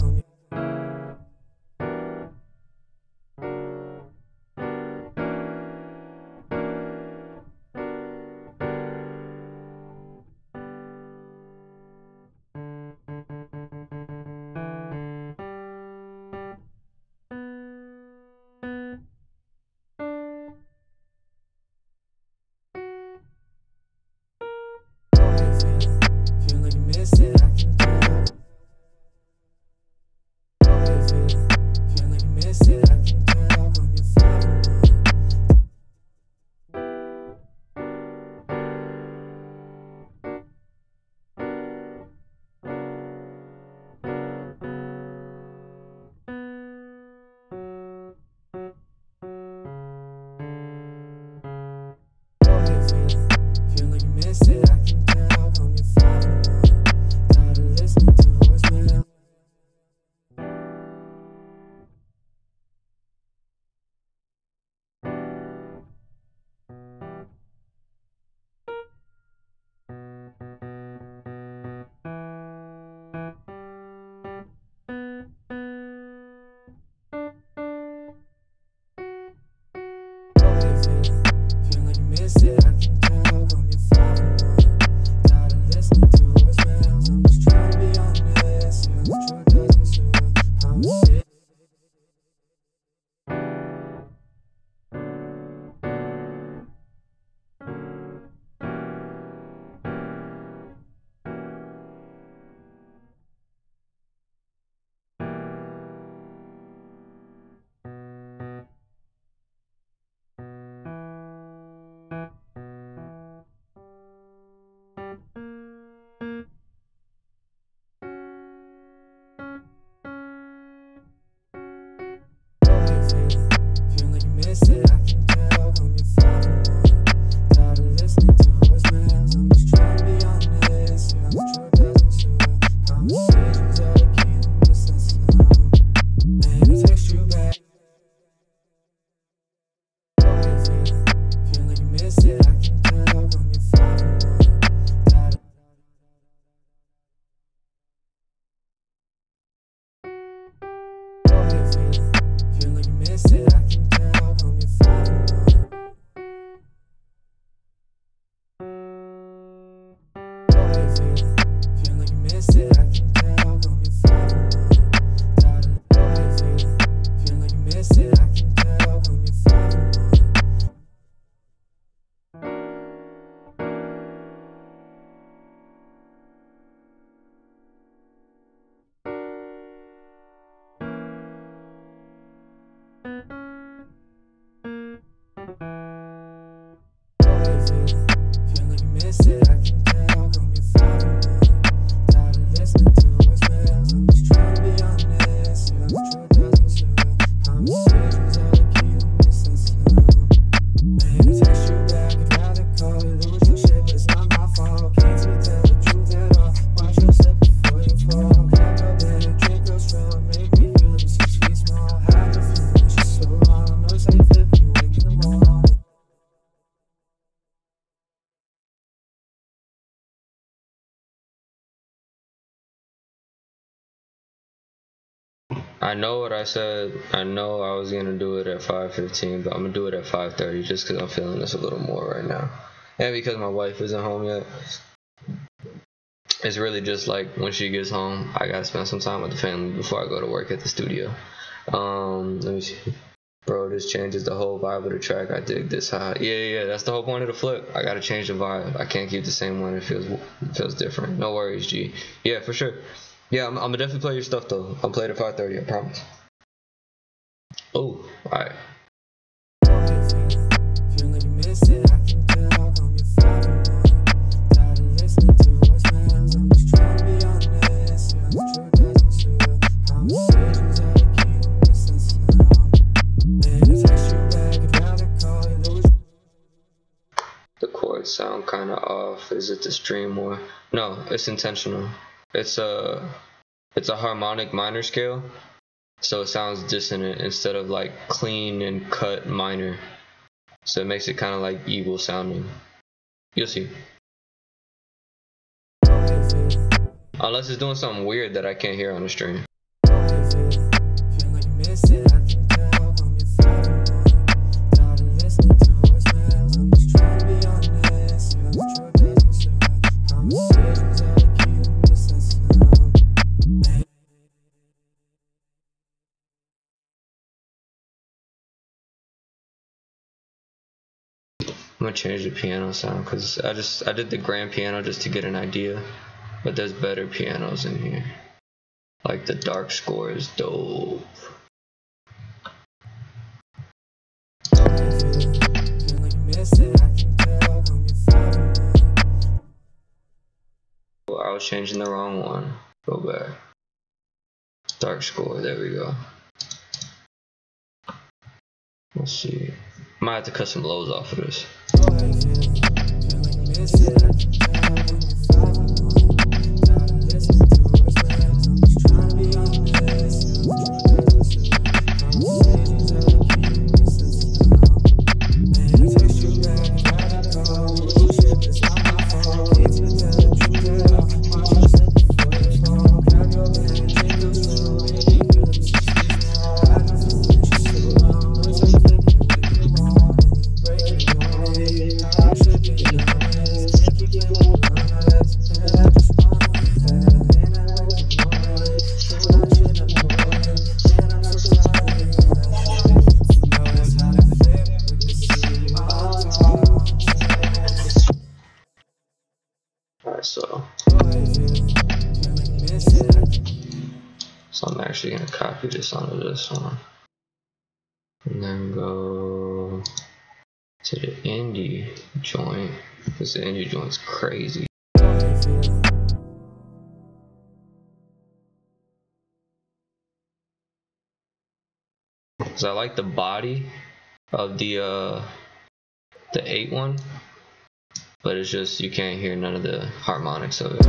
can tell when you're 5 in the morning. Feel like you missed it, I can tell when you're 5 in the morning. Tired of listening to voicemails, I'm just trying to be honest. Yeah, the truth doesn't suit. Conversations are the key to missing sound. Man, I text you back, I'd rather call you, lose your shit, but it's not my fault. Can't you tell the truth at all? Watch your step before you fall. Grab your bed, drink your strong, make me feel like 6 feet small. Have a feeling it's just so wrong. Notice how you flip when you wake in the morning. I know what I said. I know I was gonna do it at 5:15, but I'm gonna do it at 5:30 just because I'm feeling this a little more right now, and because my wife isn't home yet. It's really just like when she gets home, I gotta spend some time with the family before I go to work at the studio. Let me see. Bro, this changes the whole vibe of the track. I dig this high. Yeah, that's the whole point of the flip. I gotta change the vibe. I can't keep the same one. It feels different. No worries, G. Yeah, for sure. Yeah, I'm gonna definitely play your stuff though. I'll play it at 5:30, I promise. Oh, alright. Feel like you missed it, I can tell when you're 5 in the morning. Tired of listening to voicemails, I'm just trying to be honest. Yeah, the truth doesn't suit. Conversations are the key to missing sound. Man, I text you back, I'd rather call you, lose. The chords sound kinda off. Is it the stream or no, it's intentional. It's a harmonic minor scale, so it sounds dissonant instead of like clean and cut minor. So it makes it kind of like evil sounding. You'll see. Unless it's doing something weird that I can't hear on the stream. Feel like you missed it, I can tell when you're 5 in the morning. Tired of listening to voicemails, I'm just trying to be honest. Yeah, the truth doesn't suit. Conversations are the key to missing sound. I'm gonna change the piano sound because I did the grand piano just to get an idea, but there's better pianos in here. Like the dark score is dope. Feel like you missed it, I can tell when you're 5 in the morning. Well, I was changing the wrong one. Go back. Dark score, there we go. Let's see. Might have to cut some lows off of this. Feel like you missed it, I can tell when you're 5 in the morning. Tired of listening to voicemails, I'm just trying to be honest. Yeah, the truth doesn't suit. Conversations are the key to missing sound. Man, I text you back, I'd rather call you, lose shit, but it's not my fault. Can't you tell the truth at all? Watch your step before you fall. Grab your bed, drink your strong, make me feel like 6 feet small. Have a feeling it's just so wrong. Notice how you flip when you wake in the morning. Breaking your morning, I should be honest. Can't keep living honest. And I just wanna be bad. And I like the morning. So that shit I'm boring. And I'm so sorry for that shit. You know that's how to flip when you see my talk. Alright, so I'm actually gonna copy this onto this one. And then go to the indie joint, because the indie joint's crazy. Cause I like the body of the 8 one, but it's just you can't hear none of the harmonics of it.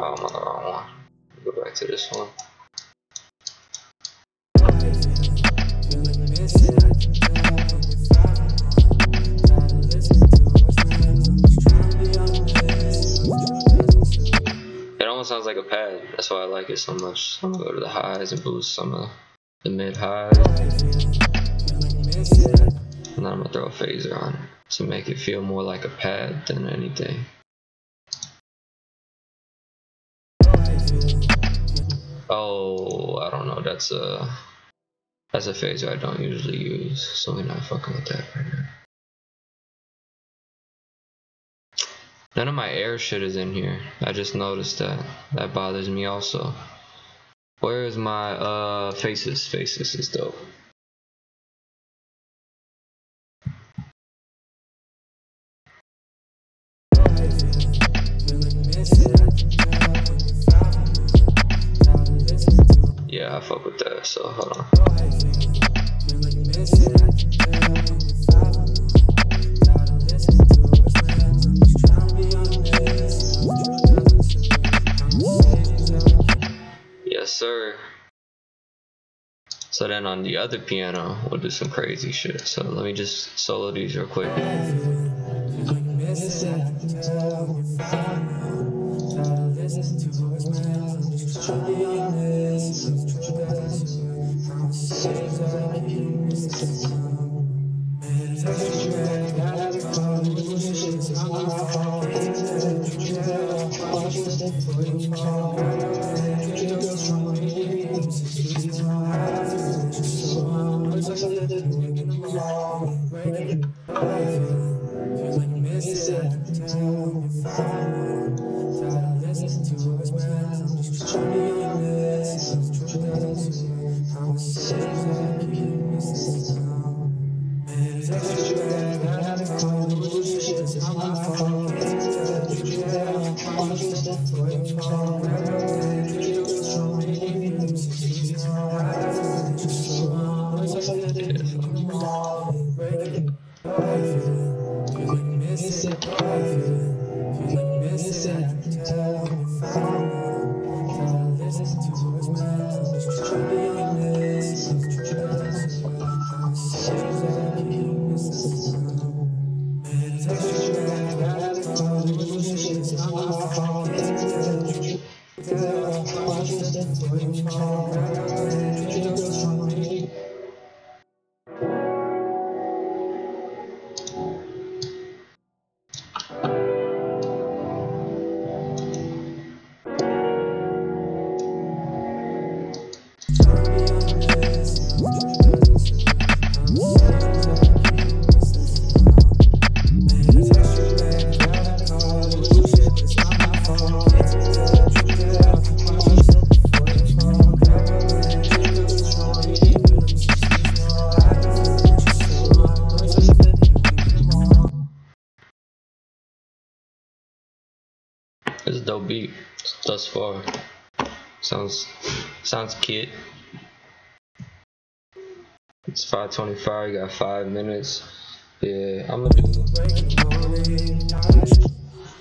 Oh, I'm on the wrong one. Go back to this one. It almost sounds like a pad. That's why I like it so much. I'm gonna go to the highs and boost some of the mid highs. And then I'm gonna throw a phaser on it to make it feel more like a pad than anything. Oh, I don't know. That's a phaser I don't usually use, so we're not fucking with that right now. None of my air shit is in here. I just noticed that. That bothers me also. Where is my faces? Faces is dope. Yeah, I fuck with that, so hold on. Yes, sir. So then on the other piano, we'll do some crazy shit. So let me just solo these real quick. It's a dope beat thus far. Sounds cute. It's 5:25. You got 5 minutes. Yeah, I'm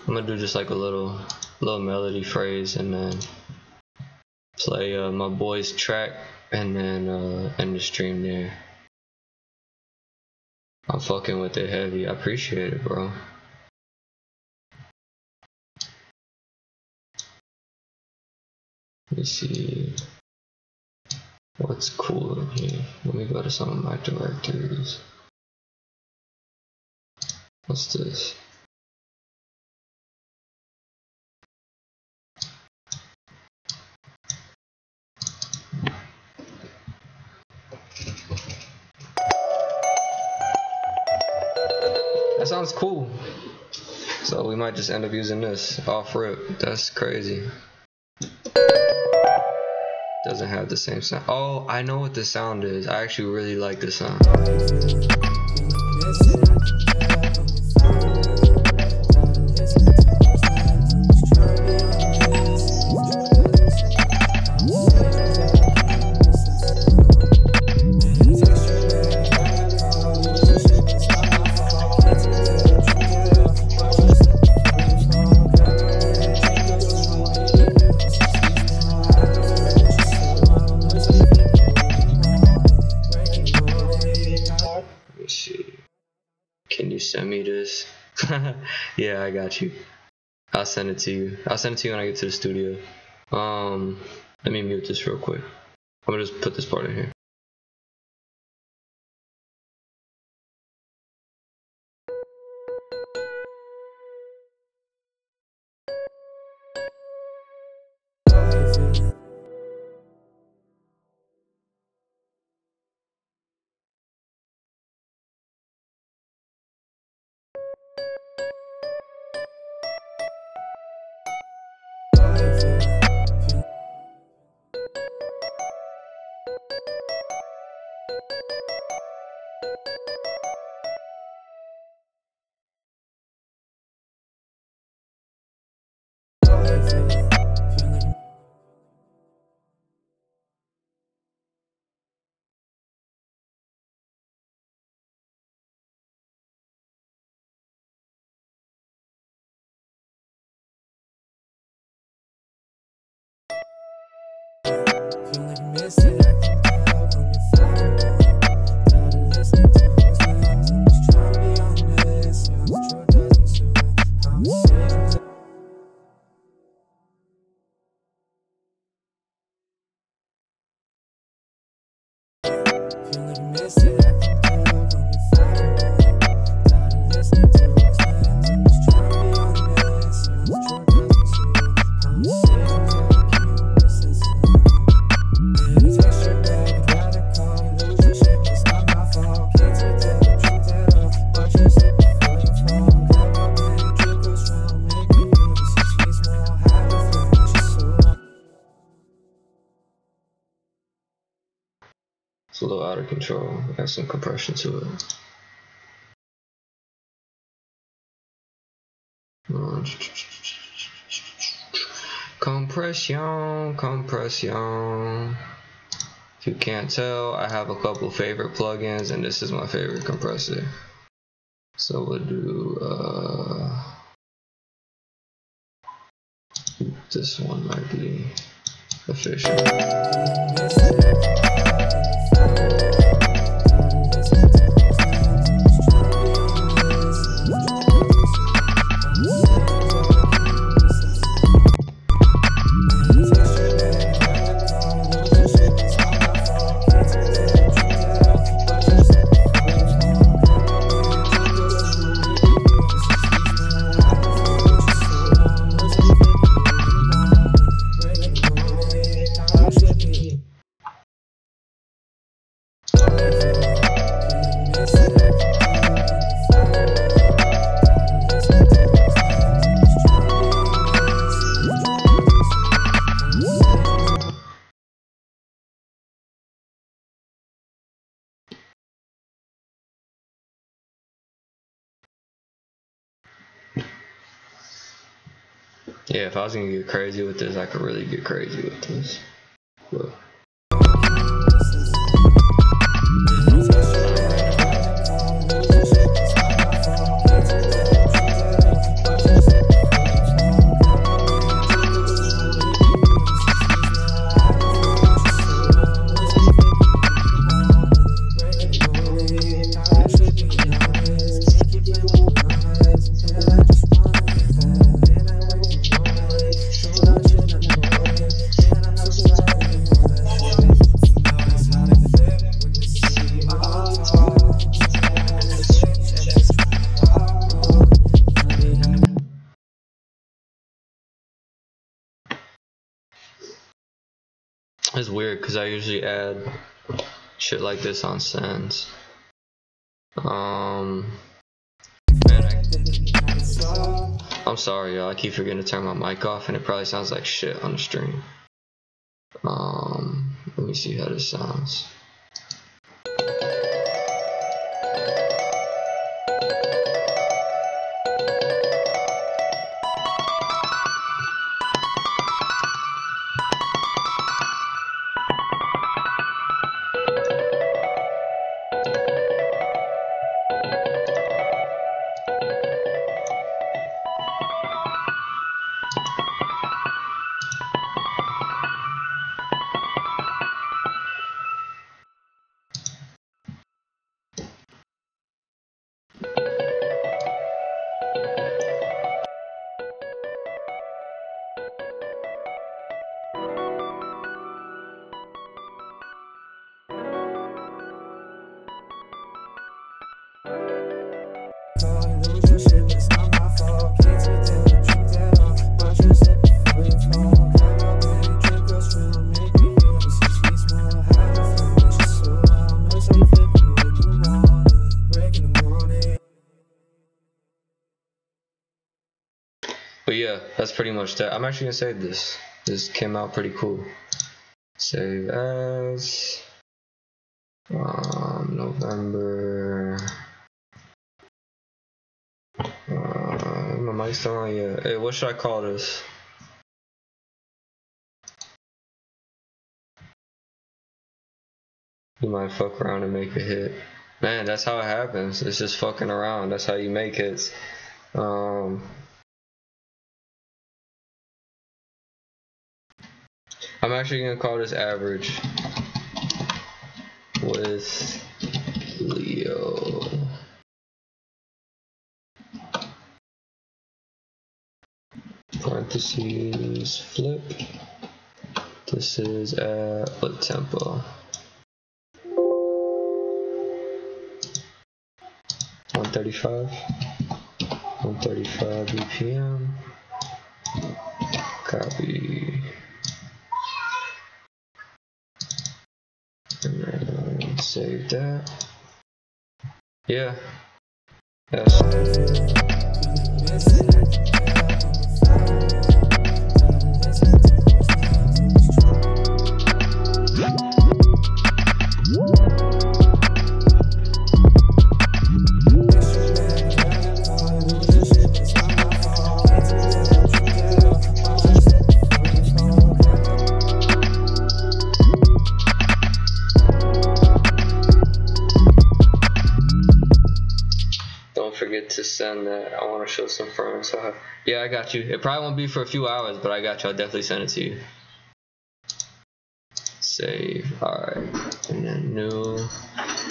gonna do just like a little melody phrase and then play my boy's track and then end the stream there. I'm fucking with it heavy. I appreciate it, bro. Let me see what's cool in here. Let me go to some of my directories. What's this? That sounds cool. So we might just end up using this off rip. That's crazy. Doesn't have the same sound. Oh, I know what the sound is. I actually really like the sound. Send me this. Yeah, I got you. I'll send it to you. I'll send it to you when I get to the studio. Let me mute this real quick. I'm gonna just put this part in here. miss it, I can tell when you're fighting. Tired of listening to voicemails, I'm just trying to be honest. If the truth doesn't suit, conversations. Feel like you miss it, I can tell when you're fighting. Tired of listening to voicemails, I'm just trying to be honest. If the truth doesn't suit, conversations that keep missing sound. And it's extra bad, I'd rather call and lose your shit. It's not my fault, can't tell the truth at all. Watch you slip before you fall. Grab my bag, drink goes strong, make me feel the 6 feet small. Hide the feelings, you're so wrong. It's a little out of control. Got some compression to it. Compression. If you can't tell, I have a couple favorite plugins, and this is my favorite compressor. So we'll do this one might be efficient. Yeah, if I was gonna get crazy with this, I could really get crazy with this. But it's weird because I usually add shit like this on sends. Man, I'm sorry, y'all. I keep forgetting to turn my mic off, and it probably sounds like shit on the stream. Let me see how this sounds. But yeah, that's pretty much that. I'm actually gonna save this. This came out pretty cool. Save as November. My mic's still on. Yeah. Hey, what should I call this? You might fuck around and make a hit. Man, that's how it happens. It's just fucking around. That's how you make hits. I'm actually gonna call this average. with Leo. Parentheses flip. This is at what tempo? 135. 135 BPM. Copy. And then save that. Yeah. Yes. Forget to send that. I want to show some friends. Yeah, I got you. It probably won't be for a few hours, but I got you. I'll definitely send it to you. Save. Alright. And then new.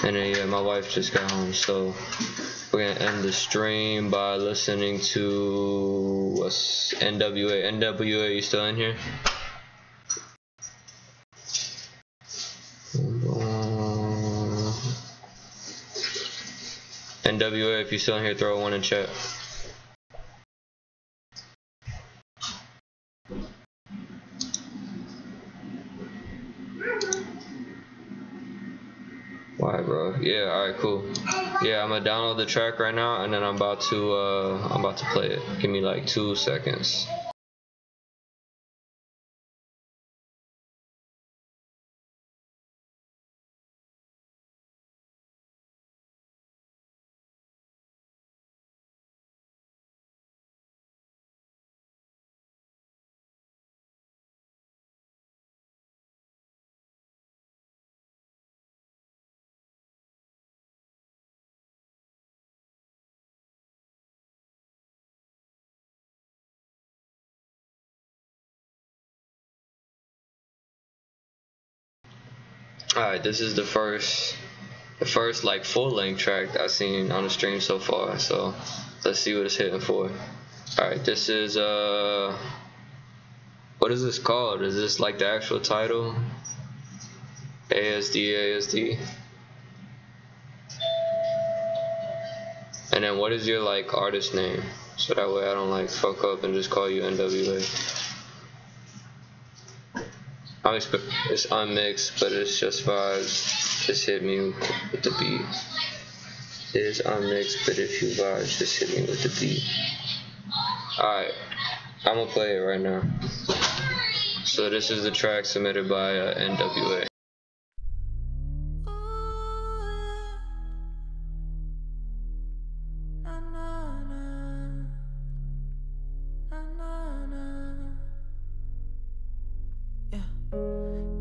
And then yeah, my wife just got home, so we're gonna end the stream by listening to what's NWA. NWA, you still in here? NWA, if you're still in here, throw a 1 in chat. Why, bro? Yeah, alright, cool. Yeah, I'm gonna download the track right now, and then I'm about to play it. Give me like 2 seconds. Alright, this is the first like full-length track that I've seen on the stream so far, so let's see what it's hitting for. Alright, this is what is this called? Is this like the actual title? ASD. And then what is your like artist name? So that way I don't like fuck up and just call you NWA. It's unmixed, but it's just vibes. Just hit me with the beat. It is unmixed, but if you vibes, just hit me with the beat. Alright, I'm gonna play it right now. So this is the track submitted by NWA.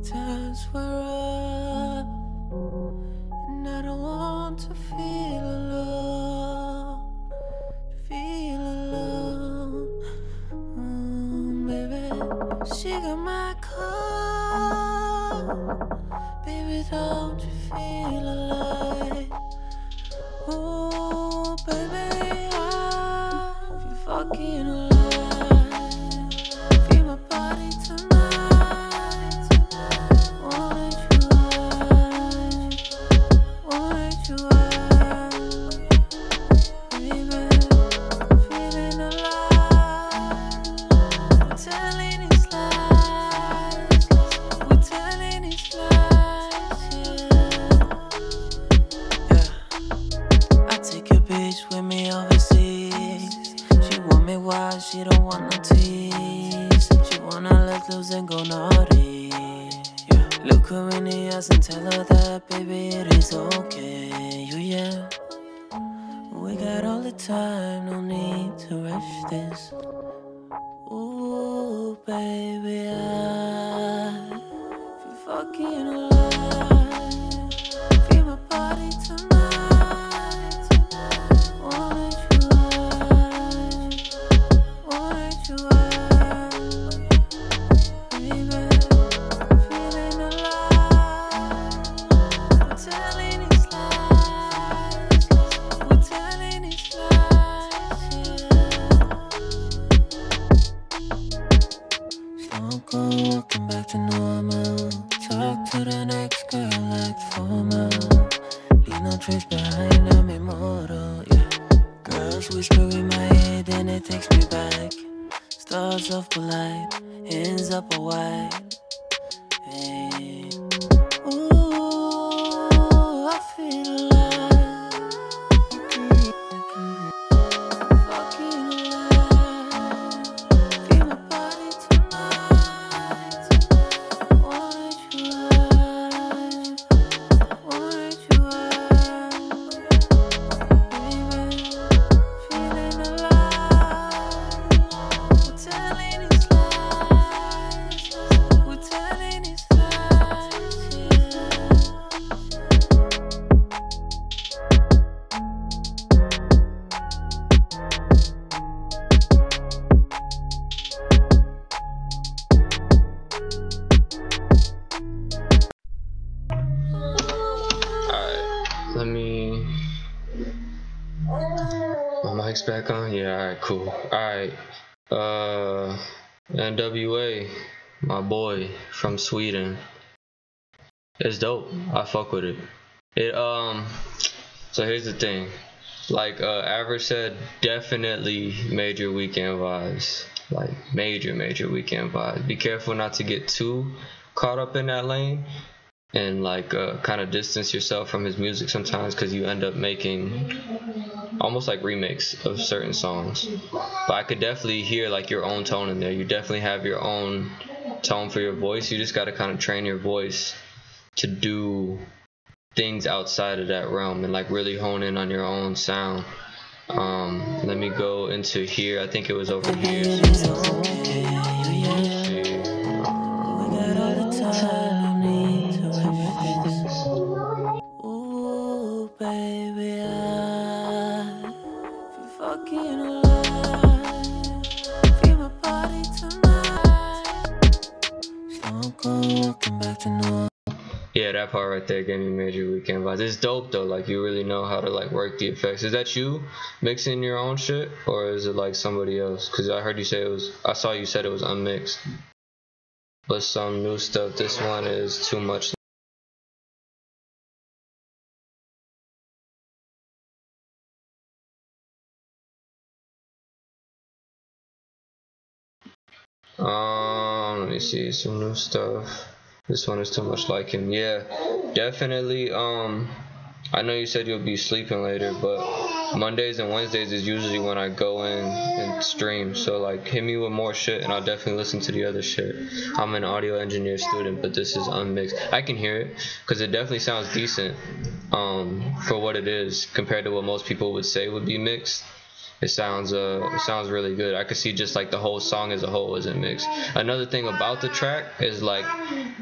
Times were up, and I don't want to feel alone. Baby, she got my call. Baby, don't you feel alive? Oh, baby, if you're fucking alive. She don't want no tease. She wanna let loose and go naughty. Yeah. Look her in the eyes and tell her that, baby, it is okay. Yeah. We got all the time, no need to rush this. Ooh, baby, if you're fucking alive, feel my body tonight. cold, walking back to normal. Talk to the next girl like formal. Leave no trace behind, I'm immortal, yeah. Girls whisper in my head, then it takes me back. Starts off polite, ends up a wide. Hey. Ooh, I feel alive. Fucking alive. Feel my body tonight. Want you alive. Want you alive. Baby, feeling alive. We're telling these lies. We're telling these lies, yeah. Alright, let me. My mic's back on? Yeah, alright, cool. Alright. NWA, my boy from Sweden. It's dope. I fuck with it. So here's the thing. Like Average said, definitely major weekend vibes. Like major weekend vibes. Be careful not to get too caught up in that lane and like kind of distance yourself from his music sometimes, because you end up making almost like remakes of certain songs. But I could definitely hear like your own tone in there. You definitely have your own tone for your voice. You just got to kind of train your voice to do things outside of that realm and like really hone in on your own sound. Let me go into here. I think it was over here. Ooh, baby, I feel fucking alive. Feel my body tonight. Stone cold, walking back to normal. Yeah, that part right there gave me major weekend vibes. It's dope though, like you really know how to like work the effects. Is that you mixing your own shit, or is it like somebody else? Cause I heard you say it was, I saw you said it was unmixed. But some new stuff, this one is too much. Let me see some new stuff. This one is too much like him. Yeah, definitely. I know you said you'll be sleeping later, but Mondays and Wednesdays is usually when I go in and stream. So like, hit me with more shit, and I'll definitely listen to the other shit. I'm an audio engineer student, but this is unmixed. I can hear it because it definitely sounds decent for what it is compared to what most people would say would be mixed. It sounds really good. I could see just like the whole song as a whole isn't mixed. Another thing about the track is like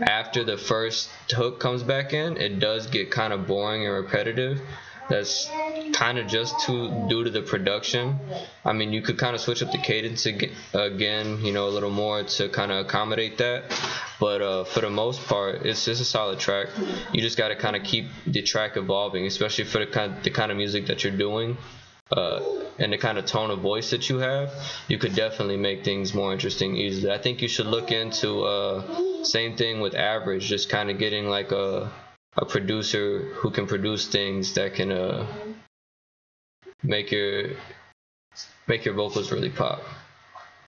after the first hook comes back in, it does get kind of boring and repetitive. That's kind of just due to the production. I mean, you could kind of switch up the cadence again, you know, a little more to kind of accommodate that. But for the most part, it's just a solid track. You just got to kind of keep the track evolving, especially for the kind of music that you're doing. And the kind of tone of voice that you have, you could definitely make things more interesting easily. I think you should look into same thing with Average, just kind of getting like a producer who can produce things that can make your vocals really pop.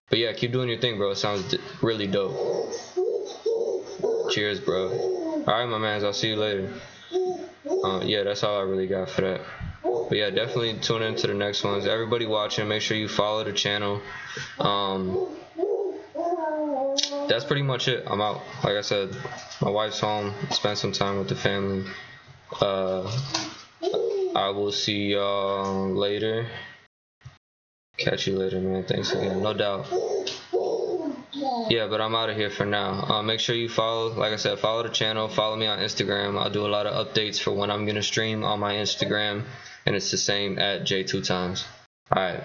But yeah, keep doing your thing, bro. It sounds really dope. Cheers, bro. Alright, my mans, I'll see you later. Yeah, that's all I really got for that. But yeah, definitely tune into the next ones. Everybody watching, make sure you follow the channel. That's pretty much it. I'm out. Like I said, my wife's home. Spend some time with the family. I will see y'all later. Catch you later, man. Thanks again. No doubt. Yeah, but I'm out of here for now. Make sure you follow, like I said, follow the channel. Follow me on Instagram. I'll do a lot of updates for when I'm going to stream on my Instagram. And it's the same at J2times. Alright.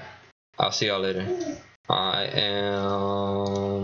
I'll see y'all later. I am